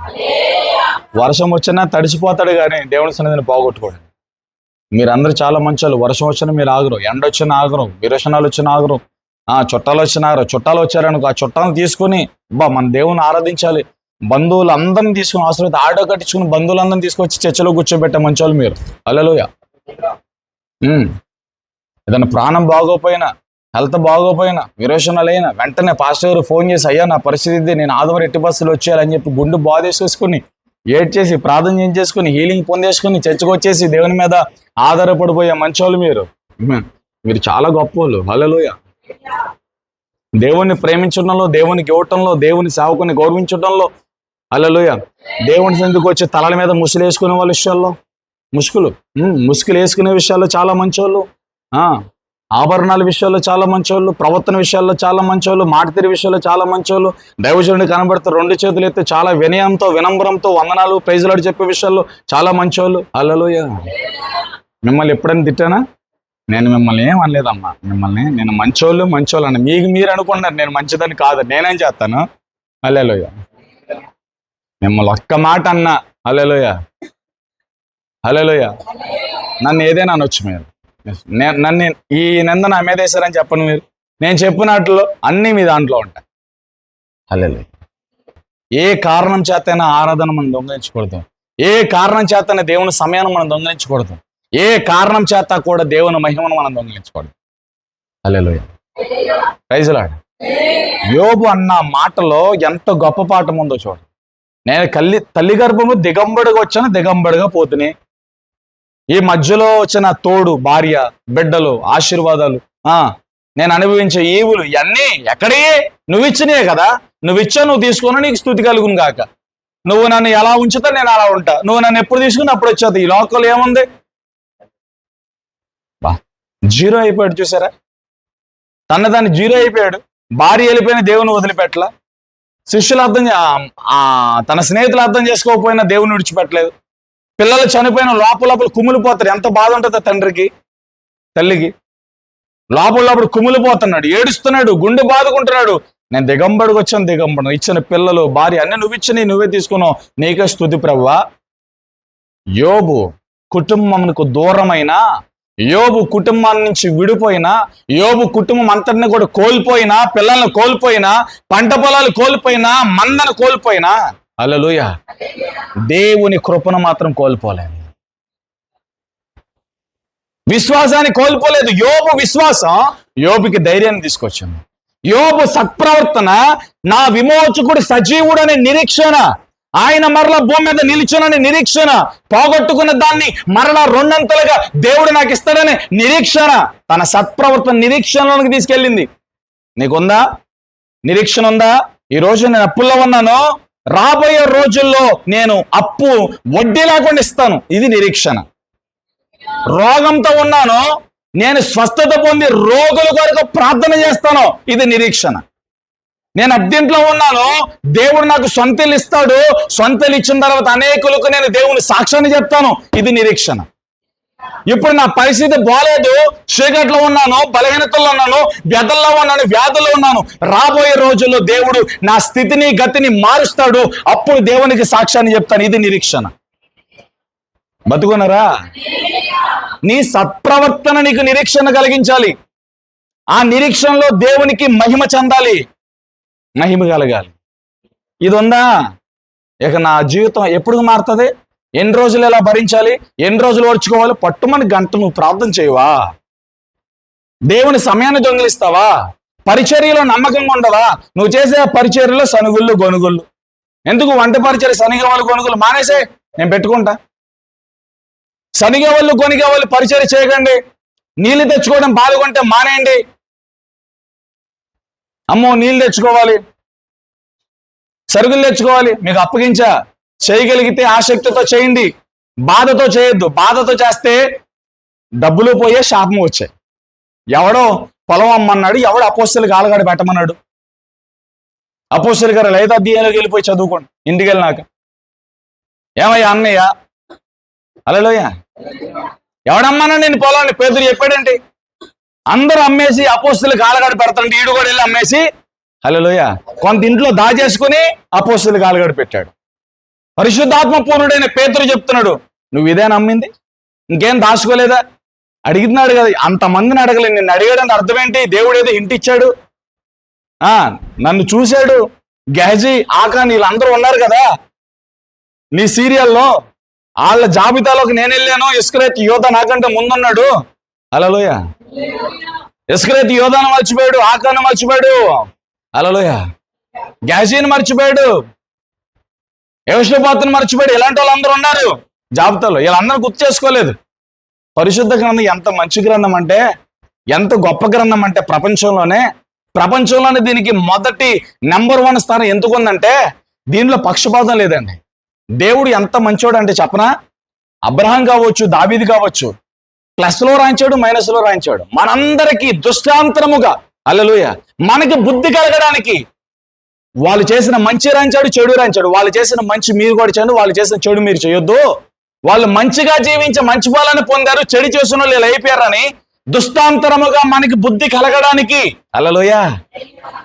వర్షం వచ్చినా తడిసిపోతాడు కానీ దేవుని సన్నిధిని పోగొట్టుకోడు. మీరందరూ చాలా మంచోళ్ళు. వర్షం వచ్చినా మీరు ఆగరు, ఎండ వచ్చినా ఆగరు, విరోచనాలు వచ్చినా ఆగరు, చుట్టాలు వచ్చినా ఆగరు. చుట్టాలు వచ్చారనుకో, ఆ చుట్టాలను తీసుకుని మన దేవుని ఆరాధించాలి. బంధువులు అందరిని తీసుకుని, అవసరమైతే ఆటో కట్టించుకుని బంధువులందరినీ తీసుకొచ్చి చర్చలో కూర్చోబెట్టే మంచోళ్ళు మీరు. హల్లెలూయా. ఏదైనా ప్రాణం బాగోపోయినా, హెల్త్ బాగోపోయినా, విరోచనాలైనా వెంటనే పాస్టర్ గారు ఫోన్ చేసి, అయ్యా నా పరిస్థితి ఇది, నేను ఆదివారం ఎట్టి బస్సులు వచ్చేయాలని చెప్పి గుండు బాధేసేసుకుని ఏడ్చేసి ప్రార్థన చేసుకుని హీలింగ్ పొందేసుకుని చర్చకు వచ్చేసి దేవుని మీద ఆధారపడిపోయే మంచోళ్ళు మీరు. మీరు చాలా గొప్పవాళ్ళు. హల్లెలూయా. దేవుణ్ణి ప్రేమించడంలో, దేవునికి ఇవ్వటంలో, దేవుని సేవకుని గౌరవించడంలో, హల్లెలూయా, దేవుని సన్నిధికి వచ్చి తలల మీద ముసులు వేసుకునే వాళ్ళ విషయాల్లో, ముసుగులు వేసుకునే విషయాల్లో చాలా మంచోళ్ళు, ఆభరణాల విషయాల్లో చాలా మంచోళ్ళు, ప్రవర్తన విషయాల్లో చాలా మంచోళ్ళు, మాట తీరు విషయాల్లో చాలా మంచోళ్ళు, దైవజనుడిని కనబడితే 2 చేతులు ఎత్తి చాలా వినయంతో వినమ్రంతో వందనాలు ప్రైజ్ లార్డ్ చెప్పే విషయాల్లో చాలా మంచోళ్ళు. హల్లెలూయా. మిమ్మల్ని ఎప్పుడైనా తిట్టానా? నేను మిమ్మల్ని ఏం అనలేదమ్మా. నేను మంచోళ్ళు అన్న. మీరు అనుకున్నారు నేను మంచిదని కాదు. నేనేం చేస్తాను? హల్లెలూయా. మిమ్మల్ని ఒక్క మాట అన్నా. హల్లెలూయా. హల్లెలూయా. నన్ను ఏదైనా అనొచ్చు మీరు. నన్ను ఈ నింద నా మీద వేశారని చెప్పను మీరు. నేను చెప్పినట్లు అన్నీ మీ దాంట్లో ఉంటాయి. హల్లెలూయా. ఏ కారణం చేతైనా ఆరాధన మనం దొంగిలించకూడదు. ఏ కారణం చేతనే దేవుని సమయాన్ని మనం దొంగిలించకూడదు. ఏ కారణం చేత కూడా దేవుని మహిమను మనం దొంగిలించకూడదు. హల్లెలూయా. Praise Lord. యోబు అన్న మాటలో ఎంత గొప్ప పాఠం ఉందో చూడు. నేను తల్లి గర్భము దిగంబడిగా వచ్చాను, దిగంబడిగా పోతుని. ఈ మధ్యలో వచ్చిన తోడు, భార్య, బిడ్డలు, ఆశీర్వాదాలు, నేను అనుభవించే ఈవులు ఇవన్నీ ఎక్కడే? నువ్వు ఇచ్చినే కదా. నువ్వు ఇచ్చా, నువ్వు తీసుకున్నా, నీకు స్తుతి కలుగును గాక. నువ్వు నన్ను ఎలా ఉంచుతా నేను అలా ఉంటా. నువ్వు నన్ను ఎప్పుడు తీసుకుని అప్పుడు వచ్చేది. ఈ లోకంలో ఏముంది? జీరో అయిపోయాడు. చూసారా? దాన్ని జీరో అయిపోయాడు. భార్య వెళ్ళిపోయిన దేవుని వదిలిపెట్టలా. శిష్యులు తన స్నేహితులు అర్థం చేసుకోకపోయినా దేవుని విడిచిపెట్టలేదు. పిల్లలు చనిపోయిన లోపల కుమిలిపోతారు. ఎంత బాధ ఉంటుందో తండ్రికి, తల్లికి. లోపల కుమిలిపోతున్నాడు, ఏడుస్తున్నాడు, గుండె బాదుకుంటున్నాడు. నేను దిగంబడికి వచ్చాను, దిగంబడు. ఇచ్చిన పిల్లలు, భార్య అన్నీ నువ్వు ఇచ్చి నువ్వే తీసుకున్నావు, నీకే స్తుతి ప్రభువా. యోబు కుటుంబమునకు దూరమైన, యోబు కుటుంబాన్ని నుంచి విడిపోయినా, యోబు కుటుంబం అంతటిని కూడా కోల్పోయినా, పిల్లల్ని కోల్పోయినా, పంట పొలాలు కోల్పోయినా, మందను కోల్పోయినా, హల్లెలూయా, దేవుని కృపను మాత్రం కోల్పోలేదు. విశ్వాసాన్ని కోల్పోలేదు. యోబు విశ్వాసం యోబుకి ధైర్యాన్ని తీసుకొచ్చింది. యోబు సత్ప్రవర్తన, నా విమోచకుడు సజీవుడనే నిరీక్షణ, ఆయన మరలా భూమి మీద నిలిచునని నిరీక్షణ, పోగొట్టుకున్న దాన్ని మరలా రెండంతలుగా దేవుడు నాకు ఇస్తాడనే నిరీక్షణ, తన సత్ప్రవర్తన నిరీక్షణలోకి తీసుకెళ్ళింది. నీకుందా? నిరీక్షణ ఉందా? ఈ రోజు నేను అప్పుల్లో ఉన్నాను, రాబోయే రోజుల్లో నేను అప్పు వడ్డీ లేకుండా ఇస్తాను, ఇది నిరీక్షణ. రోగంతో ఉన్నాను, నేను స్వస్థత పొంది రోగుల కొరకు ప్రార్థన చేస్తాను, ఇది నిరీక్షణ. నేను అద్దెంట్లో ఉన్నాను, దేవుడు నాకు సొంతలు ఇస్తాడు, సొంతలు ఇచ్చిన తర్వాత అనేకులకు నేను దేవుని సాక్ష్యాన్ని చెప్తాను, ఇది నిరీక్షణ. ఇప్పుడు నా పరిస్థితి బాలేదు, చీకట్లో ఉన్నాను, బలహీనతల్లో ఉన్నాను, వ్యధల్లో ఉన్నాను, వ్యాధుల్లో ఉన్నాను, రాబోయే రోజుల్లో దేవుడు నా స్థితిని గతిని మారుస్తాడు, అప్పుడు దేవునికి సాక్ష్యాన్ని చెప్తాను, ఇది నిరీక్షణ. బతుకున్నారా? నీ సత్ప్రవర్తన నీకు నిరీక్షణ కలిగించాలి. ఆ నిరీక్షణలో దేవునికి మహిమ చెందాలి, మహిమ కలగాలి. ఇది ఉందా? ఇక నా జీవితం ఎప్పుడు మారుతుంది? ఎన్ని రోజులు ఎలా భరించాలి? ఎన్ని రోజులు ఓర్చుకోవాలి? పట్టుమని గంట నువ్వు ప్రార్థన చేయవా? దేవుని సమయాన్ని దొంగిలిస్తావా? పరిచర్యలో నమ్మకంగా ఉండవా? నువ్వు చేసే పరిచర్యలో సనుగుళ్ళు గొనుగుళ్ళు ఎందుకు? వంట పరిచర్య శనిగవాళ్ళు గొనుగులు మానేసే, నేను పెట్టుకుంటా. శనిగవాళ్ళు గొనిగవాళ్ళు పరిచర్య చేయకండి. నీళ్ళు తెచ్చుకోవడం బాధకుంటే మానేయండి. అమ్మో నీళ్ళు తెచ్చుకోవాలి, సరుకులు తెచ్చుకోవాలి, మీకు అప్పగించా, చేయగలిగితే ఆసక్తితో చేయండి, బాధతో చేయొద్దు. బాధతో చేస్తే డబ్బులు పోయే, శాపం వచ్చాయి. ఎవడో పొలం అమ్మన్నాడు, ఎవడో అపోస్తలుకి ఆలగాడు పెట్టమన్నాడు. అపోస్తలు గారు లేదా అధ్యాయంలోకి వెళ్ళిపోయి చదువుకోండి ఇంటికి వెళ్ళినాక. ఏమయ్యా అన్నయ్య, హల్లెలూయ, ఎవడమ్మన్నా నేను పొలాన్ని? పేతురు చెప్పాడంటే అందరూ అమ్మేసి అపోస్తలుకి ఆలగాడు పెడతాంటే ఈడు కూడా వెళ్ళి అమ్మేసి, హల్లెలూయ, కొంత ఇంట్లో దాచేసుకుని అపోస్తలుకి ఆలగాడు పెట్టాడు. పరిశుద్ధాత్మ పూర్ణుడైన పేతురు చెప్తున్నాడు, నువ్వు ఇదే నమ్మింది, ఇంకేం దాచుకోలేదా? అడిగినాడు కదా, అంతమందిని అడగలేదు, నిన్ను అడిగాడని అర్థం ఏంటి? దేవుడు ఏదో ఇంటి ఇచ్చాడు, నన్ను చూశాడు. గెహజీ, ఆకాన్ వీళ్ళందరూ ఉన్నారు కదా నీ సీరియల్లో, వాళ్ళ జాబితాలోకి నేను వెళ్ళాను. ఇస్కరేతు యోధ నాకంటే ముందున్నాడు, హల్లెలూయ. ఇస్కరేతు యోధాను మర్చిపోయాడు, ఆకాను మర్చిపోయాడు, హల్లెలూయ. గెహజీని మర్చిపోయాడు, యెహోషాపాతును మర్చిపోయాడు. ఇలాంటి వాళ్ళందరూ ఉన్నారు జాబితాలో, వీళ్ళందరూ గుర్తు చేసుకోలేదు. పరిశుద్ధ గ్రంథం ఎంత మంచి గ్రంథం అంటే, ఎంత గొప్ప గ్రంథం అంటే, ప్రపంచంలోనే దీనికి మొదటి నెంబర్ 1 స్థానం ఎందుకు ఉందంటే, దీనిలో పక్షపాతం లేదండి. దేవుడు ఎంత మంచోడు అంటే చెప్పనా? అబ్రహాం కావచ్చు, దావీదు కావచ్చు, ప్లస్లో రాయించాడు, మైనస్లో రాయించాడు. మనందరికీ దృష్టాంతరముగా, హల్లెలూయా, మనకి బుద్ధి కలగడానికి వాళ్ళు చేసిన మంచి రాయించాడు, చెడు రాయించాడు. వాళ్ళు చేసిన మంచి మీరు కూడా చేయండి, వాళ్ళు చేసిన చెడు మీరు చేయొద్దు. వాళ్ళు మంచిగా జీవించి మంచి ఫలాన్ని పొందారు, చెడు చేసిన వాళ్ళు ఇలా అయిపోయారని దృష్టాంతరముగా మనకి బుద్ధి కలగడానికి, హల్లెలూయా,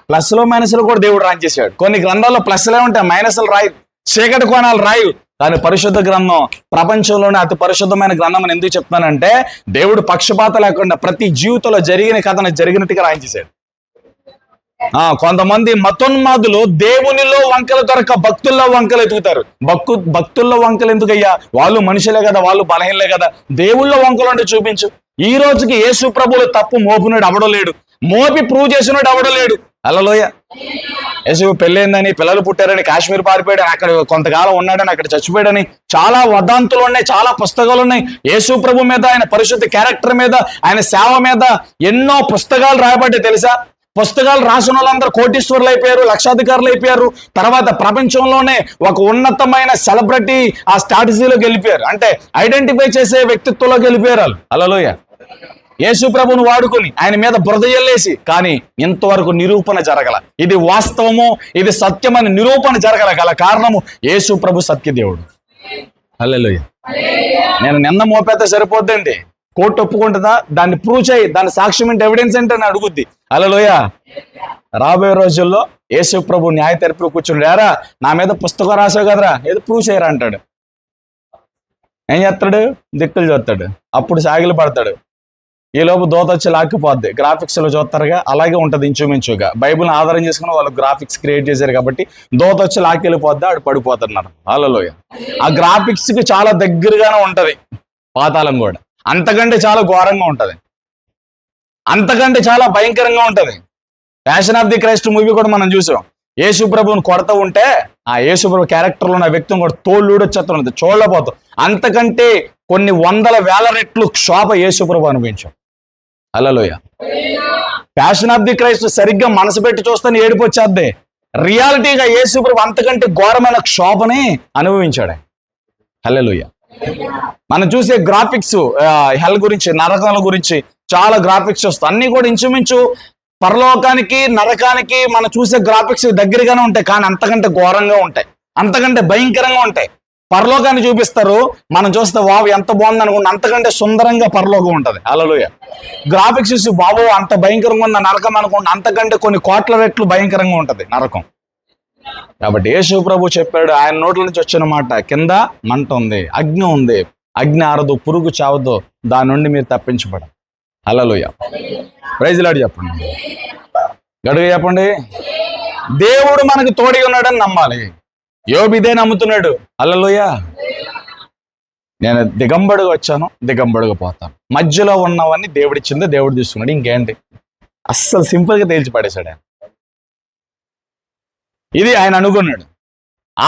ప్లస్లో మైనస్లో కూడా దేవుడు రాయించేశాడు. కొన్ని గ్రంథాల్లో ప్లస్లే ఉంటాయి, మైనస్లు రాయి, చీకటి కోణాలు రాయు. కానీ పరిశుద్ధ గ్రంథం ప్రపంచంలోనే అతి పరిశుద్ధమైన గ్రంథం అని ఎందుకు చెప్తానంటే, దేవుడు పక్షపాత లేకుండా ప్రతి జీవితంలో జరిగిన కథను జరిగినట్టుగా రాయించేశాడు. కొంతమంది మతోన్మాదులు దేవునిలో వంకలు దొరక భక్తుల్లో వంకలు ఎతుకుతారు. భక్తుల్లో వంకలు ఎందుకయ్యా? వాళ్ళు మనుషులే కదా, వాళ్ళు బలహీనలే కదా. దేవుళ్ళో వంకలు అంటే చూపించు. ఈ రోజుకి యేసు ప్రభువులు తప్పు మోపినాడు అవడం లేడు, మోపి ప్రూవ్ చేసినాడు అవడం లేడు, హల్లెలూయా. యేసు పెళ్ళైందని, పిల్లలు పుట్టారని కాశ్మీర్ పారిపోయాడు, అక్కడ కొంతకాలం ఉన్నాడని, అక్కడ చచ్చిపోయాడని చాలా వదంతులు ఉన్నాయి, చాలా పుస్తకాలు ఉన్నాయి. యేసు ప్రభు మీద, ఆయన పరిశుద్ధ క్యారెక్టర్ మీద, ఆయన సేవ మీద ఎన్నో పుస్తకాలు రాయబడ్డాయి తెలుసా? పుస్తకాలు రాసిన వాళ్ళందరూ కోటీశ్వరులు అయిపోయారు, లక్షాధికారులు అయిపోయారు. తర్వాత ప్రపంచంలోనే ఒక ఉన్నతమైన సెలబ్రిటీ ఆ స్టాటసీలోకి వెళ్ళిపోయారు, అంటే ఐడెంటిఫై చేసే వ్యక్తిత్వంలోకి వెళ్ళిపోయారు వాళ్ళు, హల్లెలూయా. యేసు ప్రభువును వాడుకొని ఆయన మీద బురద జల్లేసి, కానీ ఇంతవరకు నిరూపణ జరగల. ఇది వాస్తవము, ఇది సత్యమని నిరూపణ జరగల కారణము యేసు ప్రభు సత్యదేవుడు, హల్లెలూయా. నేను నిన్న మోపేత సరిపోద్దండి, కోర్టు ఒప్పుకుంటుందా? దాన్ని ప్రూవ్ చేయి, దాని సాక్ష్యం ఏంటి, ఎవిడెన్స్ ఏంటి అని అడుగుద్ది, హల్లెలూయా. రాబోయే రోజుల్లో యేసు ప్రభు న్యాయ తీర్పులో కూర్చుని, రారా నా మీద పుస్తకం రాసావు కదరా, ఏదో ప్రూవ్ చేయరా అంటాడు. ఏం చేస్తాడు? దిక్కులు చూస్తాడు, అప్పుడు సాగిలు పడతాడు. ఈలోపు దోత వచ్చి లాక్కిపోద్ది. గ్రాఫిక్స్లో చూస్తారుగా, అలాగే ఉంటుంది ఇంచుమించుగా. బైబిల్ని ఆధారం చేసుకుని వాళ్ళు గ్రాఫిక్స్ క్రియేట్ చేశారు కాబట్టి దోత వచ్చి లాక్కెళ్ళిపోద్ది, ఆడు పడిపోతున్నారు. హల్లెలూయా. ఆ గ్రాఫిక్స్కి చాలా దగ్గరగానే ఉంటుంది పాతాళం కూడా. అంతకంటే చాలా ఘోరంగా ఉంటుంది, అంతకంటే చాలా భయంకరంగా ఉంటుంది. Passion of the Christ movie కూడా మనం చూసాం. యేసు ప్రభువుని కొడతా ఉంటే ఆ యేసు ప్రభు క్యారెక్టర్లో ఉన్న వ్యక్తిని కూడా తోళ్ళు ఊడొచ్చేస్తుంది, చూడలేకపోతాం. అంతకంటే కొన్ని వందల వేల రెట్లు క్షోభ యేసు ప్రభు అనుభవించాం. హల్లెలూయా. ప్యాషన్ ఆఫ్ ది క్రైస్ట్ సరిగ్గా మనసు పెట్టి చూస్తే ఏడుపు వచ్చేద్ది. రియాలిటీగా యేసు ప్రభు అంతకంటే ఘోరమైన క్షోభని అనుభవించాడు. హల్లెలూయా. మనం చూసే గ్రాఫిక్స్ హెల్ గురించి, నరకాల గురించి చాలా గ్రాఫిక్స్ వస్తాయి. అన్ని కూడా ఇంచుమించు పరలోకానికి నరకానికి మనం చూసే గ్రాఫిక్స్ దగ్గరగానే ఉంటాయి, కానీ అంతకంటే ఘోరంగా ఉంటాయి, అంతకంటే భయంకరంగా ఉంటాయి. పరలోకాన్ని చూపిస్తారు, మనం చూస్తే వావ్ ఎంత బాగుంది అనుకుంటే అంతకంటే సుందరంగా పరలోకం ఉంటుంది. హల్లెలూయా. గ్రాఫిక్స్ చూసి బాబు అంత భయంకరంగా ఉన్న నరకం అనుకుంటే అంతకంటే కొన్ని కోట్ల రెట్లు భయంకరంగా ఉంటుంది నరకం. కాబట్టి యేసు ప్రభు చెప్పాడు, ఆయన నోట్ల నుంచి వచ్చిన మాట, కింద మంట ఉంది, అగ్ని ఉంది, అగ్ని ఆరదు, పురుగు చావదు, దాని నుండి మీరు తప్పించబడ. హల్లెలూయా. ప్రైజ్ లార్డ్ చెప్పండి, గడుగు చెప్పండి. దేవుడు మనకు తోడి ఉన్నాడని నమ్మాలి. యోబు ఇదే నమ్ముతున్నాడు. హల్లెలూయా. నేను దిగంబడుగా వచ్చాను, దిగంబడుగా పోతాను. మధ్యలో ఉన్నవన్నీ దేవుడిచ్చింది, దేవుడు తీసుకున్నాడు. ఇంకేంటి? అస్సలు సింపుల్గా తేల్చి పడేశాడు ఆయన. ఇది ఆయన అనుకున్నాడు.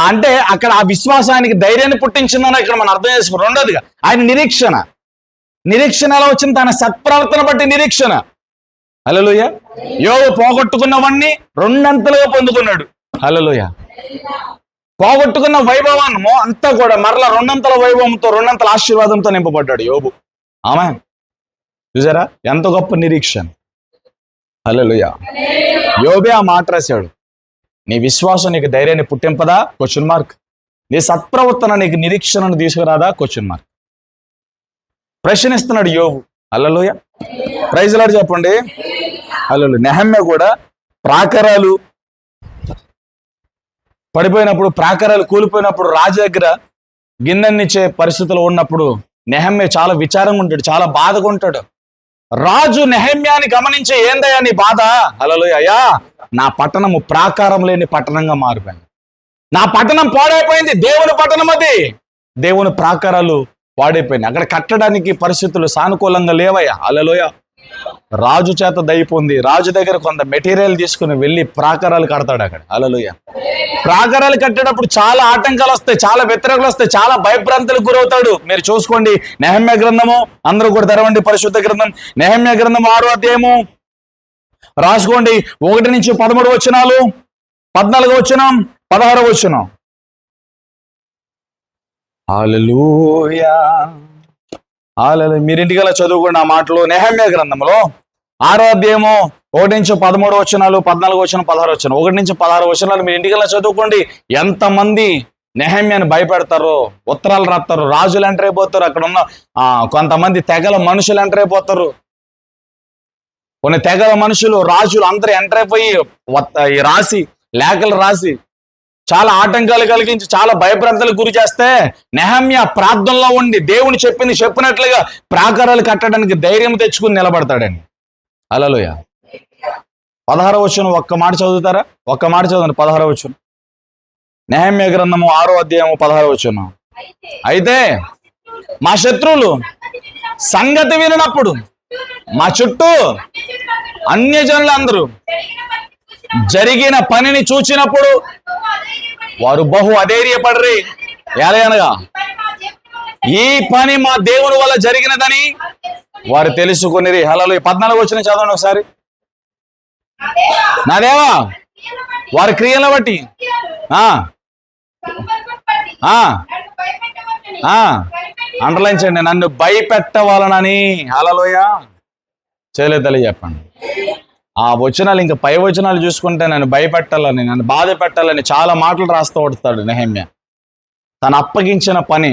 అంటే అక్కడ ఆ విశ్వాసానికి ధైర్యాన్ని పుట్టించిందని ఇక్కడ మనం అర్థం చేసుకున్నాం. రెండోదిగా ఆయన నిరీక్షణ. నిరీక్షణ ఎలా వచ్చింది? తన సత్ప్రవర్తన బట్టి నిరీక్షణ. హల్లెలూయా. యోబు పోగొట్టుకున్నవన్నీ రెండంతలుగా పొందుకున్నాడు. హల్లెలూయా. పోగొట్టుకున్న వైభవాన్ని అంతా కూడా మరలా రెండంతల వైభవంతో, రెండంతల ఆశీర్వాదంతో నింపబడ్డాడు యోబు. ఆమేన్. చూసారా ఎంత గొప్ప నిరీక్షణ. హల్లెలూయా. యోబే ఆ మాట రాశాడు, నీ విశ్వాసం నీకు ధైర్యాన్ని పుట్టింపదా? Question mark. నీ సత్ప్రవర్తన నీకు నిరీక్షణను తీసుకురాదా? Question mark. ప్రశ్నిస్తున్నాడు యోబు. హల్లెలూయా. ప్రైజ్ లార్డ్ చెప్పండి. హల్లెలూయా. నెహెమ్యా కూడా ప్రాకారాలు పడిపోయినప్పుడు, ప్రాకారాలు కూలిపోయినప్పుడు, రాజు దగ్గర గిన్నెన్నిచ్చే పరిస్థితులు ఉన్నప్పుడు నెహెమ్యా చాలా విచారంగా ఉంటాడు, చాలా బాధగా ఉంటాడు. రాజు నెహెమ్యాని గమనించి, ఏందయ్యా నీ బాధ? హల్లెలూయా. అయ్యా, నా పట్టణము ప్రాకారం లేని పట్టణంగా మారిపోయింది, నా పట్టణం పాడైపోయింది. దేవుని పట్టణం అది, దేవుని ప్రాకారాలు పాడైపోయింది. అక్కడ కట్టడానికి పరిస్థితులు సానుకూలంగా లేవయ్యా. హల్లెలూయా. రాజు చేత దయపోంది, రాజు దగ్గర కొంత మెటీరియల్ తీసుకుని వెళ్ళి ప్రాకారాలు కడతాడు అక్కడ. హల్లెలూయా. ప్రాకారాలు కట్టేటప్పుడు చాలా ఆటంకాలు వస్తాయి, చాలా వ్యతిరేకలు వస్తాయి, చాలా భయభ్రాంతులకు గురవుతాడు. మీరు చూసుకోండి నెహెమ్యా గ్రంథము, అందరూ కూడా తెరవండి పరిశుద్ధ గ్రంథం. నెహెమ్యా గ్రంథం 6వ అధ్యాయము రాసుకోండి. 1 నుంచి 13 వచనాలు, 14వ వచనం, 16వ వచనం. హల్లెలూయా. హల్లెలూయా. మీరింటికల్లా చదువుకోండి ఆ మాటలు. నెహెమ్యా గ్రంథంలో 6వ అధ్యాయము 1 నుంచి 13 వచనాలు, 14 వచనం, 16 వచనం. 1 నుంచి 16 వచనాలు మీరు ఇంటికల్లా చదువుకోండి. ఎంతమంది నెహెమ్యాని భయపెడతారు, ఉత్తరాలు రాస్తారు, రాజులు ఎంటర్ అయిపోతారు, అక్కడ ఉన్న కొంతమంది తెగల మనుషులు ఎంటర్ అయిపోతారు. కొన్ని తెగల మనుషులు, రాజులు అందరూ ఎంటర్ అయిపోయి రాసి లేఖలు రాసి చాలా ఆటంకాలు కలిగించి చాలా భయభ్రాంతులకు గురి చేస్తే నెహెమ్యా ప్రార్థనలో ఉండి దేవుని చెప్పినట్లుగా ప్రాకారాలు కట్టడానికి ధైర్యం తెచ్చుకుని నిలబడతాడండి. హల్లెలూయా. 16వ వచనం ఒక్క మాట చదువుతారా? ఒక్క మాట చదవండి. 16వ వచనం, నెహెమ్యా గ్రంథము 6వ అధ్యాయము 16వ వచనం. అయితే మా శత్రువులు సంగతి వినప్పుడు, మా చుట్టూ అన్యజనులు అందరూ జరిగిన పనిని చూచినప్పుడు వారు బహు అధైర్యపడరి. ఎలాగనగా ఈ పని మా దేవుని వల్ల జరిగినదని వారు తెలుసుకునేది. హల్లెలూయా. 14వ వచనం చదవండి ఒకసారి. నా దేవా వారి క్రియలను బట్టి అండర్లైన్ చేయండి, నన్ను భయపెట్టవాలనని. హల్లెలూయా. చేయలేదు తల్లి చెప్పండి. ఆ వచనాలు ఇంకా పై వచనాలు చూసుకుంటే నన్ను భయపెట్టాలని, నన్ను బాధ పెట్టాలని చాలా మాటలు రాస్తూ వస్తాడు నెహెమ్యా. తను అప్పగించిన పని,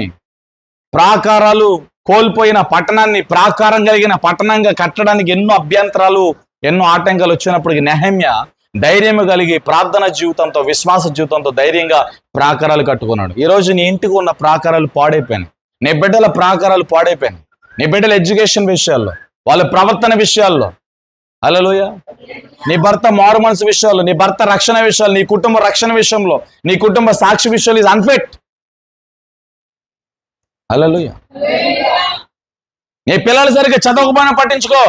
ప్రాకారాలు కోల్పోయిన పట్టణాన్ని ప్రాకారం కలిగిన పట్టణంగా కట్టడానికి ఎన్నో అభ్యంతరాలు, ఎన్నో ఆటంకాలు వచ్చినప్పటికీ నెహెమ్యా ధైర్యం కలిగి ప్రార్థన జీవితంతో, విశ్వాస జీవితంతో ధైర్యంగా ప్రాకారాలు కట్టుకున్నాడు. ఈరోజు నీ ఇంటికి ఉన్న ప్రాకారాలు పాడైపోయినాయి, నీ బిడ్డల ప్రాకారాలు పాడైపోయినాయి. నీ బిడ్డల ఎడ్యుకేషన్ విషయాల్లో, వాళ్ళ ప్రవర్తన విషయాల్లో. హల్లెలూయా. నీ భర్త మారు మనసు విషయాల్లో, నీ భర్త రక్షణ విషయాలు, నీ కుటుంబ రక్షణ విషయంలో, నీ కుటుంబ సాక్షి విషయాలు ఈజ్ అన్ఫిట్. హల్లెలూయా. నీ పిల్లలు సరిగ్గా చదవకపోయినా పట్టించుకో.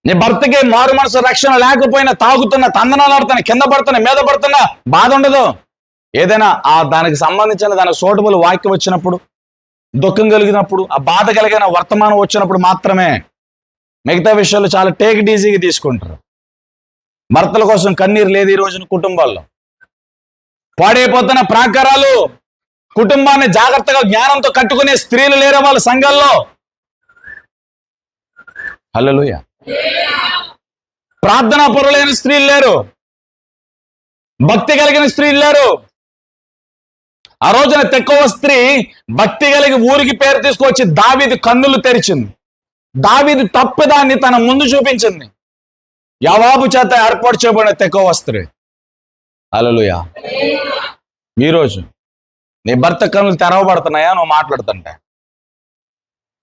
నీ భర్తకి మారు మనసు రక్షణ లేకపోయినా తాగుతున్నా, తందనాలాడుతున్నా, కింద పడుతున్నా, మీద పడుతున్నా బాధ ఉండదు. ఏదైనా దానికి సంబంధించిన దానికి సూటబుల్ వాక్యం వచ్చినప్పుడు, దుఃఖం కలిగినప్పుడు, ఆ బాధ కలిగిన వర్తమానం వచ్చినప్పుడు మాత్రమే. మిగతా విషయాలు చాలా టేక్ ఇట్ ఈజీగా తీసుకుంటారు. భర్తల కోసం కన్నీరు లేదు ఈ రోజున కుటుంబాల్లో. పాడైపోతున్న ప్రాకారాలు, కుటుంబాన్ని జాగ్రత్తగా జ్ఞానంతో కట్టుకునే స్త్రీలు లేరు వాళ్ళ సంఘాల్లో. హల్లెలూయా. ప్రార్థనా పరులైన స్త్రీలు లేరు, భక్తి కలిగిన స్త్రీలు లేరు. ఆ రోజున తెక్కువ స్త్రీ భక్తి కలిగి ఊరికి పేరు తీసుకొచ్చి దావీదు కన్నులు తెరిచింది. దావీదు తప్పిదాన్ని తన ముందు చూపించింది. యావాబు చేత ఏర్పాటు చేయబడిన తెక్కువ స్త్రీ. హల్లెలూయా. ఈరోజు నీ భర్త కన్నులు తెరవబడుతున్నాయా నువ్వు మాట్లాడుతుంటే?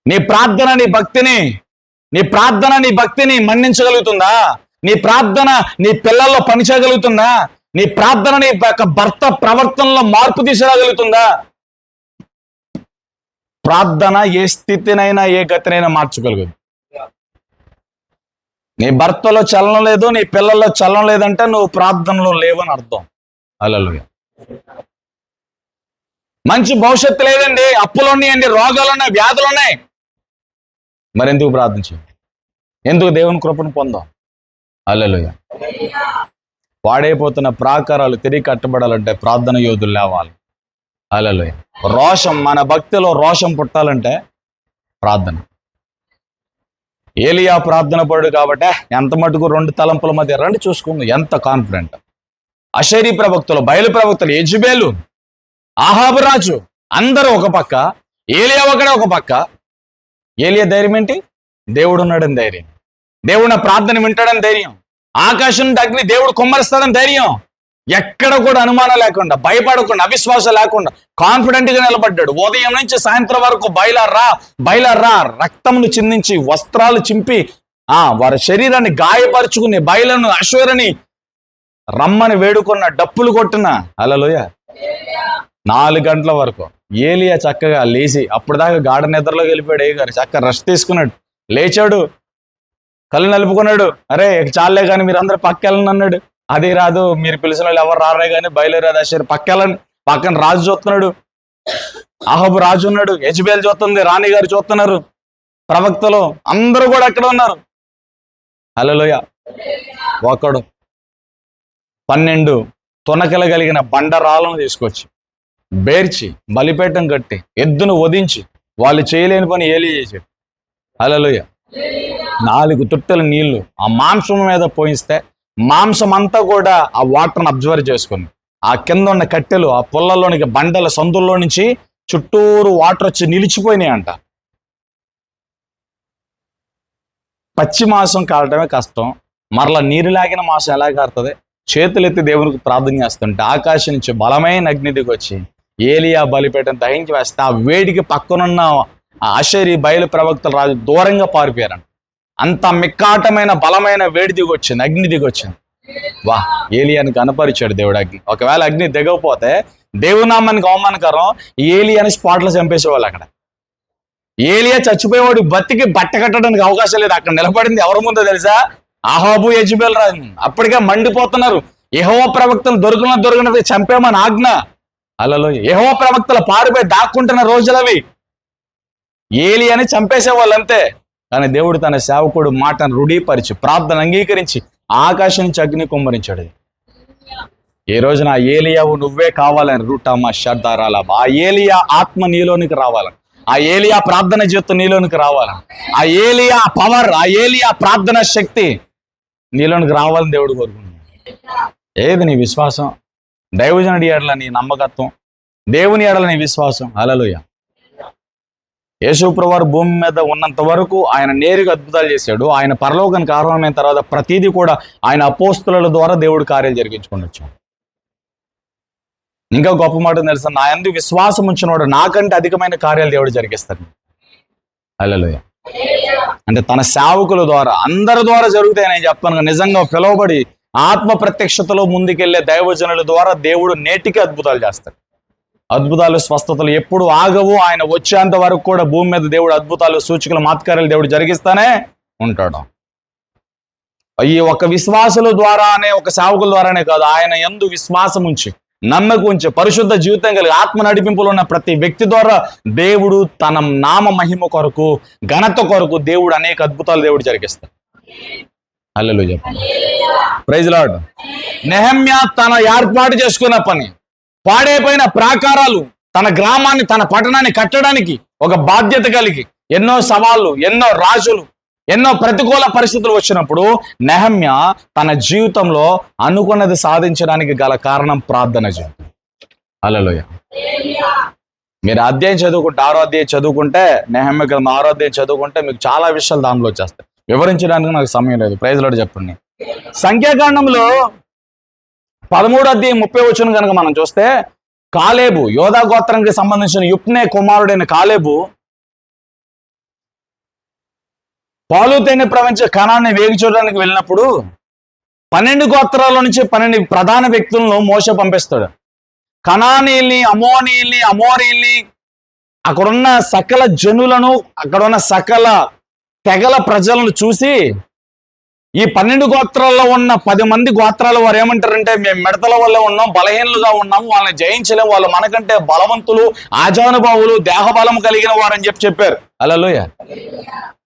నీ ప్రార్థన నీ భక్తిని మన్నించగలుగుతుందా? నీ ప్రార్థన నీ పిల్లల్లో పనిచేయగలుగుతుందా? నీ ప్రార్థన నీ భర్త ప్రవర్తనలో మార్పు తీసుకురాగలుగుతుందా? ప్రార్థన ఏ స్థితినైనా ఏ గతినైనా మార్చగలుగుతుంది. నీ భర్తలో చలనం లేదు, నీ పిల్లల్లో చలనం లేదంటే నువ్వు ప్రార్థనలో లేవని అర్థం. హల్లెలూయా. మంచి భవిష్యత్తు లేదండి, అప్పులు ఉన్నాయండి, రోగాలు ఉన్నాయి, వ్యాధులు ఉన్నాయి. మరెందుకు ప్రార్థించు? ఎందుకు దేవుని కృపను పొందాం? హల్లెలూయా. పాడైపోతున్న ప్రాకారాలు తిరిగి కట్టబడాలంటే ప్రార్థన యోధులు లేవాలి. హల్లెలూయా. రోషం, మన భక్తిలో రోషం పుట్టాలంటే ప్రార్థన. ఏలియా ప్రార్థన పడు కాబట్టి ఎంత మటుకు 2 తలంపుల మధ్య రండి చూసుకుంది, ఎంత కాన్ఫిడెంట్. అషరీ ప్రవక్తలు, బయలు ప్రవక్తలు, యెజబెలు, ఆహాబు రాజు అందరూ ఒక పక్క, ఏలియా ఒకడే ఒక పక్క. ఏలియా ధైర్యం ఏంటి? దేవుడు ఉన్నాడని ధైర్యం, దేవుడు నా ప్రార్థన వింటాడని ధైర్యం, ఆకాశం అగ్ని దేవుడు కుమ్మరిస్తాడని ధైర్యం. ఎక్కడ కూడా అనుమానం లేకుండా, భయపడకుండా, అవిశ్వాసం లేకుండా కాన్ఫిడెంట్ గా నిలబడ్డాడు. ఉదయం నుంచి సాయంత్రం వరకు బయలర్రా రక్తమును చిందించి, వస్త్రాలు చింపి, వారి శరీరాన్ని గాయపరుచుకుని, బయలను అశ్వరని రమ్మని వేడుకున్న, డప్పులు కొట్టిన. హల్లెలూయా. 4 గంటల వరకు ఏలియా చక్కగా లేచి, అప్పటిదాకా గాఢ నిద్రలోకి వెళ్ళిపోయాడు. గారు చక్కగా రెస్ట్ తీసుకున్నాడు, లేచాడు, కళ్ళు నలుపుకున్నాడు. అరే చాలే కానీ మీరు అందరూ పక్కెళ్ళని అన్నాడు. అది రాదు, మీరు పిలిచిన వాళ్ళు ఎవరు రారే కానీ బయలుదేరాదు అశ్వరు పక్కెళ్ళని. పక్కన రాజు చూస్తున్నాడు, ఆహాబు రాజు ఉన్నాడు, యెజబెల్ చూస్తుంది, రాణి గారు చూస్తున్నారు, ప్రవక్తలు అందరూ కూడా అక్కడ ఉన్నారు. హల్లెలూయా. ఒకడు 12 తునకలు కలిగిన బండరాలను తీసుకొచ్చి బేర్చి బలిపీఠం కట్టి ఎద్దును వధించి వాళ్ళు చేయలేని పని ఏలి చేశాడు. హల్లెలూయా. 4 తుట్టెల నీళ్లు ఆ మాంసం మీద పోయిస్తే మాంసం అంతా కూడా ఆ వాటర్ని అబ్జర్వ్ చేసుకుంది. ఆ కింద ఉన్న కట్టెలు, ఆ పుల్లల్లోనికి, బండల సందుల్లో నుంచి చుట్టూరు వాటర్ వచ్చి నిలిచిపోయినాయి అంట. పచ్చి మాంసం కావటమే కష్టం, మరలా నీరు లాగిన మాంసం ఎలా కారుతుంది? చేతులెత్తి దేవునికి ప్రార్థన చేస్తుంటే ఆకాశం నుంచి బలమైన అగ్ని దిగి వచ్చి ఏలియా బలిపీఠం దహించి వేస్తే ఆ వేడికి పక్కనున్న అషరీ బయలు ప్రవక్తలు రాజు దూరంగా పారిపోయారంట. అంత మిక్కాటమైన బలమైన వేడి దిగి వచ్చింది, అగ్ని దిగి వచ్చింది. వా, ఏలియాని కనపరిచాడు దేవుడు అగ్ని. ఒకవేళ అగ్ని దిగకపోతే దేవునామానికి అవమానకరం, ఏలియాని స్పాట్లో చంపేసేవాళ్ళు. అక్కడ ఏలియా చచ్చిపోయేవాడు బతికి బట్ట కట్టడానికి అవకాశం లేదు. అక్కడ నిలబడింది ఎవరి ముందో తెలుసా? ఆహాబు, యెజబెల్ రాజు. అప్పటికే మండిపోతున్నారు. యెహోవా ప్రవక్తలు దొరికినది చంపేమని ఆజ్ఞ. హల్లెలూయా. యెహోవా ప్రవక్తలు పారిపోయి దాక్కుంటున్న రోజులవి. ఏలియాని చంపేసేవాళ్ళు అంతే. కానీ దేవుడు తన సేవకుడు మాటను రూఢీపరిచి, ప్రార్థన అంగీకరించి ఆకాశం నుంచి అగ్ని కుమ్మరించాడు. ఏ రోజున ఆ ఏలియావు నువ్వే కావాలని రూటమ్మా షర్దారాల. ఆ ఏలియా ఆత్మ నీలోనికి రావాలని, ఆ ఏలియా ప్రార్థన జీవితం నీలోనికి రావాలని, ఆ ఏలియా పవర్, ఆ ఏలియా ప్రార్థన శక్తి నీలోనికి రావాలని దేవుడు కోరుకుంటున్నాడు. ఏది నీ విశ్వాసం? దైవజనుడి ఎడల నీ నమ్మకత్వం, దేవుని ఎడల నీ విశ్వాసం. హల్లెలూయా. యేసుప్రభువారు భూమి మీద ఉన్నంత వరకు ఆయన నేరుగా అద్భుతాలు చేశాడు. ఆయన పరలోకానికి ఆరోహణమైన తర్వాత ప్రతిదీ కూడా ఆయన అపోస్తలుల ద్వారా దేవుడు కార్యాలు జరిగించుకొని వచ్చాడు. ఇంకా గొప్ప మాట తెలుసా, నా యందు విశ్వాసం ఉంచినవాడు నాకంటే అధికమైన కార్యాలు దేవుడు జరిగిస్తాడు. హల్లెలూయా. అంటే తన సేవకుల ద్వారా, అందరి ద్వారా జరుగుతాయి. నేను చెప్తాను, నిజంగా పిలువబడి ఆత్మ ప్రత్యక్షతలో ముందుకెళ్లే దైవజనుల ద్వారా దేవుడు నేటికి అద్భుతాలు చేస్తాడు. అద్భుతాలు, స్వస్థతలు ఎప్పుడు ఆగవు. ఆయన వచ్చేంత వరకు కూడా భూమి మీద దేవుడు అద్భుతాలు, సూచకలు, మాత్కార్యాలు దేవుడు జరిగిస్తానే ఉంటాడు. ఈ ఒక విశ్వాసుల ద్వారానే, ఒక సేవకుల ద్వారానే కాదు, ఆయన యందు విశ్వాసం ఉంచి, నమ్మకం ఉంచి, పరిశుద్ధ జీవితం కలిగి ఆత్మ నడిపింపులు ఉన్న ప్రతి వ్యక్తి ద్వారా దేవుడు తన నామ మహిమ కొరకు, ఘనత కొరకు దేవుడు అనేక అద్భుతాలు దేవుడు జరిగిస్తాడు. హల్లెలూయా. Praise lord. నెహెమ్యా తన ఏర్పాటు చేసుకున్న పని, పాడైపోయిన ప్రాకారాలు, తన గ్రామాన్ని, తన పట్టణాన్ని కట్టడానికి ఒక బాధ్యత కలిగి, ఎన్నో సవాళ్ళు, ఎన్నో రాజులు, ఎన్నో ప్రతికూల పరిస్థితులు వచ్చినప్పుడు నెహెమ్యా తన జీవితంలో అనుకున్నది సాధించడానికి గల కారణం ప్రార్థన జీవితం. హల్లెలూయా. మీరు అధ్యాయం చదువుకుంటే, 6వ అధ్యాయం చదువుకుంటే, నెహెమ్యా గ్రంథం 6వ అధ్యాయం చదువుకుంటే మీకు చాలా విషయాలు దానిలో వచ్చేస్తాయి. వివరించడానికి నాకు సమయం లేదు. ప్రైజ్ లార్డ్ చెప్పండి. సంఖ్యాకాండంలో 13వ అధ్యాయం 30వ వచనం కనుక మనం చూస్తే, కాలేబు, యోధా గోత్రానికి సంబంధించిన యుప్నే కుమారుడైన కాలేబు పాలు తేనె ప్రవహించే కనాన్ని వేగి చూడడానికి వెళ్ళినప్పుడు 12 గోత్రాల నుంచి 12 ప్రధాన వ్యక్తులను మోషే పంపిస్తాడు. కనానీల్ని, అమోనీల్ని, అమోరీల్ని, అక్కడున్న సకల జనులను, అక్కడున్న సకల తెగల ప్రజలను చూసి, ఈ 12 గోత్రాల్లో ఉన్న 10 మంది గోత్రాల వారు ఏమంటారంటే, మేము మిడతల వల్లే ఉన్నాం, బలహీనులుగా ఉన్నాము, వాళ్ళని జయించలేము, వాళ్ళు మనకంటే బలవంతులు, ఆజానుభావులు, దేహబలం కలిగిన వారు అని చెప్పారు. హల్లెలూయా.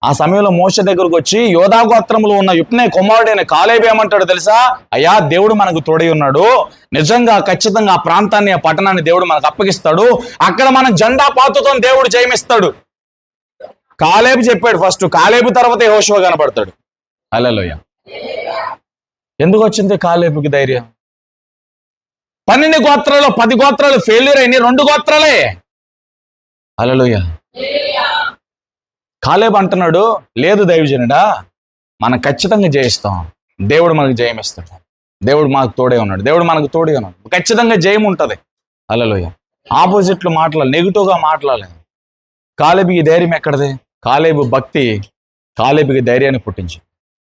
ఆ సమయంలో మోషే దగ్గరకు వచ్చి యోధా గోత్రములో ఉన్న యుప్నే కుమారుడైన కాలేబు ఏమంటాడు తెలుసా? అయ్యా, దేవుడు మనకు తోడై ఉన్నాడు, నిజంగా ఖచ్చితంగా ఆ ప్రాంతాన్ని, ఆ పట్టణాన్ని దేవుడు మనకు అప్పగిస్తాడు, అక్కడ మనం జెండా పాతుతో దేవుడు జయమిస్తాడు. కాలేబు చెప్పాడు ఫస్ట్. కాలేబు తర్వాత యెహోషువ కనపడతాడు. హల్లెలూయా. ఎందుకు వచ్చింది కాలేబుకి ధైర్యం? 12 గోత్రాలు 10 గోత్రాలు ఫెయిల్యూర్ అయినాయి, 2 గోత్రాలే. హల్లెలూయా. కాలేబు అంటున్నాడు, లేదు దైవజనుడా, మనం ఖచ్చితంగా జయిస్తాం, దేవుడు మనకు జయమిస్తాడు, దేవుడు మనకు తోడే ఉన్నాడు, దేవుడు మనకు తోడే ఉన్నాడు, ఖచ్చితంగా జయం ఉంటుంది. హల్లెలూయా. ఆపోజిట్లు మాట్లాడాలి, నెగిటివ్గా మాట్లాడాలి. కాలేబుకి ధైర్యం ఎక్కడది? కాలేబు భక్తి కాలేబుకి ధైర్యాన్ని పుట్టించి,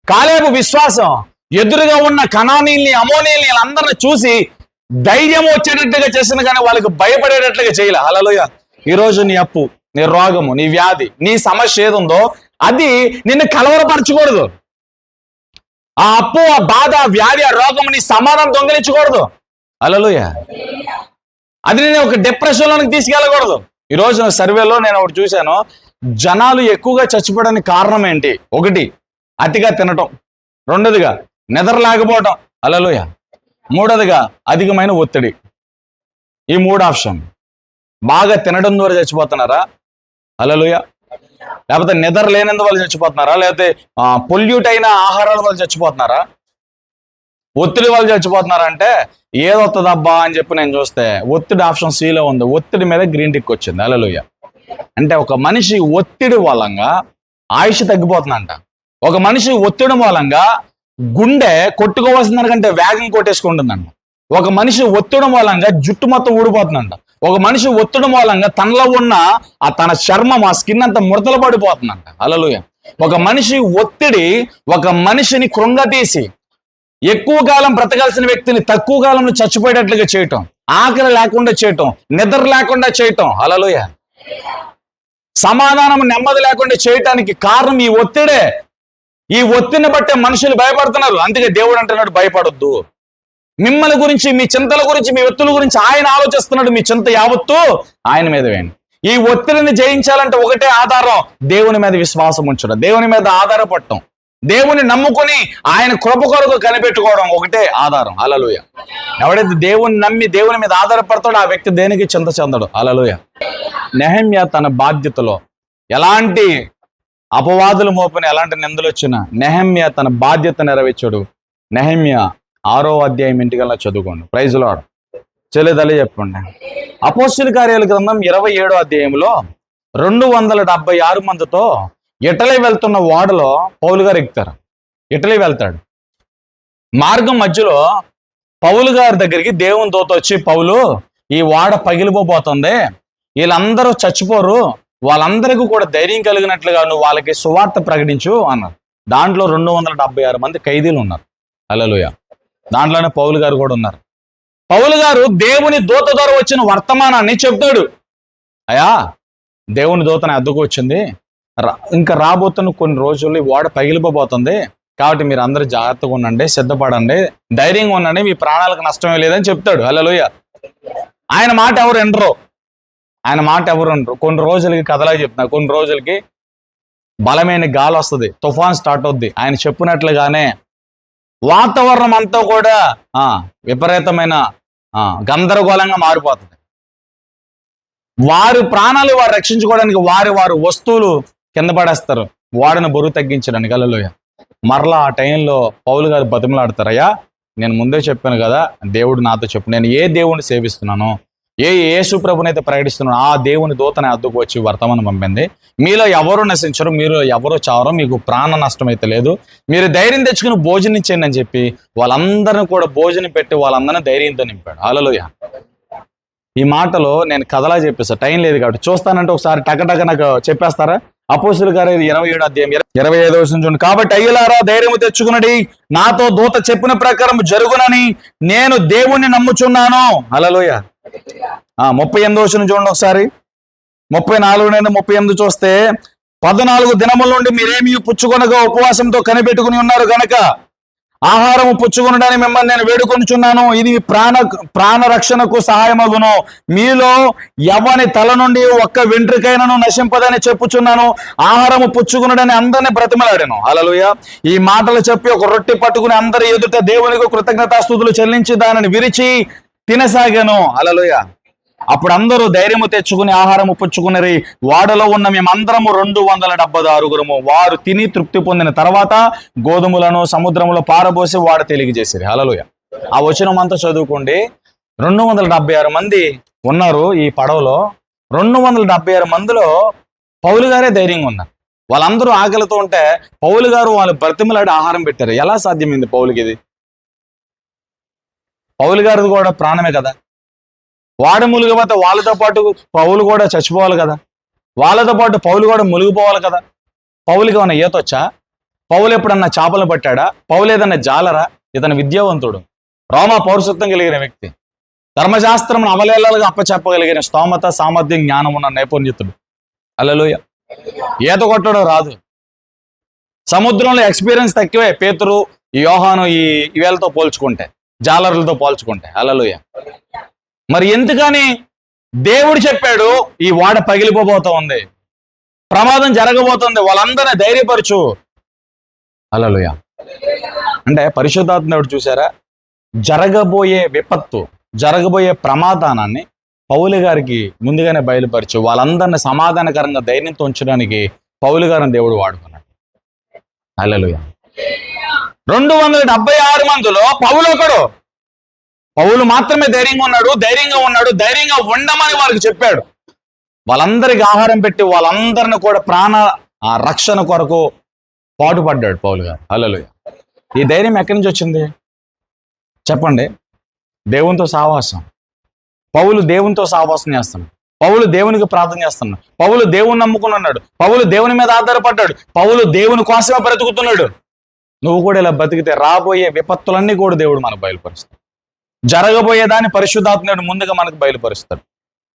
కాలేబు విశ్వాసం ఎదురుగా ఉన్న కనానీల్ని, అమోనీల్ని, వీళ్ళందరిని చూసి ధైర్యం వచ్చేటట్టుగా చేసిన, కానీ వాళ్ళకి భయపడేటట్లుగా చేయలే. హల్లెలూయా. ఈరోజు నీ అప్పు, నీ రోగము, నీ వ్యాధి, నీ సమస్య ఏదుందో అది నిన్ను కలవరపరచకూడదు. ఆ అప్పు, ఆ బాధ, ఆ వ్యాధి, ఆ రోగము నీ సమాధానం దొంగిలించకూడదు. హల్లెలూయా. అది నేను ఒక డిప్రెషన్లోనికి తీసుకెళ్ళకూడదు. ఈరోజు సర్వేలో నేను ఒకటి చూశాను, జనాలు ఎక్కువగా చచ్చిపోవడానికి కారణం ఏంటి? 1, అతిగా తినటం. 2దిగా నిద్ర లేకపోవటం. హల్లెలూయా. 3వదిగా అధికమైన ఒత్తిడి. ఈ 3 ఆప్షన్. బాగా తినడం ద్వారా చచ్చిపోతున్నారా? హల్లెలూయా. లేకపోతే నిద్ర లేనందువల్ల చచ్చిపోతున్నారా? లేకపోతే పొల్యూట్ అయిన ఆహారాల వల్ల చచ్చిపోతున్నారా? ఒత్తిడి వల్ల చచ్చిపోతున్నారా? అంటే ఏదొస్తుందబ్బా అని చెప్పి నేను చూస్తే ఒత్తిడి ఆప్షన్ సిలో ఉంది. ఒత్తిడి మీద గ్రీన్ టిక్ వచ్చింది. హల్లెలూయా. అంటే ఒక మనిషి ఒత్తిడి మూలంగా ఆయుష్ తగ్గిపోతుందంట. ఒక మనిషి ఒత్తిడి మూలంగా గుండె కొట్టుకోవాల్సిన దానికంటే వేగం కొట్టేసుకుంటుందంట. ఒక మనిషి ఒత్తిడి మూలంగా జుట్టు మొత్తం ఊడిపోతుందంట. ఒక మనిషి ఒత్తిడి మూలంగా తనలో ఉన్న తన చర్మం, ఆ స్కిన్ అంతా ముడతలు పడిపోతుందంట. హల్లెలూయా. ఒక మనిషి ఒత్తిడి ఒక మనిషిని కృంగతీసి ఎక్కువ కాలం బ్రతకాల్సిన వ్యక్తిని తక్కువ కాలంలో చచ్చిపోయేటట్లుగా చేయటం, ఆకలి లేకుండా చేయటం, నిద్ర లేకుండా చేయటం. హల్లెలూయా. సమాధానం, నెమ్మది లేకుండా చేయటానికి కారణం ఈ ఒత్తిడే. ఈ ఒత్తిడిని బట్టే మనుషులు భయపడుతున్నారు. అందుకే దేవుడు అంటున్నాడు, భయపడొద్దు. మిమ్మల్ని గురించి, మీ చింతల గురించి, మీ ఒత్తుల గురించి ఆయన ఆలోచిస్తున్నాడు. మీ చింత యావత్తు ఆయన మీద వేయండి. ఈ ఒత్తిడిని జయించాలంటే ఒకటే ఆధారం, దేవుని మీద విశ్వాసం ఉంచడం, దేవుని మీద ఆధారపడటం, దేవుని నమ్ముకొని ఆయన కృప కొరకు కనిపెట్టుకోవడం ఒకటే ఆధారం. హల్లెలూయా. ఎవడైతే దేవుని నమ్మి దేవుని మీద ఆధారపడతాడో ఆ వ్యక్తి దేనికి చింత చెందడు. హల్లెలూయా. నెహెమ్యా తన బాధ్యతలో ఎలాంటి అపవాదులు మోపని, ఎలాంటి నిందలు వచ్చినా నెహెమ్యా తన బాధ్యత నెరవేర్చాడు. నెహెమ్యా 6వ అధ్యాయం ఇంటికల్లా చదువుకోండి. Praise lord. చెల్లిదలే చెప్పండి. అపోస్తలుల కార్యాల గ్రంథం 27వ అధ్యాయంలో 276 మందితో ఇటలీ వెళ్తున్న ఓడలో పౌలు గారు ఎక్కుతారు. ఇటలీ వెళ్తాడు. మార్గం మధ్యలో పౌలు గారి దగ్గరికి దేవుని దూత వచ్చి, పౌలు, ఈ ఓడ పగిలిపోబోతుంది, వీళ్ళందరూ చచ్చిపోరు, వాళ్ళందరికీ కూడా ధైర్యం కలిగినట్లుగా నువ్వు వాళ్ళకి సువార్త ప్రకటించు అన్నారు. దాంట్లో 276 మంది ఖైదీలు ఉన్నారు. హల్లెలూయా. దాంట్లోనే పౌలు గారు కూడా ఉన్నారు. పౌలు గారు దేవుని దూత ద్వారా వచ్చిన వర్తమానాన్ని చెప్తాడు. అయ్యా, దేవుని దూత నా అద్దకు వచ్చింది, ఇంకా రాబోతున్న కొన్ని రోజుల్లో ఓడ పగిలిపోబోతుంది, కాబట్టి మీరు అందరూ జాగ్రత్తగా ఉండండి, సిద్ధపడండి, ధైర్యంగా ఉండండి, మీ ప్రాణాలకు నష్టమే లేదని చెప్తాడు. హల్లెలూయా. ఆయన మాట ఎవరు వినరు, ఆయన మాట ఎవరు వినరు. కొన్ని రోజులకి కథలా చెప్తున్నా, కొన్ని రోజులకి బలమైన గాలి వస్తుంది, తుఫాన్ స్టార్ట్ అవుద్ది. ఆయన చెప్పినట్లుగానే వాతావరణం అంతా కూడా విపరీతమైన గందరగోళంగా మారిపోతుంది. వారి ప్రాణాలు వారు రక్షించుకోవడానికి వారి వస్తువులు కింద పడేస్తారు, వాడిని బరువు తగ్గించడానికి. హల్లెలూయా. మరలా ఆ టైంలో పౌలు గారు బతిమలాడతారయ్యా, నేను ముందే చెప్పాను కదా, దేవుడు నాతో చెప్పు, నేను ఏ దేవుడిని సేవిస్తున్నానో, ఏ యేసు ప్రభునైతే ప్రకటిస్తున్నానో ఆ దేవుని దూతని అద్దుకు వచ్చి వర్తమానం పంపింది. మీలో ఎవరు నశించరు, మీరు ఎవరు చావరు, మీకు ప్రాణ నష్టం అయితే లేదు, మీరు ధైర్యం తెచ్చుకుని భోజనం చేయండి అని చెప్పి వాళ్ళందరిని కూడా భోజనం పెట్టి వాళ్ళందరినీ ధైర్యంతో నింపాడు. హల్లెలూయా. ఈ మాటలో నేను కథలా చెప్పేస్తాను, టైం లేదు కాబట్టి. చూస్తానంటే ఒకసారి టకటక నాకు చెప్పేస్తారా? అపోస్తుల కార్యాలు 27వ అధ్యాయం 25వ వచనం చూడండి. కాబట్టి అయ్యలారా, ధైర్యము తెచ్చుకున్నది, నాతో దూత చెప్పిన ప్రకారం జరుగునని నేను దేవుణ్ణి నమ్ముచున్నాను. హల్లెలూయా. 38వ వచనం చూడండి ఒకసారి. 34 నుండి 38 చూస్తే, 14 దినముల నుండి మీరేమీ పుచ్చుకొనగా ఉపవాసంతో కనిపెట్టుకుని ఉన్నారు గనక ఆహారము పుచ్చుకొనడానికి మిమ్మల్ని నేను వేడుకొనుచున్నాను. ఇది ప్రాణ రక్షణకు సహాయమగును. మీలో ఎవని తల నుండి ఒక్క వెంట్రుకైనను నశింపదని చెప్పుచున్నాను. ఆహారము పుచ్చుకొనడని అందరినీ బ్రతిమలాడాను. హల్లెలూయా. ఈ మాటలు చెప్పి ఒక రొట్టె పట్టుకుని అందరి ఎదుట దేవునికి కృతజ్ఞతాస్తుతులు చెల్లించి దానిని విరిచి తినసాగాను. హల్లెలూయా. అప్పుడు అందరూ ధైర్యము తెచ్చుకుని ఆహారము పుచ్చుకున్నరి. వాడలో ఉన్న మేమందరము 276 వారు తిని తృప్తి పొందిన తర్వాత గోధుమలను సముద్రములో పారబోసి వాడ తెలియజేసేది. హల్లెలూయా. ఆ వచనం అంతా చదువుకోండి. 276 మంది ఉన్నారు ఈ పడవలో. 276 మందిలో పౌలు గారే ధైర్యంగా ఉన్నారు. వాళ్ళందరూ ఆకలితో ఉంటే పౌలు గారు వాళ్ళు బ్రతిమలాడి ఆహారం పెట్టారు. ఎలా సాధ్యమైంది పౌలుకి ఇది? పౌలు గారిది కూడా ప్రాణమే కదా. వాడు మునిగిపోతే వాళ్ళతో పాటు పౌలు కూడా చచ్చిపోవాలి కదా, వాళ్ళతో పాటు పౌలు కూడా మునిగిపోవాలి కదా. పౌలుకి ఏమన్నా ఈతొచ్చా? పౌలు ఎప్పుడన్నా చేపలు పట్టాడా? పౌలు ఏదన్నా జాలరా? ఇతను విద్యావంతుడు, రోమా పౌరసత్వం కలిగిన వ్యక్తి, ధర్మశాస్త్రం అవలేలాలుగా అప్పచెప్పగలిగిన స్తోమత, సామర్థ్యం, జ్ఞానం ఉన్న నైపుణ్యతుడు. హల్లెలూయా. ఈత కొట్టడం రాదు. సముద్రంలో ఎక్స్పీరియన్స్ తక్కువే పేతురు, ఈ యోహాను, ఈ వీళ్ళతో పోల్చుకుంటే, జాలరులతో పోల్చుకుంటే. హల్లెలూయా. మరి ఎందుకని దేవుడు చెప్పాడు ఈ ఓడ పగిలిపోబోతా ఉంది, ప్రమాదం జరగబోతుంది, వాళ్ళందరినీ ధైర్యపరచు. హల్లెలూయా. అంటే పరిశుద్ధాత్మ దేవుడు చూసారా, జరగబోయే విపత్తు, జరగబోయే ప్రమాదానాన్ని పౌలు గారికి ముందుగానే బయలుపరచు వాళ్ళందరినీ సమాధానకరంగా ధైర్యంతో ఉంచడానికి పౌలు గారిని దేవుడు వాడుకున్నాడు. హల్లెలూయా. 276 మందిలో పౌలు ఒకడు. పౌలు మాత్రమే ధైర్యంగా ఉన్నాడు, ధైర్యంగా ఉండమని వాళ్ళకి చెప్పాడు. వాళ్ళందరికీ ఆహారం పెట్టి వాళ్ళందరిని కూడా ప్రాణ రక్షణ కొరకు పాటుపడ్డాడు పౌలు గారు. హల్లెలూయా. ఈ ధైర్యం ఎక్కడి నుంచి వచ్చింది చెప్పండి? దేవునితో సావాసం. పౌలు దేవునితో సావాసం చేస్తున్నాడు. పౌలు దేవునికి ప్రార్థన చేస్తున్నాడు. పౌలు దేవుని నమ్ముకుని ఉన్నాడు. పౌలు దేవుని మీద ఆధారపడ్డాడు. పౌలు దేవుని కోసమే బ్రతుకుతున్నాడు. నువ్వు కూడా ఇలా బతికితే రాబోయే విపత్తులన్నీ కూడా దేవుడు మనకు బయలుపరుస్తాడు. జరగబోయేదాన్ని పరిశుద్ధాత్ముడు ముందుగా మనకు బయలుపరుస్తాడు.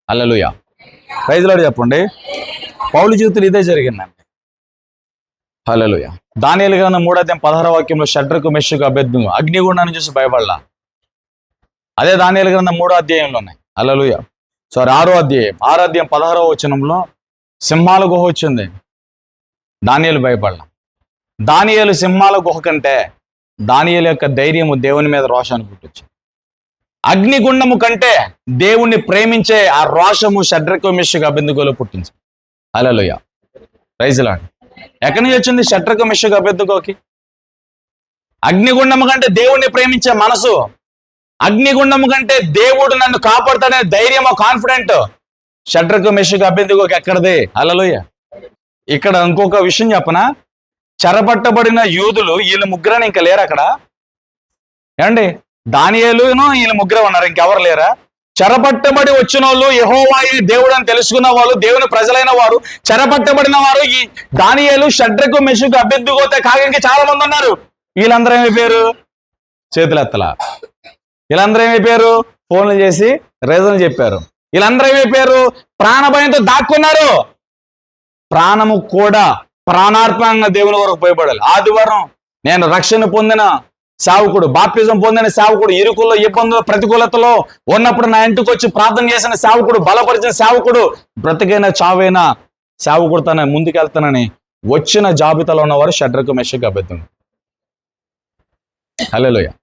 హల్లెలూయా. ప్రైజ్ లార్డ్ చెప్పండి. పౌలు జీవితంలో ఇదే జరిగిందండి. హల్లెలూయా. దానియేలు గ్రంథం 3వ అధ్యాయం 16వ వాక్యంలో షడ్రకు, మెషకు, అబేద్నెగో అగ్నిగుండాన్ని చూసి భయపడలా. అదే దానియేలు గ్రంథం 3వ అధ్యాయంలో ఉన్నాయి. హల్లెలూయా. 6వ అధ్యాయం 16వ వచనంలో సింహాల గుహ వచ్చింది. దానియేలు భయపడలా. దానియేలు సింహాల గుహ కంటే దానియేలు యొక్క ధైర్యము దేవుని మీద రోషాన్ని పుట్టించింది. అగ్నిగుండము కంటే దేవుణ్ణి ప్రేమించే ఆ రోషము షడ్రకు, మెషకు, అబేద్నెగోలో పుట్టించింది. హల్లెలూయా. Praise Lord. ఎక్కడి నుంచి వచ్చింది షడ్రకు, మెషకు, అబేద్నెగోకి? అగ్నిగుండము కంటే దేవుణ్ణి ప్రేమించే మనసు, అగ్నిగుండము కంటే దేవుడు నన్ను కాపాడుతాడనే ధైర్యము, కాన్ఫిడెంట్ షడ్రకు, మెషకు, అబేద్నెగోకి ఎక్కడది? హల్లెలూయా. ఇక్కడ ఇంకొక విషయం చెప్పనా, చెరపట్టబడిన యూదులు వీళ్ళు ముగ్గురని ఇంకా లేరు అక్కడ. ఏమండి? దానియేలును వీళ్ళు ముగ్గురే ఉన్నారు, ఇంకెవరు లేరా? చెరపట్టబడి వచ్చిన వాళ్ళు, యెహోవాయే దేవుడు అని తెలుసుకున్న వాళ్ళు, దేవుని ప్రజలైన వారు, చెరపట్టబడిన వారు, ఈ దానియేలు, షడ్రకు, మెషకు, అబేద్నెగోతో కాక ఇంకా చాలా మంది ఉన్నారు. వీళ్ళందరూ ఏమైపోయారు? చేతులెత్తలా. వీళ్ళందరూ ఏమైపోయారు? ఫోన్లు చేసి రీజన్ చెప్పారు. వీళ్ళందరూ ఏమైపోయారు? ప్రాణభయంతో దాక్కున్నారు. ప్రాణము కూడా ప్రాణార్పణంగా దేవుని వరకు ఉపయోగపడాలి. ఆదివారం నేను రక్షణ పొందిన సేవకుడు, బాప్తిజం పొందిన సేవకుడు, ఇరుకుల్లో, ఇబ్బందులు, ప్రతికూలతలో ఉన్నప్పుడు నా ఇంటికి వచ్చి ప్రార్థన చేసిన సేవకుడు, బలపరిచిన సేవకుడు, బ్రతికైన చావైన సేవకుడు తన ముందుకెళ్తానని వచ్చిన జాబితాలో ఉన్నవారు షడ్రకు, మెషకు, అబేద్నెగో. హల్లెలూయా.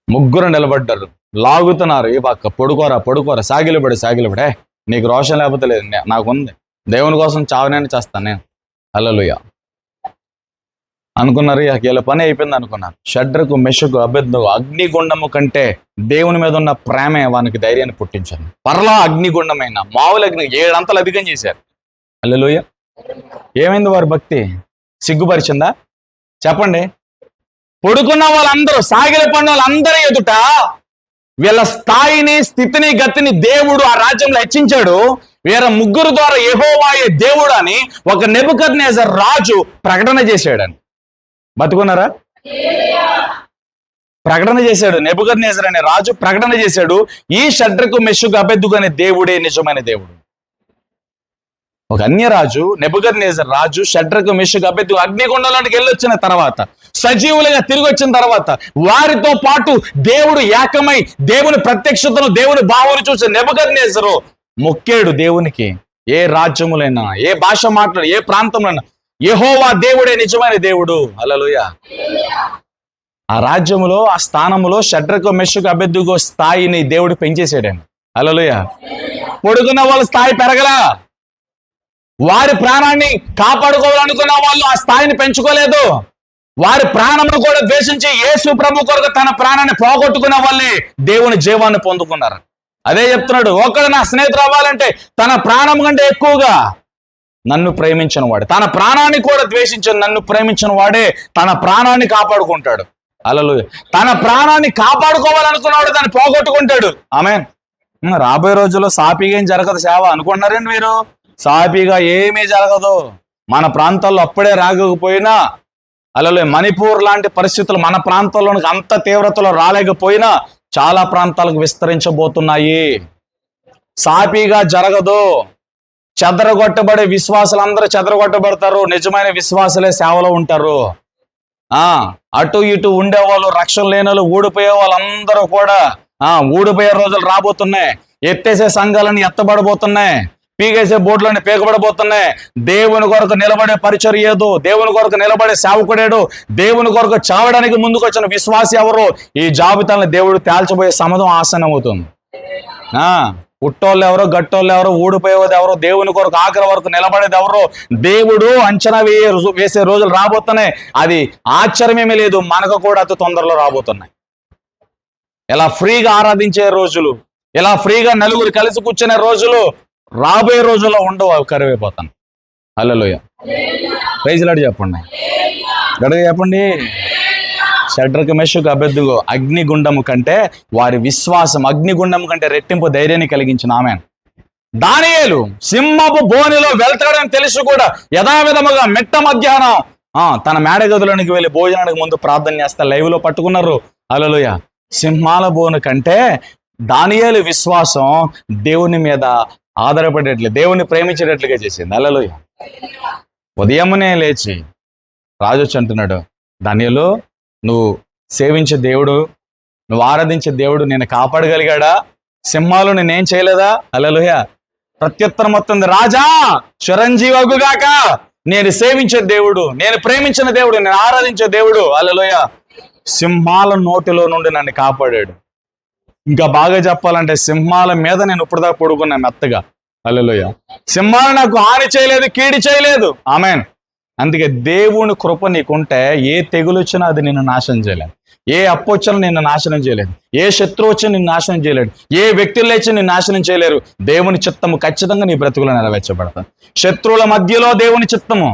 ముగ్గురు నిలబడ్డారు, లాగుతున్నారు. ఈ పక్క పడుకోరా, సాగిలబడే నీకు రోషం లేకపోతే లేదు, నాకుంది, దేవుని కోసం చావనైనా చేస్తాను నేను. హల్లెలూయా అనుకున్నారు. వీళ్ళ పని అయిపోయింది అనుకున్నారు. షడ్రకు, మెషకు, అబేద్నెగో అగ్నిగుండము కంటే దేవుని మీద ఉన్న ప్రేమే వానికి ధైర్యాన్ని పుట్టించారు. పరలా అగ్నిగుండమైన మామూలు అగ్ని 7 అంతలు అధికం చేశారు. హల్లెలూయా. ఏమైంది వారి భక్తి? సిగ్గుపరిచిందా? చెప్పండి. పడుకున్న వాళ్ళందరూ, సాగిలపడిన వాళ్ళందరి ఎదుట వీళ్ళ స్థాయిని, స్థితిని, గతిని దేవుడు ఆ రాజ్యంలో హెచ్చించాడు. వీళ్ళ ముగ్గురు ద్వారా యెహోవాయే దేవుడు అని ఒక నెబుకద్నెజర్ రాజు ప్రకటన చేశాడని. బతుకున్నారా? ప్రకటన చేశాడు. నెబుకద్నెజర్ అనే రాజు ప్రకటన చేశాడు, ఈ షడ్రకు, మెషకు, అబేద్నెగో అనే దేవుడే నిజమైన దేవుడు. ఒక అన్యరాజు, నెబుకద్నెజర్ రాజు, షడ్రకు, మెషకు, అబేద్నెగో అగ్నిగుండంలోకి వెళ్ళొచ్చిన తర్వాత, సజీవులుగా తిరిగి వచ్చిన తర్వాత, వారితో పాటు దేవుడు ఏకమై దేవుని ప్రత్యక్షతను, దేవుని భావాన్ని చూసిన నెబుకద్నెజరు మొక్కాడు దేవునికి. ఏ రాజ్యములైనా, ఏ భాష మాట్లాడు, ఏ ప్రాంతంలో యెహోవా దేవుడే నిజమైన దేవుడు. హల్లెలూయా. ఆ రాజ్యములో, ఆ స్థానములో షడ్రకు, మెషకు, అబేద్నెగో స్థాయిని దేవుడు పెంచేసాడండి. హల్లెలూయా. పొడుగున్న వాళ్ళ స్థాయి పెరగలా. వారి ప్రాణాన్ని కాపాడుకోవాలనుకున్న వాళ్ళు ఆ స్థాయిని పెంచుకోలేదు. వారి ప్రాణమును కూడా ద్వేషించి యేసు ప్రభు కొరకు తన ప్రాణాన్ని పోగొట్టుకున్న వాళ్ళే దేవుని జీవాన్ని పొందుకున్నారు. అదే చెప్తున్నాడు, ఒకడు నా స్నేహితుడు అవ్వాలంటే తన ప్రాణం కంటే ఎక్కువగా నన్ను ప్రేమించిన వాడే, తన ప్రాణాన్ని కూడా ద్వేషించిన నన్ను ప్రేమించిన వాడే తన ప్రాణాన్ని కాపాడుకుంటాడు. హల్లెలూయా. తన ప్రాణాన్ని కాపాడుకోవాలనుకున్నవాడు దాన్ని పోగొట్టుకుంటాడు. ఆమేన్. రాబోయే రోజుల్లో సాపిగా ఏం జరగదు సేవ అనుకుంటున్నారండి మీరు? సాపిగా ఏమీ జరగదు. మన ప్రాంతాల్లో అప్పుడే రాకపోయినా, హల్లెలూయా, మణిపూర్ లాంటి పరిస్థితులు మన ప్రాంతాల్లోనికి అంత తీవ్రతలో రాలేకపోయినా చాలా ప్రాంతాలకు విస్తరించబోతున్నాయి. సాపిగా జరగదు. చెదరగొట్టబడే విశ్వాసులందరూ చెదరగొట్టబడతారు. నిజమైన విశ్వాసులే సేవలో ఉంటారు. అటు ఇటు ఉండేవాళ్ళు, రక్షణ లేని వాళ్ళు, ఊడిపోయే వాళ్ళందరూ కూడా ఊడిపోయే రోజులు రాబోతున్నాయి. ఎత్తేసే సంఘాలను ఎత్తబడబోతున్నాయి. పీకేసే బోర్డులను పీకబడబోతున్నాయి. దేవుని కొరకు నిలబడే పరిచర్య ఏదో, దేవుని కొరకు నిలబడే సేవకుడేడు, దేవుని కొరకు చావడానికి ముందుకు వచ్చిన విశ్వాసి ఎవరు, ఈ జాబితాలను దేవుడు తేల్చబోయే సమయం ఆసనం అవుతుంది. పుట్టోళ్ళు ఎవరో, గట్టోళ్ళు ఎవరో, ఊడిపోయేది ఎవరో, దేవుని కొరకు ఆఖరి వరకు నిలబడేది ఎవరో దేవుడు అంచనా వేసే రోజులు రాబోతున్నాయి. అది ఆశ్చర్యమేమీ లేదు, మనకు కూడా అతి తొందరలో రాబోతున్నాయి. ఇలా ఫ్రీగా ఆరాధించే రోజులు, ఇలా ఫ్రీగా నలుగురు కలిసి కూర్చునే రోజులు రాబోయే రోజుల్లో ఉండవు, అవి కరువైపోతాను. హల్లెలూయా. ప్రైజ్ లార్డ్ చెప్పండి, గట్టిగా చెప్పండి. షడ్రకు, మెషకు, అబేద్నెగో అగ్నిగుండము కంటే వారి విశ్వాసం అగ్నిగుండము కంటే రెట్టింపు ధైర్యాన్ని కలిగించిన. ఆమేన్. దానియేలు సింహపు బోనిలో వెళ్తాడని తెలిసి కూడా యథావిధముగా మిట్ట మధ్యాహ్నం తన మేడ గదులోనికి వెళ్ళి భోజనానికి ముందు ప్రార్థన చేస్తా లైవ్ లో పట్టుకున్నారు. హల్లెలూయా. సింహాల బోను కంటే దానియేలు విశ్వాసం దేవుని మీద ఆధారపడేట్లు, దేవుని ప్రేమించేటట్లుగా చేసింది. హల్లెలూయా. ఉదయమునే లేచి రాజు వచ్చి అంటున్నాడు, దానియేలు, నువ్వు సేవించే దేవుడు, నువ్వు ఆరాధించే దేవుడు నేను కాపాడగలిగాడా? సింహాలు నేనేం చేయలేదా? హల్లెలూయా. ప్రత్యుత్తరం వస్తుంది, రాజా చిరంజీవగుగాక, నేను సేవించే దేవుడు, నేను ప్రేమించిన దేవుడు, నేను ఆరాధించే దేవుడు, హల్లెలూయా, సింహాల నోటిలో నుండి నన్ను కాపాడాడు. ఇంకా బాగా చెప్పాలంటే సింహాల మీద నేను ఇప్పుడుదాకా పడుకున్నా మెత్తగా. హల్లెలూయా. సింహాలు నాకు హాని చేయలేదు, కీడి చేయలేదు. ఆమేన్. అందుకే దేవుని కృప నీకుంటే ఏ తెగులు వచ్చినా అది నిన్ను నాశనం చేయలేదు, ఏ అప్పు వచ్చినా నిన్ను నాశనం చేయలేదు, ఏ శత్రువు వచ్చి నిన్ను నాశనం చేయలేడు, ఏ వ్యక్తులు లేచి నిన్ను నాశనం చేయలేరు. దేవుని చిత్తము ఖచ్చితంగా నీ బ్రతుకులో నెరవేర్చబడతాను. శత్రువుల మధ్యలో దేవుని చిత్తము,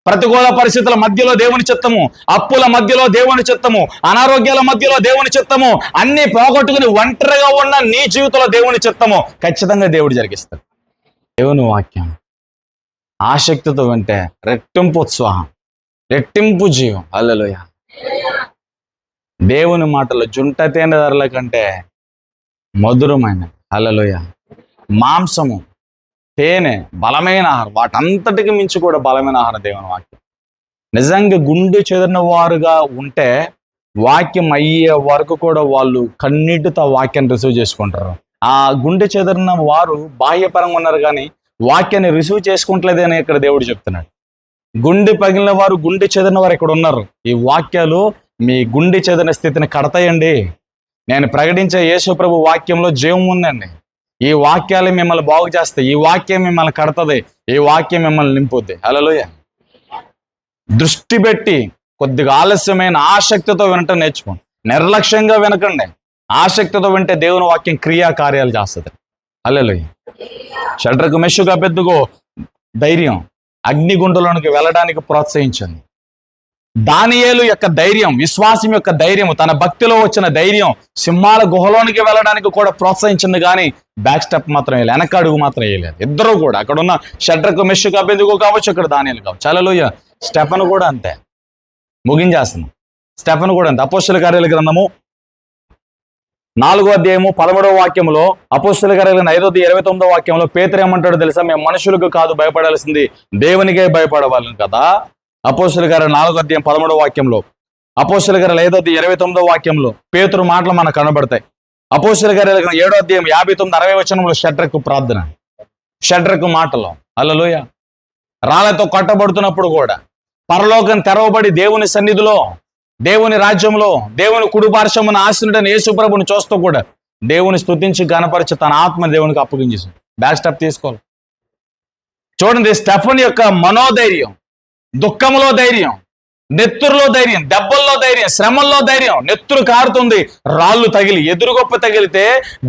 ప్రతికూల పరిస్థితుల మధ్యలో దేవుని చిత్తము, అప్పుల మధ్యలో దేవుని చిత్తము, అనారోగ్యాల మధ్యలో దేవుని చిత్తము, అన్ని పోగొట్టుకుని ఒంటరిగా ఉన్న నీ జీవితంలో దేవుని చిత్తము ఖచ్చితంగా దేవుడు జరిగిస్తాడు. దేవుని వాక్యం ఆసక్తితో వింటే రెట్టింపు ఉత్సాహం, రెట్టింపు జీవం. హల్లెలూయా. దేవుని మాటలు జుంట తేనె ధరల కంటే మధురమైన, హల్లెలూయా, మాంసము, తేనె, బలమైన ఆహారం, వాటంతటికి మించి కూడా బలమైన ఆహారం దేవుని వాక్యం. నిజంగా గుండె చెదిరిన వారుగా ఉంటే వాక్యం అయ్యే వరకు కూడా వాళ్ళు కన్నీటితో వాక్యాన్ని రిసీవ్ చేసుకుంటారు. ఆ గుండె చెదిరిన వారు బాహ్యపరంగా ఉన్నారు కానీ వాక్యాన్ని రిసీవ్ చేసుకుంటలేదని ఇక్కడ దేవుడు చెప్తున్నాడు. గుండె పగిలిన వారు, గుండె చెదిరిన వారు ఇక్కడ ఉన్నారు. ఈ వాక్యాలు మీ గుండె చెదిరిన స్థితిని కడతాయండి. నేను ప్రకటించే యేసు ప్రభు వాక్యంలో జీవం ఉందండి. ఈ వాక్యాలు మిమ్మల్ని బాగు చేస్తాయి, ఈ వాక్యం మిమ్మల్ని కడతది, ఈ వాక్యం మిమ్మల్ని నింపుద్ది. హల్లెలూయా. దృష్టి పెట్టి కొద్దిగా ఆలస్యమైన ఆసక్తితో వినటం నేర్చుకోండి. నిర్లక్ష్యంగా వినకండి. ఆసక్తితో వింటే దేవుని వాక్యం క్రియాకార్యాలు చేస్తుంది. హల్లెలూయా. షడ్రకు మెషుకు అబేద్నెగో ధైర్యం అగ్నిగుండంలోనికి వెళ్ళడానికి ప్రోత్సహించింది. దానియేలు యొక్క ధైర్యం, విశ్వాసం యొక్క ధైర్యం, తన భక్తిలో వచ్చిన ధైర్యం సింహాల గుహలోనికి వెళ్ళడానికి కూడా ప్రోత్సహించింది. కానీ బ్యాక్ స్టెప్ మాత్రం వేయలేదు, వెనక అడుగు మాత్రం వేయలేదు. ఇద్దరు కూడా, అక్కడ ఉన్న షడ్రకు మెషుకు అబేద్నెగో కావచ్చు, ఇక్కడ దానియేలు కావచ్చు. హల్లెలూయా. స్టెఫను కూడా అంతే. ముగించేస్తున్నాం. స్టెఫను కూడా అంతే. అపోస్తలుల కార్యాల గ్రంథము 4వ అధ్యాయము 13వ వాక్యంలో, అపోస్తలుల కార్యాల 5:29వ వాక్యంలో పేతురు ఏమంటాడో తెలుసా? మేము మనుషులకు కాదు భయపడాల్సింది, దేవునికే భయపడవాళ్ళం కదా. అపోస్తలుల కార్యాల 4వ అధ్యాయం 13వ వాక్యంలో, అపోస్తలుల కార్యాల 5:29వ వాక్యంలో పేతురు మాటలు మనకు కనబడతాయి. అపోస్తలుల కార్యాల 7వ అధ్యాయం 59-60 వచనంలో షడ్రకు ప్రార్థన, షడ్రకు మాటలు. హల్లెలూయా. రాళ్లతో కొట్టబడుతున్నప్పుడు కూడా పరలోకం తెరవబడి దేవుని సన్నిధిలో, దేవుని రాజ్యంలో, దేవుని కుడిపార్శ్వమున ఆసీనుడైన యేసు ప్రభువుని చూస్తూ కూడా దేవుని స్తుతించి గణపరిచి తన ఆత్మ దేవునికి అప్పగించేసి బ్యాక్ స్టెప్ తీసుకోవాలి. చూడండి, స్టెఫన్ యొక్క మనోధైర్యం, దుఃఖంలో ధైర్యం, నెత్తురులో ధైర్యం, దెబ్బల్లో ధైర్యం, శ్రమల్లో ధైర్యం. నెత్తురు కారుతుంది, రాళ్ళు తగిలి, ఎదురుగొప్ప తగిలితే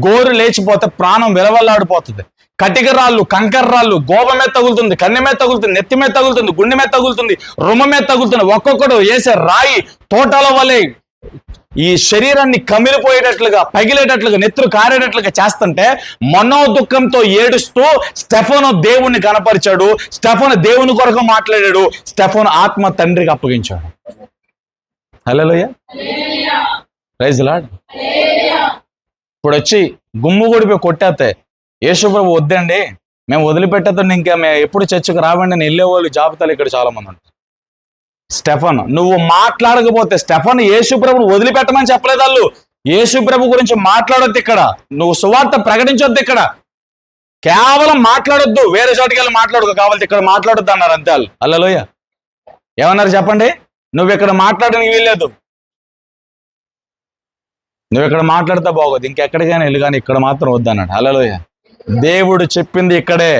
గోరు లేచిపోతే ప్రాణం విలవల్లాడిపోతుంది. కటిక రాళ్ళు, కంకర రాళ్ళు గోప మీద తగులుతుంది, కన్నె మీద తగులుతుంది, నెత్తి మీద తగులుతుంది, గుండె మీద తగులుతుంది, రొమ్మ మీద తగులుతుంది. ఒక్కొక్కడు వేసే రాయి తోటల వలె ఈ శరీరాన్ని కమిలిపోయేటట్లుగా, పగిలేటట్లుగా, నెత్తురు కారేటట్లుగా చేస్తుంటే మనో దుఃఖంతో ఏడుస్తూ స్టెఫను దేవుణ్ణి కనపరిచాడు. స్టెఫను దేవుని కొరకు మాట్లాడాడు. స్టెఫను ఆత్మ తండ్రికి అప్పగించాడు. హల్లెలూయా. Praise Lord. ఇప్పుడు వచ్చి గుమ్ము కొడిపోయి కొట్టేస్తే యేసు ప్రభు వద్దండి, మేము వదిలిపెట్టేద్దండి, ఇంకా మేము ఎప్పుడు చర్చకు రావండి అని వెళ్ళేవాళ్ళు జాబితాలు ఇక్కడ చాలా మంది ఉంటారు. స్టెఫన్, నువ్వు మాట్లాడకపోతే, స్టెఫన్ యేసు ప్రభుని వదిలిపెట్టమని చెప్పలేదు వాళ్ళు. యేసు ప్రభు గురించి మాట్లాడొద్దు ఇక్కడ, నువ్వు సువార్త ప్రకటించొద్దు ఇక్కడ, కేవలం మాట్లాడొద్దు, వేరే చోటికి వెళ్ళి మాట్లాడుకో, కావాలి ఇక్కడ మాట్లాడొద్దు అన్నారు అంతే వాళ్ళు. హల్లెలూయా. ఏమన్నారు చెప్పండి? నువ్వు ఇక్కడ మాట్లాడడానికి వీల్లేదు, నువ్వు ఇక్కడ మాట్లాడితే బాగోదు, ఇంకెక్కడికైనా వెళ్ళి, కానీ ఇక్కడ మాత్రం వద్దన్నాడు. హల్లెలూయా. దేవుడు చెప్పింది ఇక్కడే,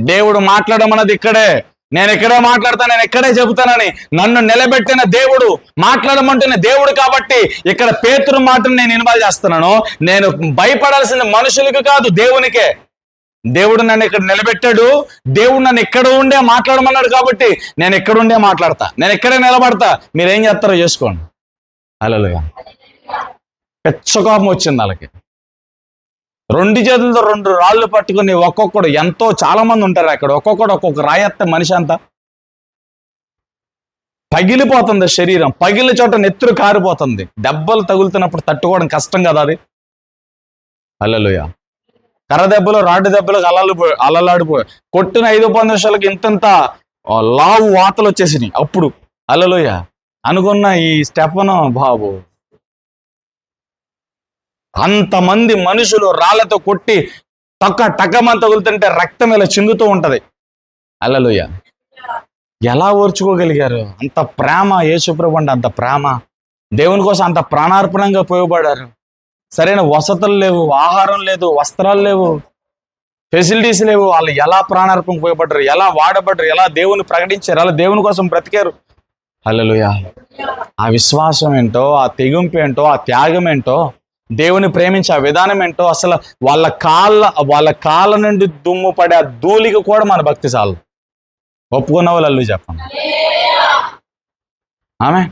దేవుడు మాట్లాడమన్నది ఇక్కడే, నేను ఇక్కడే మాట్లాడతా, నేను ఇక్కడే చెబుతానని నన్ను నిలబెట్టిన దేవుడు, మాట్లాడమంటున్న దేవుడు. కాబట్టి ఇక్కడ పేతురు మాటను నేను ఇన్వాల్వ్ చేస్తున్నాను. నేను భయపడాల్సింది మనుషులకు కాదు, దేవునికే. దేవుడు నన్ను ఇక్కడ నిలబెట్టాడు, దేవుడు నన్ను ఇక్కడ ఉండే మాట్లాడమన్నాడు. కాబట్టి నేను ఇక్కడ ఉండే మాట్లాడతా, నేను ఇక్కడే నిలబడతా, మీరేం చేస్తారో చేసుకోండి. హల్లెలూయా. పెచ్చకోపం వచ్చింది వాళ్ళకి. 2 చేతులతో 2 రాళ్ళు పట్టుకుని ఒక్కొక్కడు, ఎంతో చాలా మంది ఉంటారు అక్కడ, ఒక్కొక్కడు ఒక్కొక్క రాయత్త మనిషి అంతా పగిలిపోతుంది శరీరం, పగిలిన చోట నెత్తురు కారిపోతుంది. దెబ్బలు తగులుతున్నప్పుడు తట్టుకోవడం కష్టం కదా అది. హల్లెలూయా. కర్ర దెబ్బలు, రాడ్డు దెబ్బలకు అలలాడిపోయి కొట్టిన 5-10 నిమిషాలకి ఇంతంత లావు వాతలు వచ్చేసినాయి అప్పుడు. హల్లెలూయా. అనుకున్న ఈ స్టెఫను బాబు, అంతమంది మనుషులు రాళ్లతో కొట్టి టకమని తగులుతుంటే రక్తం ఇలా చిందుతూ ఉంటది. హల్లెలూయా. ఎలా ఓర్చుకోగలిగారు? అంత ప్రేమ, యేసుప్రభు అంటే అంత ప్రేమ, దేవుని కోసం అంత ప్రాణార్పణంగా పోయబడ్డారు. సరైన వసతులు లేవు, ఆహారం లేదు, వస్త్రాలు లేవు, ఫెసిలిటీస్ లేవు. వాళ్ళు ఎలా ప్రాణార్పణ పోయబడ్డారు, ఎలా వాడబడ్డారు, ఎలా దేవుని ప్రకటించారు, ఎలా దేవుని కోసం బ్రతికారు. హల్లెలూయా. ఆ విశ్వాసం ఏంటో, ఆ తెగింపు ఏంటో, ఆ త్యాగం ఏంటో, దేవుని ప్రేమించే ఆ విధానం ఏంటో, అసలు వాళ్ళ కాళ్ళ నుండి దుమ్ము పడే ఆ ధూళికి కూడా మన భక్తి చాలు. ఒప్పుకున్న వాళ్ళు అల్లు చెప్పండి. ఆమె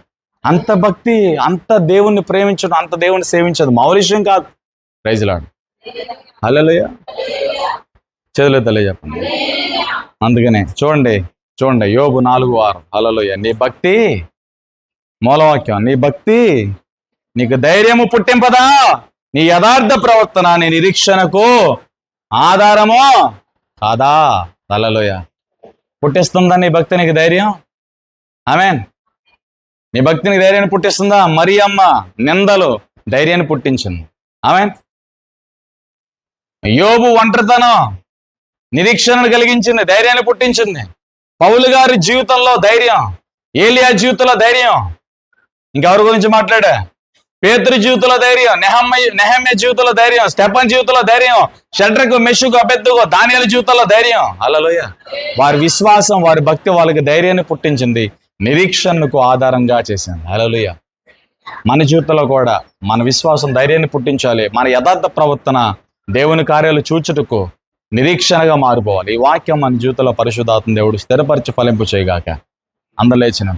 అంత భక్తి, అంత దేవుణ్ణి ప్రేమించడం, అంత దేవుణ్ణి సేవించదు మామూలు విషయం కాదు. Praise Lord. హల్లెలూయా. చేతులు తల్లి చెప్పండి. అందుకనే చూడండి యోబు 4:6. హల్లెలూయా. నీ భక్తి మూలవాక్యం, నీ భక్తి నీకు ధైర్యము పుట్టింపదా, నీ యథార్థ ప్రవర్తన నీ నిరీక్షణకు ఆధారము కాదా. హల్లెలూయా. పుట్టిస్తుందా నీ భక్తి నీకు ధైర్యం? ఆమేన్. నీ భక్తి నీకు ధైర్యాన్ని పుట్టిస్తుందా? మరియమ్మ నిందలు ధైర్యాన్ని పుట్టించింది. ఆమేన్. యోబు ఒంటరితనం నిరీక్షణను కలిగించింది, ధైర్యాన్ని పుట్టించింది. పౌలు గారి జీవితంలో ధైర్యం, ఏలియా జీవితంలో ధైర్యం. ఇంకెవరి గురించి మాట్లాడా? పేతురు జీవితంలో ధైర్యం, నెహమ్య జీవితంలో ధైర్యం, స్టెఫన్ జీవితంలో ధైర్యం, షడ్రకు, మెషుకు, అబెద్దుకు, దానియేలు జీవితంలో ధైర్యం. హల్లెలూయా. వారి విశ్వాసం, వారి భక్తి వాళ్ళకి ధైర్యాన్ని పుట్టించింది, నిరీక్షణకు ఆధారంగా చేసింది. హల్లెలూయా. మన జీవితంలో కూడా మన విశ్వాసం ధైర్యాన్ని పుట్టించాలి. మన యథార్థ ప్రవర్తన దేవుని కార్యాలు చూచుటకు నిరీక్షణగా మారిపోవాలి. ఈ వాక్యం మన జీవితంలో పరిశుద్ధాత్మ దేవుడు స్థిరపరిచి ఫలింపు చేయగాక. అందలేచిన